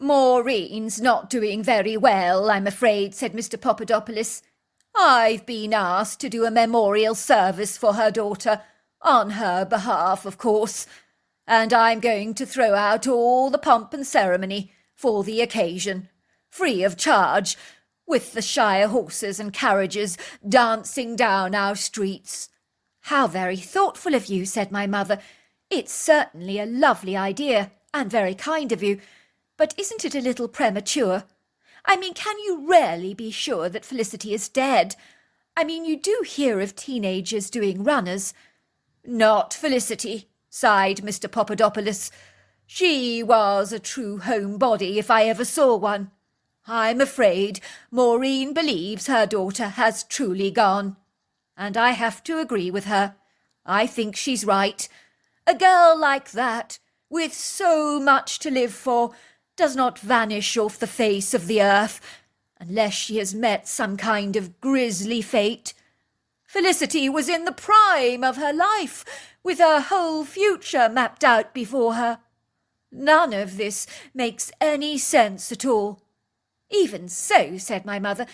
Maureen's not doing very well, I'm afraid, said Mr. Papadopoulos. I've been asked to do a memorial service for her daughter, on her behalf, of course, and I'm going to throw out all the pomp and ceremony for the occasion, free of charge, with the Shire horses and carriages dancing down our streets. How very thoughtful of you, said my mother. It's certainly a lovely idea, and very kind of you, but isn't it a little premature? I mean, can you really be sure that Felicity is dead? I mean, you do hear of teenagers doing runners. Not Felicity, sighed Mr. Papadopoulos. She was a true homebody if I ever saw one. I'm afraid Maureen believes her daughter has truly gone. And I have to agree with her. I think she's right. A girl like that, with so much to live for, does not vanish off the face of the earth, unless she has met some kind of grisly fate. Felicity was in the prime of her life, with her whole future mapped out before her. None of this makes any sense at all. Even so, said my mother,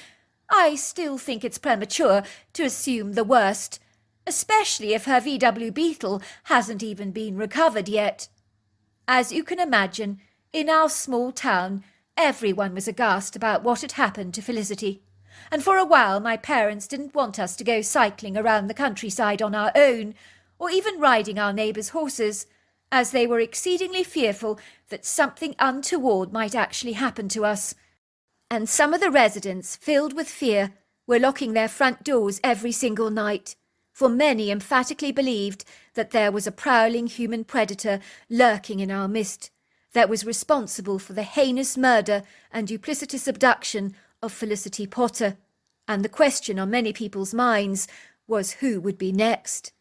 I still think it's premature to assume the worst, especially if her VW Beetle hasn't even been recovered yet. As you can imagine, in our small town, everyone was aghast about what had happened to Felicity, and for a while my parents didn't want us to go cycling around the countryside on our own, or even riding our neighbours' horses, as they were exceedingly fearful that something untoward might actually happen to us. And some of the residents, filled with fear, were locking their front doors every single night, for many emphatically believed that there was a prowling human predator lurking in our midst, that was responsible for the heinous murder and duplicitous abduction of Felicity Potter, and the question on many people's minds was who would be next.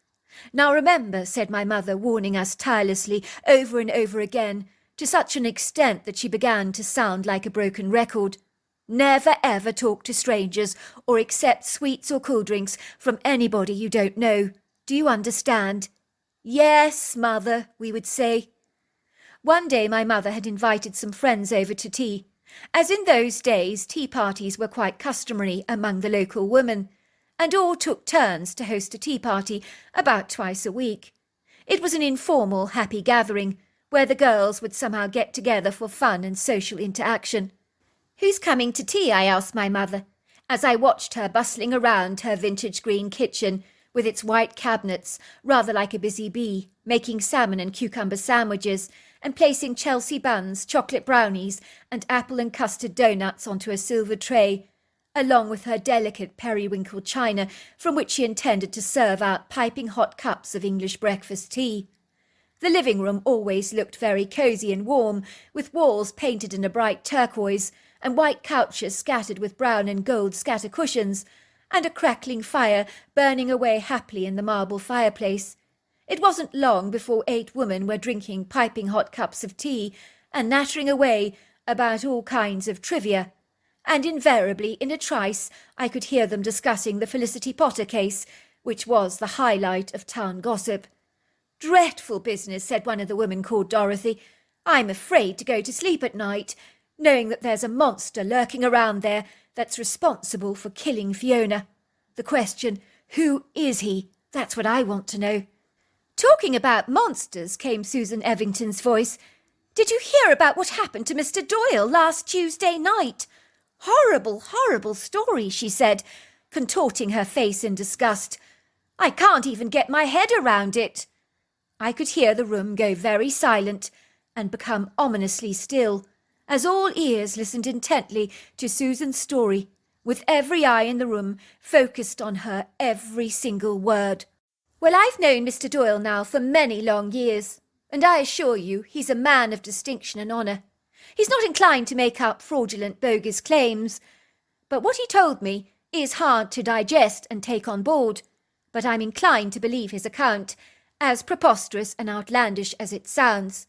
Now remember, said my mother, warning us tirelessly over and over again, to such an extent that she began to sound like a broken record, never ever talk to strangers or accept sweets or cool drinks from anybody you don't know. Do you understand? Yes, mother, we would say. One day my mother had invited some friends over to tea, as in those days tea parties were quite customary among the local women, and all took turns to host a tea party about twice a week. It was an informal, happy gathering, where the girls would somehow get together for fun and social interaction. Who's coming to tea? I asked my mother, as I watched her bustling around her vintage green kitchen with its white cabinets, rather like a busy bee, making salmon and cucumber sandwiches and placing Chelsea buns, chocolate brownies and apple and custard doughnuts onto a silver tray, along with her delicate periwinkle china from which she intended to serve out piping hot cups of English breakfast tea. The living room always looked very cosy and warm, with walls painted in a bright turquoise and white couches scattered with brown and gold scatter cushions, and a crackling fire burning away happily in the marble fireplace. It wasn't long before 8 women were drinking piping hot cups of tea and nattering away about all kinds of trivia, and invariably in a trice I could hear them discussing the Felicity Potter case, which was the highlight of town gossip. "Dreadful business," said one of the women called Dorothy. "I'm afraid to go to sleep at night, knowing that there's a monster lurking around there that's responsible for killing Fiona. The question, who is he? That's what I want to know." "Talking about monsters," came Susan Evington's voice. "Did you hear about what happened to Mr. Doyle last Tuesday night? Horrible, horrible story," she said, contorting her face in disgust. "I can't even get my head around it." I could hear the room go very silent and become ominously still, as all ears listened intently to Susan's story, with every eye in the room focused on her every single word. "Well, I've known Mr. Doyle now for many long years, and I assure you he's a man of distinction and honour. He's not inclined to make up fraudulent, bogus claims, but what he told me is hard to digest and take on board, but I'm inclined to believe his account, as preposterous and outlandish as it sounds.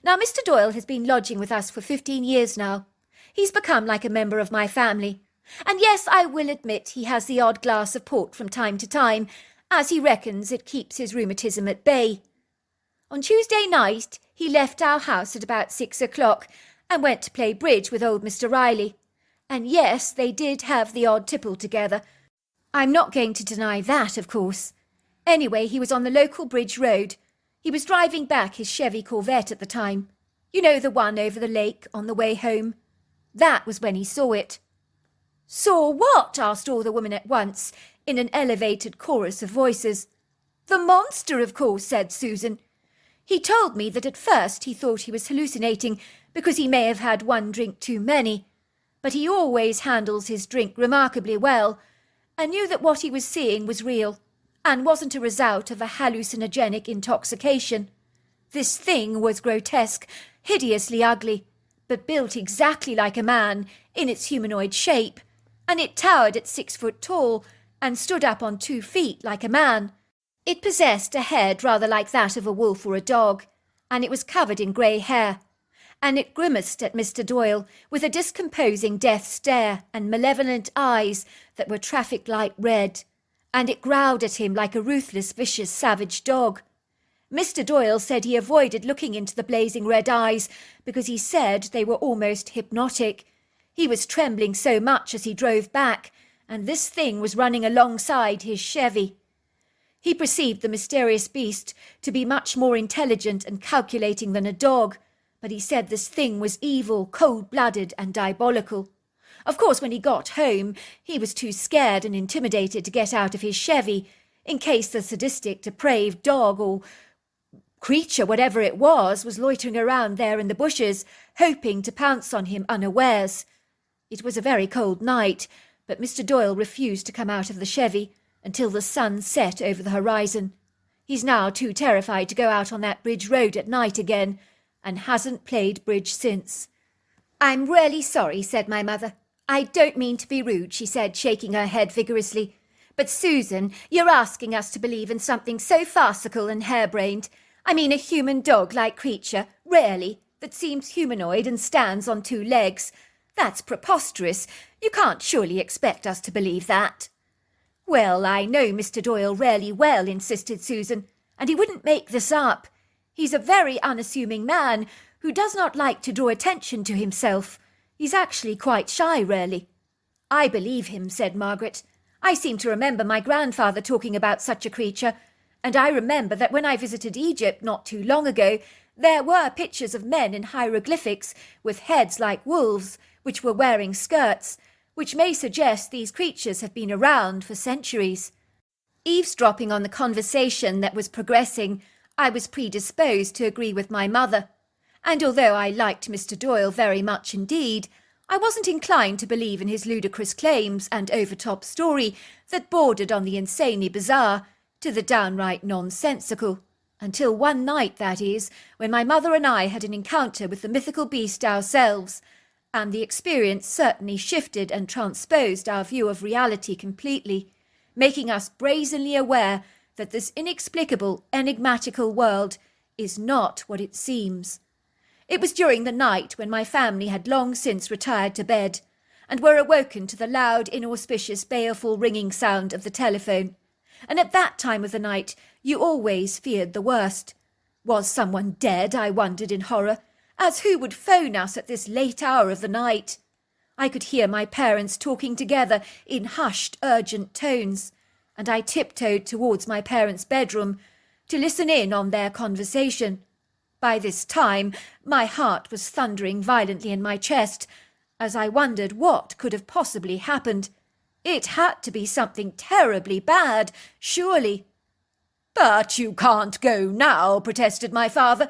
Now, Mr. Doyle has been lodging with us for 15 years now. He's become like a member of my family, and yes, I will admit he has the odd glass of port from time to time, as he reckons it keeps his rheumatism at bay. On Tuesday night he left our house at about 6 o'clock and went to play bridge with old Mr. Riley. And yes, they did have the odd tipple together. I'm not going to deny that, of course. Anyway, he was on the local bridge road. He was driving back his Chevy Corvette at the time. You know, the one over the lake on the way home. That was when he saw it." "Saw what?" asked all the women at once, in an elevated chorus of voices. "The monster, of course," said Susan. "He told me that at first he thought he was hallucinating because he may have had one drink too many, but he always handles his drink remarkably well, and knew that what he was seeing was real, and wasn't a result of a hallucinogenic intoxication. This thing was grotesque, hideously ugly, but built exactly like a man in its humanoid shape, and it towered at 6 foot tall and stood up on 2 feet like a man. It possessed a head rather like that of a wolf or a dog, and it was covered in grey hair, and it grimaced at Mr. Doyle with a discomposing death stare and malevolent eyes that were traffic light red, and it growled at him like a ruthless, vicious, savage dog. Mr. Doyle said he avoided looking into the blazing red eyes because he said they were almost hypnotic. He was trembling so much as he drove back, and this thing was running alongside his Chevy. He perceived the mysterious beast to be much more intelligent and calculating than a dog, but he said this thing was evil, cold-blooded and diabolical. Of course, when he got home, he was too scared and intimidated to get out of his Chevy, in case the sadistic, depraved dog or creature, whatever it was loitering around there in the bushes, hoping to pounce on him unawares. It was a very cold night, but Mr. Doyle refused to come out of the Chevy until the sun set over the horizon. He's now too terrified to go out on that bridge road at night again, and hasn't played bridge since. "I'm really sorry," said my mother. "I don't mean to be rude," she said, shaking her head vigorously. "But Susan, you're asking us to believe in something so farcical and harebrained. I mean a human dog-like creature, really, that seems humanoid and stands on 2 legs. That's preposterous. You can't surely expect us to believe that." "Well, I know Mr. Doyle really well," insisted Susan, "and he wouldn't make this up. He's a very unassuming man who does not like to draw attention to himself. He's actually quite shy, really." "I believe him," said Margaret. "I seem to remember my grandfather talking about such a creature, and I remember that when I visited Egypt not too long ago, there were pictures of men in hieroglyphics with heads like wolves, which were wearing skirts, which may suggest these creatures have been around for centuries." Eavesdropping on the conversation that was progressing, I was predisposed to agree with my mother, and although I liked Mr. Doyle very much indeed, I wasn't inclined to believe in his ludicrous claims and overtop story that bordered on the insanely bizarre to the downright nonsensical, until one night, that is, when my mother and I had an encounter with the mythical beast ourselves, and the experience certainly shifted and transposed our view of reality completely, making us brazenly aware that this inexplicable, enigmatical world is not what it seems. It was during the night when my family had long since retired to bed, and were awoken to the loud, inauspicious, baleful ringing sound of the telephone. And at that time of the night you always feared the worst. Was someone dead, I wondered in horror, as who would phone us at this late hour of the night? I could hear my parents talking together in hushed, urgent tones, and I tiptoed towards my parents' bedroom to listen in on their conversation. By this time my heart was thundering violently in my chest, as I wondered what could have possibly happened. It had to be something terribly bad, surely. "But you can't go now," protested my father.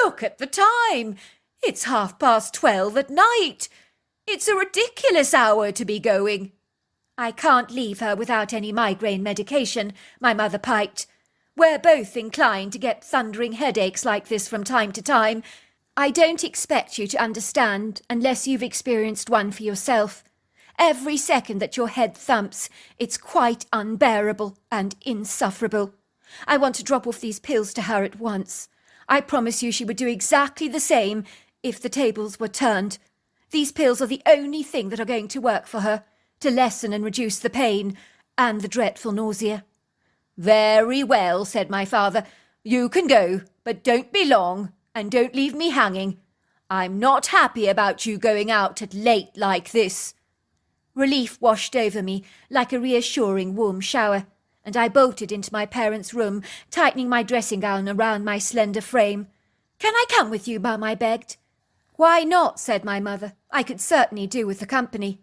"Look at the time. It's 12:30 at night. It's a ridiculous hour to be going." "I can't leave her without any migraine medication," my mother piped. "We're both inclined to get thundering headaches like this from time to time. I don't expect you to understand unless you've experienced one for yourself. Every second that your head thumps, it's quite unbearable and insufferable. I want to drop off these pills to her at once. I promise you she would do exactly the same if the tables were turned. These pills are the only thing that are going to work for her, to lessen and reduce the pain and the dreadful nausea." "Very well," said my father. "You can go, but don't be long, and don't leave me hanging. I'm not happy about you going out at late like this." Relief washed over me like a reassuring warm shower, and I bolted into my parents' room, tightening my dressing gown around my slender frame. "Can I come with you, Mum?" I begged. "Why not?" said my mother. "I could certainly do with the company."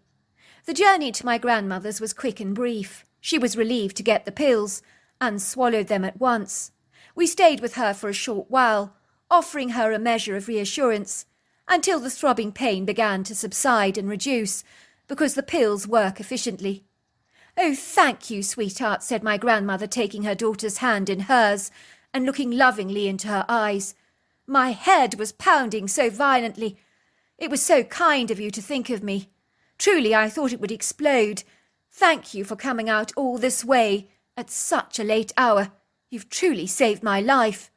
The journey to my grandmother's was quick and brief. She was relieved to get the pills, and swallowed them at once. We stayed with her for a short while, offering her a measure of reassurance, until the throbbing pain began to subside and reduce, because the pills work efficiently. "Oh, thank you, sweetheart," said my grandmother, taking her daughter's hand in hers and looking lovingly into her eyes. "My head was pounding so violently. It was so kind of you to think of me. Truly, I thought it would explode. Thank you for coming out all this way at such a late hour. You've truly saved my life."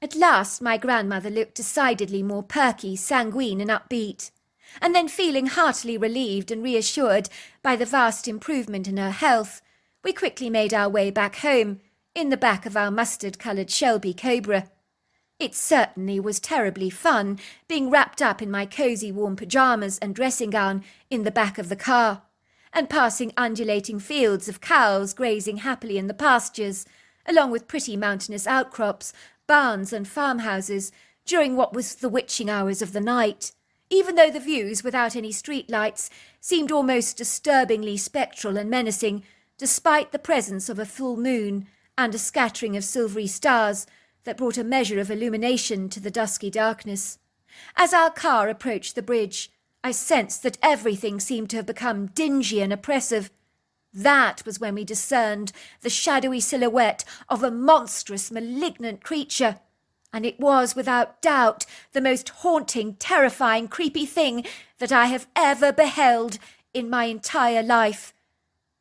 At last my grandmother looked decidedly more perky, sanguine and upbeat, and then, feeling heartily relieved and reassured by the vast improvement in her health, we quickly made our way back home in the back of our mustard-coloured Shelby Cobra. It certainly was terribly fun being wrapped up in my cosy warm pyjamas and dressing gown in the back of the car, and passing undulating fields of cows grazing happily in the pastures, along with pretty mountainous outcrops, barns and farmhouses during what was the witching hours of the night, even though the views without any street lights seemed almost disturbingly spectral and menacing, despite the presence of a full moon and a scattering of silvery stars that brought a measure of illumination to the dusky darkness. As our car approached the bridge, I sensed that everything seemed to have become dingy and oppressive. That was when we discerned the shadowy silhouette of a monstrous, malignant creature, and it was without doubt the most haunting, terrifying, creepy thing that I have ever beheld in my entire life.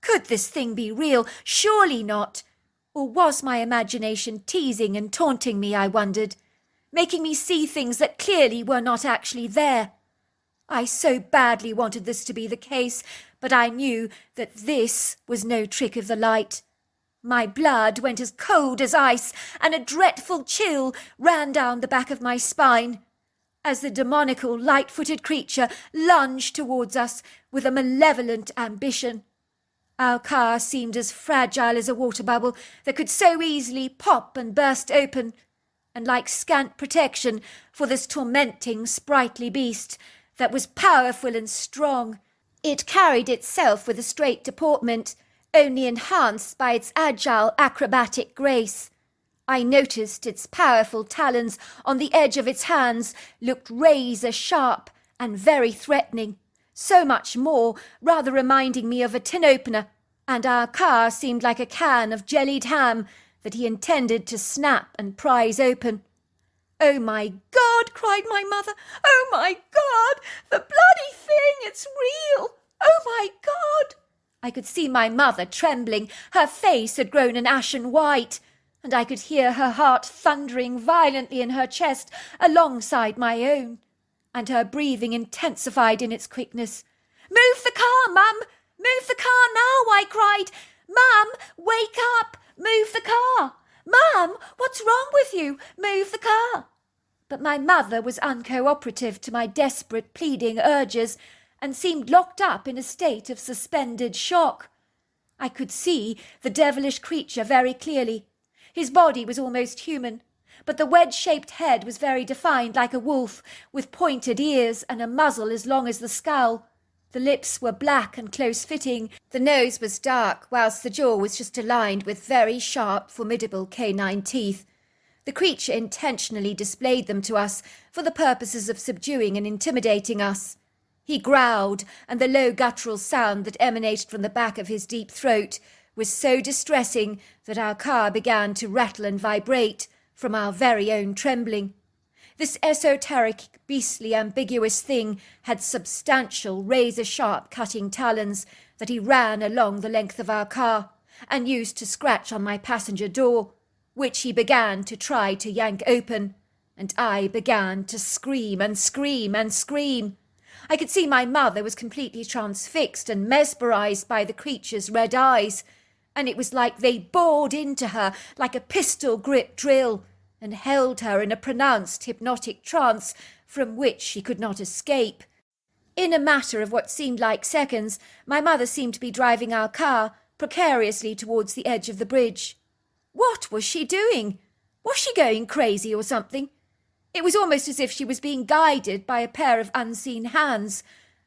Could this thing be real? Surely not. Or was my imagination teasing and taunting me, I wondered, making me see things that clearly were not actually there? I so badly wanted this to be the case, but I knew that this was no trick of the light. My blood went as cold as ice, and a dreadful chill ran down the back of my spine, as the demoniacal, light-footed creature lunged towards us with a malevolent ambition. Our car seemed as fragile as a water bubble that could so easily pop and burst open, and like scant protection for this tormenting, sprightly beast that was powerful and strong. It carried itself with a straight deportment, only enhanced by its agile, acrobatic grace. I noticed its powerful talons on the edge of its hands looked razor-sharp and very threatening, so much more, rather reminding me of a tin opener, and our car seemed like a can of jellied ham that he intended to snap and prise open. "Oh my God," cried my mother. "Oh my God, the bloody thing, it's real! Oh my God!" I could see my mother trembling. Her face had grown an ashen white, and I could hear her heart thundering violently in her chest alongside my own, and her breathing intensified in its quickness. "Move the car, Mum! Move the car now!" I cried. "Mum, wake up! Move the car! Mum, what's wrong with you? Move the car!" But my mother was uncooperative to my desperate pleading urges, and seemed locked up in a state of suspended shock. I could see the devilish creature very clearly. His body was almost human, but the wedge-shaped head was very defined like a wolf, with pointed ears and a muzzle as long as the skull. The lips were black and close-fitting, the nose was dark, whilst the jaw was just aligned with very sharp, formidable canine teeth. The creature intentionally displayed them to us for the purposes of subduing and intimidating us. He growled, and the low guttural sound that emanated from the back of his deep throat was so distressing that our car began to rattle and vibrate from our very own trembling. This esoteric, beastly, ambiguous thing had substantial, razor-sharp cutting talons that he ran along the length of our car and used to scratch on my passenger door, which he began to try to yank open, and I began to scream and scream and scream. I could see my mother was completely transfixed and mesmerized by the creature's red eyes, and it was like they bored into her like a pistol-grip drill and held her in a pronounced hypnotic trance from which she could not escape. In a matter of what seemed like seconds, my mother seemed to be driving our car precariously towards the edge of the bridge. What was she doing? Was she going crazy or something? It was almost as if she was being guided by a pair of unseen hands.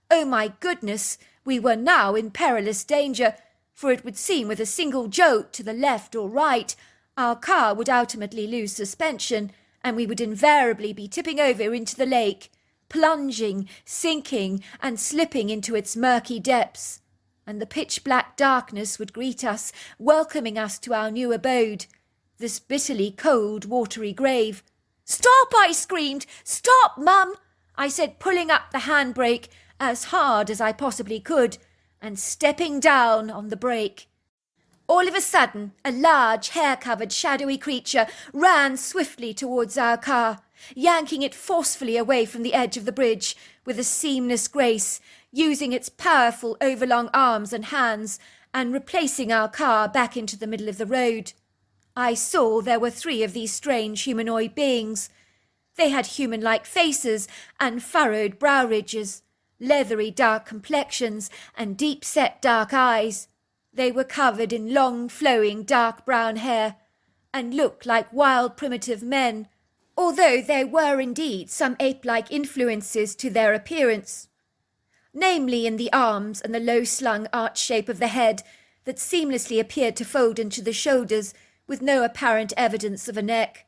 Oh my goodness, we were now in perilous danger, for it would seem with a single jolt to the left or right, our car would ultimately lose suspension, and we would invariably be tipping over into the lake, plunging, sinking, and slipping into its murky depths. And the pitch-black darkness would greet us, welcoming us to our new abode, this bitterly cold, watery grave. "Stop!" I screamed. "Stop, Mum!" I said, pulling up the handbrake as hard as I possibly could and stepping down on the brake. All of a sudden, a large, hair-covered, shadowy creature ran swiftly towards our car, yanking it forcefully away from the edge of the bridge with a seamless grace, using its powerful overlong arms and hands and replacing our car back into the middle of the road. I saw there were 3 of these strange humanoid beings. They had human-like faces and furrowed brow ridges, leathery dark complexions and deep-set dark eyes. They were covered in long, flowing, dark brown hair and looked like wild primitive men, although there were indeed some ape-like influences to their appearance, namely in the arms and the low-slung arch shape of the head that seamlessly appeared to fold into the shoulders with no apparent evidence of a neck.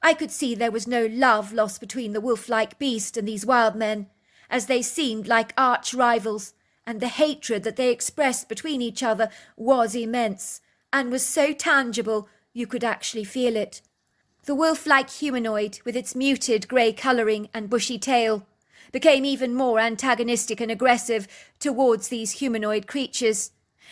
I could see there was no love lost between the wolf-like beast and these wild men, as they seemed like arch-rivals, and the hatred that they expressed between each other was immense, and was so tangible you could actually feel it. The wolf-like humanoid, with its muted grey colouring and bushy tail, became even more antagonistic and aggressive towards these humanoid creatures.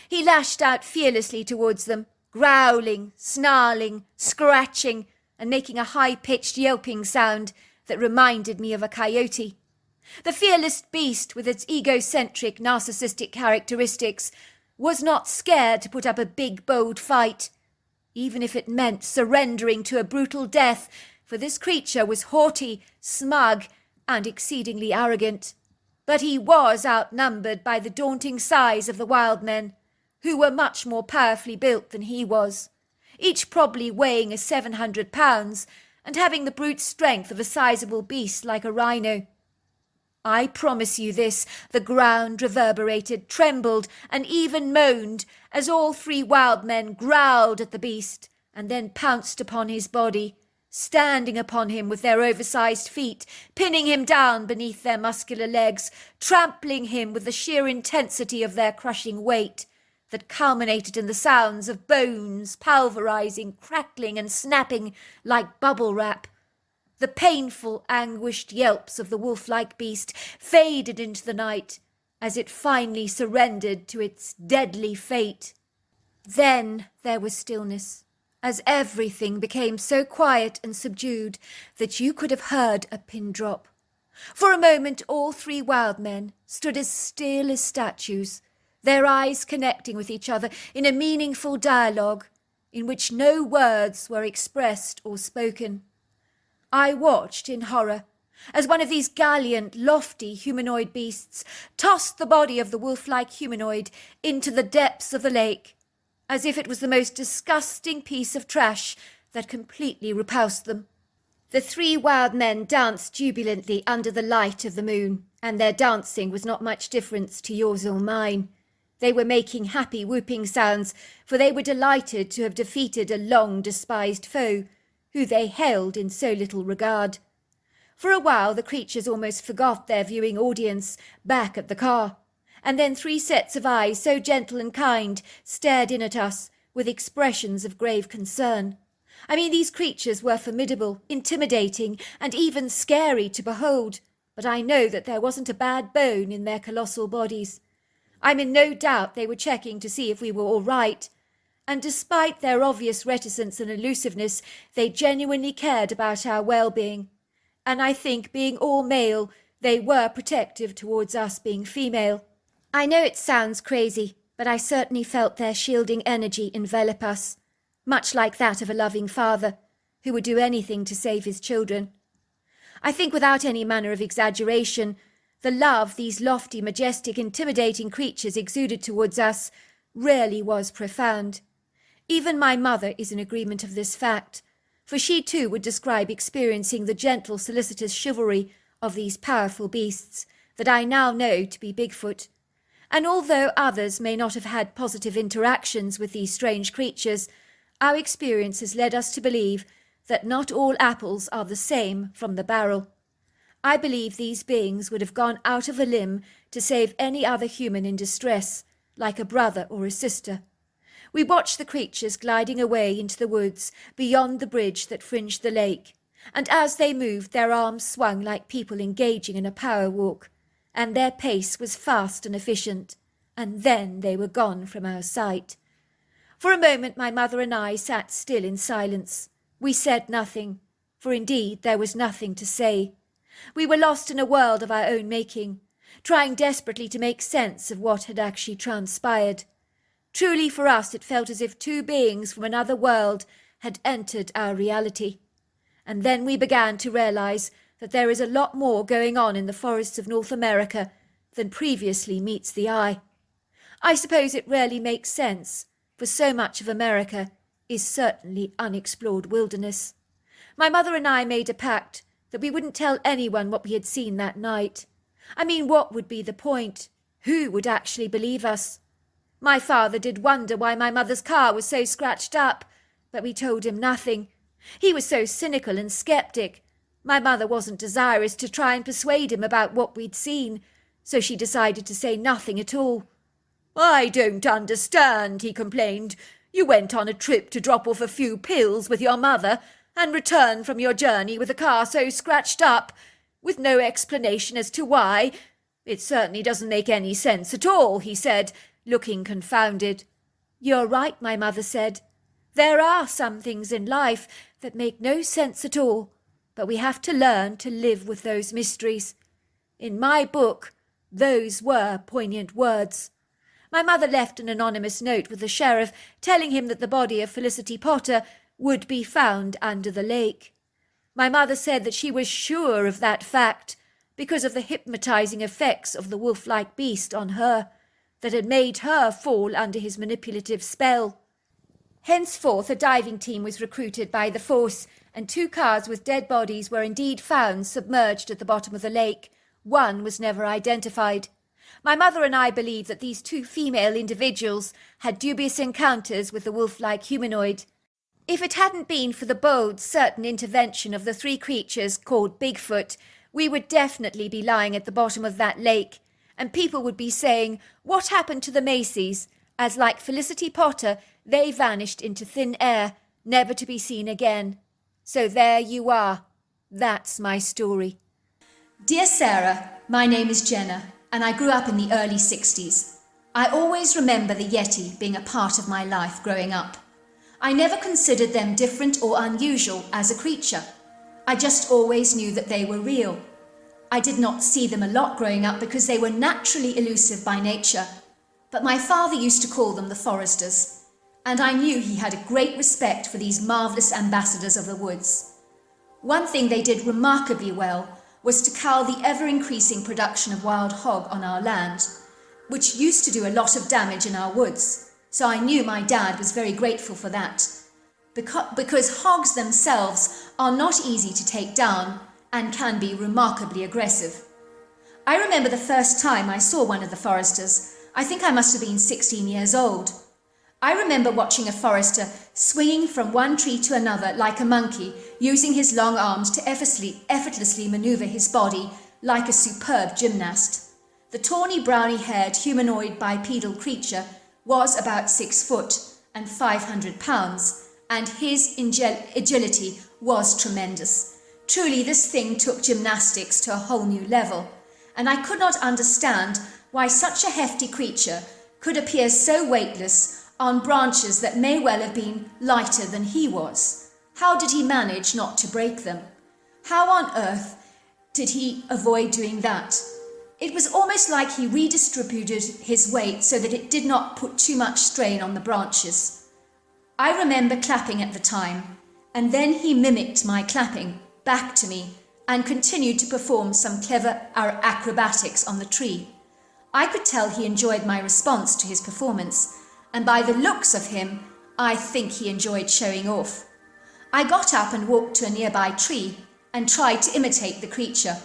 He lashed out fearlessly towards them, growling, snarling, scratching, and making a high-pitched yelping sound that reminded me of a coyote. The fearless beast, with its egocentric, narcissistic characteristics, was not scared to put up a big, bold fight, even if it meant surrendering to a brutal death, for this creature was haughty, smug, and exceedingly arrogant. But he was outnumbered by the daunting size of the wild men, who were much more powerfully built than he was, each probably weighing 700 pounds and having the brute strength of a sizable beast like a rhino. I promise you this, the ground reverberated, trembled, and even moaned as all 3 wild men growled at the beast and then pounced upon his body, standing upon him with their oversized feet, pinning him down beneath their muscular legs, trampling him with the sheer intensity of their crushing weight that culminated in the sounds of bones pulverizing, crackling, and snapping like bubble wrap. The painful, anguished yelps of the wolf-like beast faded into the night as it finally surrendered to its deadly fate. Then there was stillness, as everything became so quiet and subdued that you could have heard a pin drop. For a moment all three wild men stood as still as statues, their eyes connecting with each other in a meaningful dialogue in which no words were expressed or spoken. I watched in horror as one of these gallant, lofty humanoid beasts tossed the body of the wolf-like humanoid into the depths of the lake, as if it was the most disgusting piece of trash that completely repulsed them. The three wild men danced jubilantly under the light of the moon, and their dancing was not much different to yours or mine. They were making happy whooping sounds, for they were delighted to have defeated a long-despised foe, who they held in so little regard. For a while the creatures almost forgot their viewing audience back at the car, and then three sets of eyes so gentle and kind stared in at us with expressions of grave concern. I mean, these creatures were formidable, intimidating, and even scary to behold, but I know that there wasn't a bad bone in their colossal bodies. I'm in no doubt they were checking to see if we were all right, and despite their obvious reticence and elusiveness, they genuinely cared about our well-being. And I think, being all male, they were protective towards us being female. I know it sounds crazy, but I certainly felt their shielding energy envelop us, much like that of a loving father, who would do anything to save his children. I think without any manner of exaggeration, the love these lofty, majestic, intimidating creatures exuded towards us really was profound. Even my mother is in agreement of this fact, for she too would describe experiencing the gentle, solicitous chivalry of these powerful beasts that I now know to be Bigfoot. And although others may not have had positive interactions with these strange creatures, our experience has led us to believe that not all apples are the same from the barrel. I believe these beings would have gone out of a limb to save any other human in distress, like a brother or a sister. We watched the creatures gliding away into the woods beyond the bridge that fringed the lake, and as they moved their arms swung like people engaging in a power walk, and their pace was fast and efficient, and then they were gone from our sight. For a moment my mother and I sat still in silence. We said nothing, for indeed there was nothing to say. We were lost in a world of our own making, trying desperately to make sense of what had actually transpired. Truly for us it felt as if two beings from another world had entered our reality. And then we began to realize that there is a lot more going on in the forests of North America than previously meets the eye. I suppose it rarely makes sense, for so much of America is certainly unexplored wilderness. My mother and I made a pact that we wouldn't tell anyone what we had seen that night. I mean, what would be the point? Who would actually believe us? My father did wonder why my mother's car was so scratched up, but we told him nothing. He was so cynical and sceptic. My mother wasn't desirous to try and persuade him about what we'd seen, so she decided to say nothing at all. "I don't understand," he complained. "You went on a trip to drop off a few pills with your mother and returned from your journey with a car so scratched up, with no explanation as to why. It certainly doesn't make any sense at all," he said, looking confounded. "You're right," my mother said. "There are some things in life that make no sense at all, but we have to learn to live with those mysteries." In my book, those were poignant words. My mother left an anonymous note with the sheriff telling him that the body of Felicity Potter would be found under the lake. My mother said that she was sure of that fact because of the hypnotizing effects of the wolf-like beast on her, that had made her fall under his manipulative spell. Henceforth a diving team was recruited by the force, and 2 cars with dead bodies were indeed found submerged at the bottom of the lake. One was never identified. My mother and I believe that these 2 female individuals had dubious encounters with the wolf-like humanoid. If it hadn't been for the bold, certain intervention of the 3 creatures called Bigfoot, we would definitely be lying at the bottom of that lake, and people would be saying, "What happened to the Macys?" as like Felicity Potter, they vanished into thin air, never to be seen again. So there you are. That's my story. Dear Sarah, my name is Jenna, and I grew up in the early 60s. I always remember the Yeti being a part of my life growing up. I never considered them different or unusual as a creature. I just always knew that they were real. I did not see them a lot growing up because they were naturally elusive by nature, but my father used to call them the foresters, and I knew he had a great respect for these marvellous ambassadors of the woods. One thing they did remarkably well was to cull the ever-increasing production of wild hog on our land, which used to do a lot of damage in our woods, so I knew my dad was very grateful for that. Because hogs themselves are not easy to take down and can be remarkably aggressive. I remember the first time I saw one of the foresters. I think I must have been 16 years old. I remember watching a forester swinging from one tree to another like a monkey, using his long arms to effortlessly maneuver his body like a superb gymnast. The tawny browny-haired humanoid bipedal creature was about 6 foot and 500 pounds, and his agility was tremendous. Truly, this thing took gymnastics to a whole new level, and I could not understand why such a hefty creature could appear so weightless on branches that may well have been lighter than he was. How did he manage not to break them? How on earth did he avoid doing that? It was almost like he redistributed his weight so that it did not put too much strain on the branches. I remember clapping at the time, and then he mimicked my clapping back to me and continued to perform some clever acrobatics on the tree. I could tell he enjoyed my response to his performance, and by the looks of him, I think he enjoyed showing off. I got up and walked to a nearby tree and tried to imitate the creature.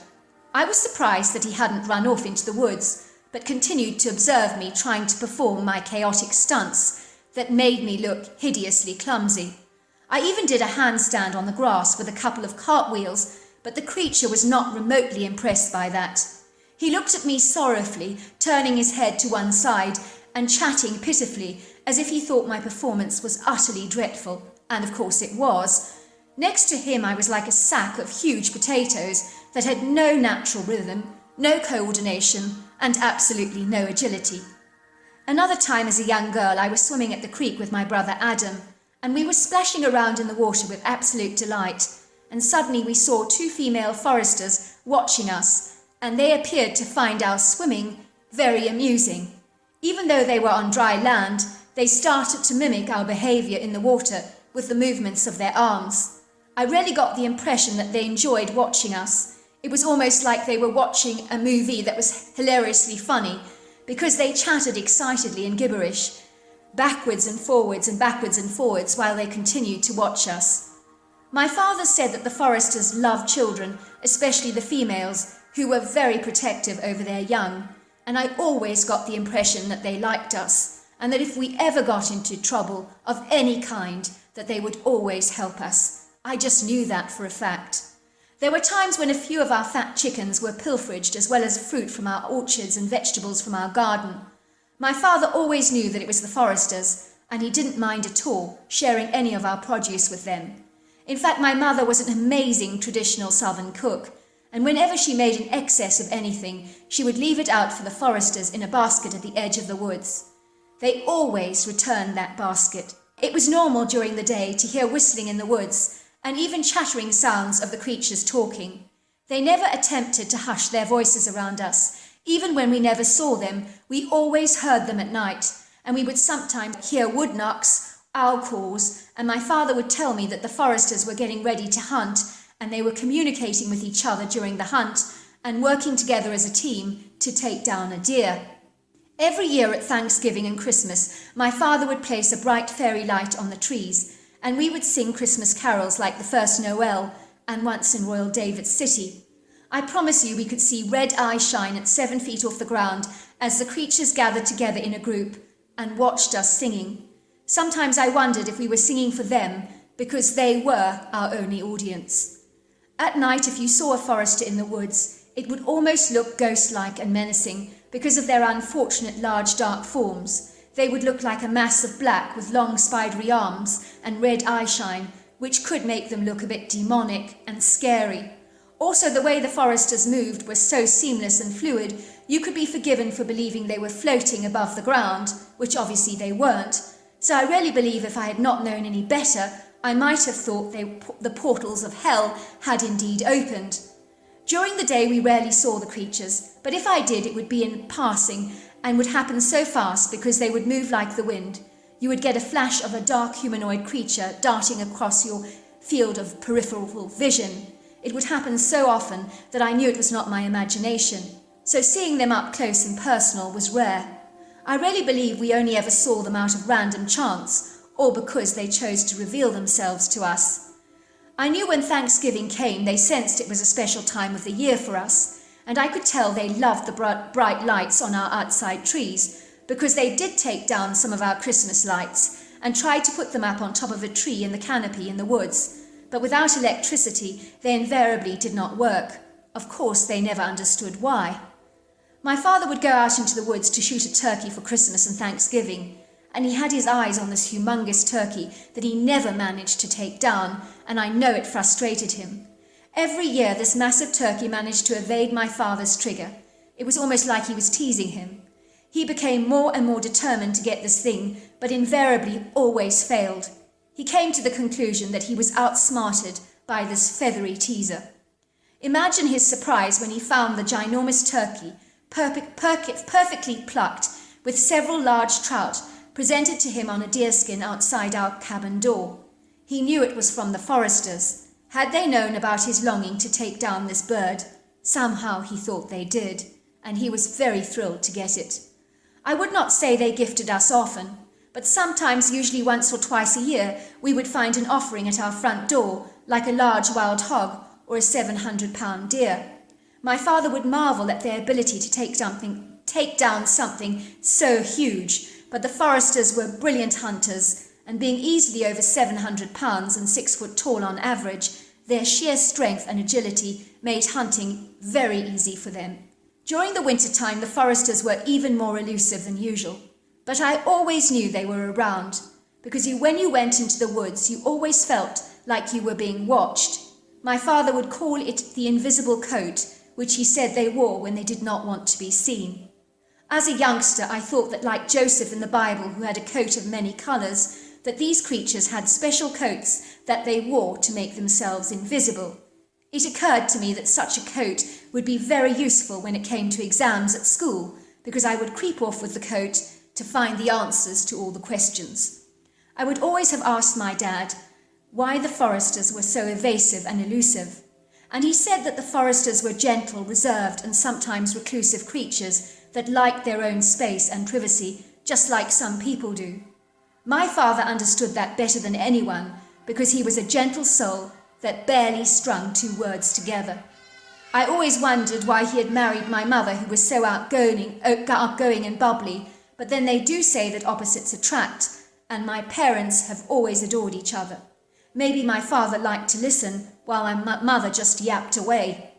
I was surprised that he hadn't run off into the woods, but continued to observe me trying to perform my chaotic stunts that made me look hideously clumsy. I even did a handstand on the grass with a couple of cartwheels, but the creature was not remotely impressed by that. He looked at me sorrowfully, turning his head to one side and chatting pitifully as if he thought my performance was utterly dreadful, and of course it was. Next to him I was like a sack of huge potatoes that had no natural rhythm, no coordination, and absolutely no agility. Another time as a young girl I was swimming at the creek with my brother Adam, and we were splashing around in the water with absolute delight, and suddenly we saw 2 female foresters watching us, and they appeared to find our swimming very amusing. Even though they were on dry land, they started to mimic our behaviour in the water with the movements of their arms. I really got the impression that they enjoyed watching us. It was almost like they were watching a movie that was hilariously funny, because they chatted excitedly in gibberish, backwards and forwards while they continued to watch us. My father said that the foresters loved children, especially the females, who were very protective over their young, and I always got the impression that they liked us, and that if we ever got into trouble of any kind, that they would always help us. I just knew that for a fact. There were times when a few of our fat chickens were pilferaged, as well as fruit from our orchards and vegetables from our garden. My father always knew that it was the foresters, and he didn't mind at all sharing any of our produce with them. In fact, my mother was an amazing traditional southern cook, and whenever she made an excess of anything, she would leave it out for the foresters in a basket at the edge of the woods. They always returned that basket. It was normal during the day to hear whistling in the woods, and even chattering sounds of the creatures talking. They never attempted to hush their voices around us. Even when we never saw them, we always heard them at night, and we would sometimes hear wood knocks, owl calls, and my father would tell me that the foresters were getting ready to hunt, and they were communicating with each other during the hunt and working together as a team to take down a deer. Every year at Thanksgiving and Christmas, my father would place a bright fairy light on the trees, and we would sing Christmas carols like the First Noel and Once in Royal David's City. I promise you we could see red eyes shine at 7 feet off the ground as the creatures gathered together in a group and watched us singing. Sometimes I wondered if we were singing for them because they were our only audience. At night, if you saw a forester in the woods, it would almost look ghost-like and menacing because of their unfortunate large dark forms. They would look like a mass of black with long spidery arms and red eyeshine, which could make them look a bit demonic and scary. Also, the way the foresters moved was so seamless and fluid, you could be forgiven for believing they were floating above the ground, which obviously they weren't. So I really believe if I had not known any better, I might have thought the portals of hell had indeed opened. During the day we rarely saw the creatures, but if I did, it would be in passing and would happen so fast because they would move like the wind. You would get a flash of a dark humanoid creature darting across your field of peripheral vision. It would happen so often that I knew it was not my imagination, so seeing them up close and personal was rare. I really believe we only ever saw them out of random chance, or because they chose to reveal themselves to us. I knew when Thanksgiving came they sensed it was a special time of the year for us, and I could tell they loved the bright lights on our outside trees, because they did take down some of our Christmas lights and tried to put them up on top of a tree in the canopy in the woods. But without electricity, they invariably did not work. Of course, they never understood why. My father would go out into the woods to shoot a turkey for Christmas and Thanksgiving, and he had his eyes on this humongous turkey that he never managed to take down, and I know it frustrated him. Every year, this massive turkey managed to evade my father's trigger. It was almost like he was teasing him. He became more and more determined to get this thing, but invariably always failed. He came to the conclusion that he was outsmarted by this feathery teaser. Imagine his surprise when he found the ginormous turkey, perfectly plucked, with several large trout, presented to him on a deerskin outside our cabin door. He knew it was from the foresters. Had they known about his longing to take down this bird? Somehow he thought they did, and he was very thrilled to get it. I would not say they gifted us often, but sometimes, usually once or twice a year, we would find an offering at our front door, like a large wild hog or a 700-pound deer. My father would marvel at their ability to take down something so huge, but the foresters were brilliant hunters, and being easily over 700 pounds and 6 foot tall on average, their sheer strength and agility made hunting very easy for them. During the winter time, the foresters were even more elusive than usual. But I always knew they were around, because when you went into the woods, you always felt like you were being watched. My father would call it the invisible coat, which he said they wore when they did not want to be seen. As a youngster, I thought that like Joseph in the Bible, who had a coat of many colours, that these creatures had special coats that they wore to make themselves invisible. It occurred to me that such a coat would be very useful when it came to exams at school, because I would creep off with the coat to find the answers to all the questions. I would always have asked my dad why the foresters were so evasive and elusive, and he said that the foresters were gentle, reserved, and sometimes reclusive creatures that liked their own space and privacy, just like some people do. My father understood that better than anyone, because he was a gentle soul that barely strung 2 words together. I always wondered why he had married my mother, who was so outgoing and bubbly, but then they do say that opposites attract, and my parents have always adored each other. Maybe my father liked to listen, while my mother just yapped away.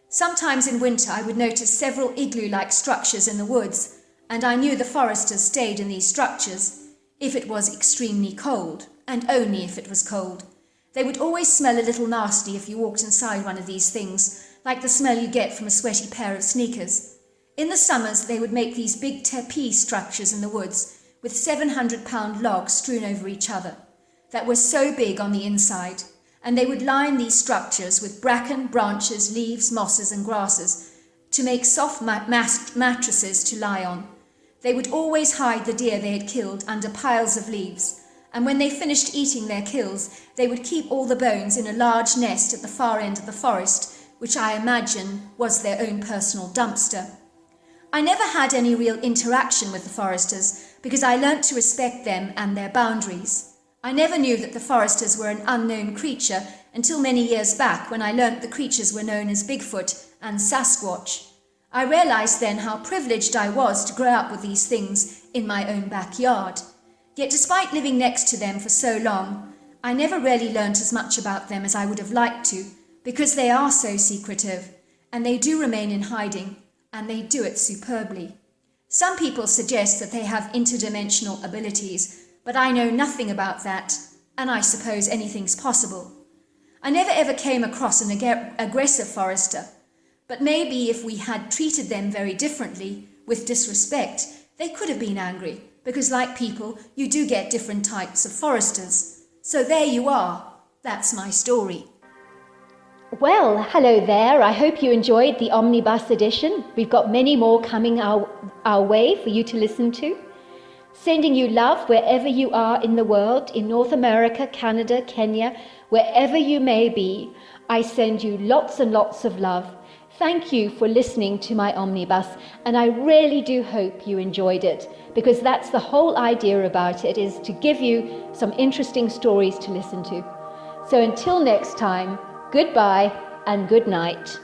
Sometimes in winter I would notice several igloo-like structures in the woods, and I knew the foresters stayed in these structures if it was extremely cold, and only if it was cold. They would always smell a little nasty if you walked inside one of these things, like the smell you get from a sweaty pair of sneakers. In the summers, they would make these big teepee structures in the woods with 700-pound logs strewn over each other that were so big on the inside, and they would line these structures with bracken, branches, leaves, mosses and grasses to make soft mattresses to lie on. They would always hide the deer they had killed under piles of leaves, and when they finished eating their kills, they would keep all the bones in a large nest at the far end of the forest, which I imagine was their own personal dumpster. I never had any real interaction with the foresters because I learnt to respect them and their boundaries. I never knew that the foresters were an unknown creature until many years back, when I learnt the creatures were known as Bigfoot and Sasquatch. I realised then how privileged I was to grow up with these things in my own backyard. Yet despite living next to them for so long, I never really learnt as much about them as I would have liked to, because they are so secretive, and they do remain in hiding, and they do it superbly. Some people suggest that they have interdimensional abilities, but I know nothing about that, and I suppose anything's possible. I never ever came across an aggressive forester, but maybe if we had treated them very differently, with disrespect, they could have been angry, because like people, you do get different types of foresters. So there you are. That's my story. Well, hello there. I hope you enjoyed the Omnibus edition. We've got many more coming our way for you to listen to. Sending you love wherever you are in the world, in North America, Canada, Kenya, wherever you may be. I send you lots and lots of love. Thank you for listening to my Omnibus, and I really do hope you enjoyed it, because that's the whole idea about it, is to give you some interesting stories to listen to. So until next time, goodbye and good night.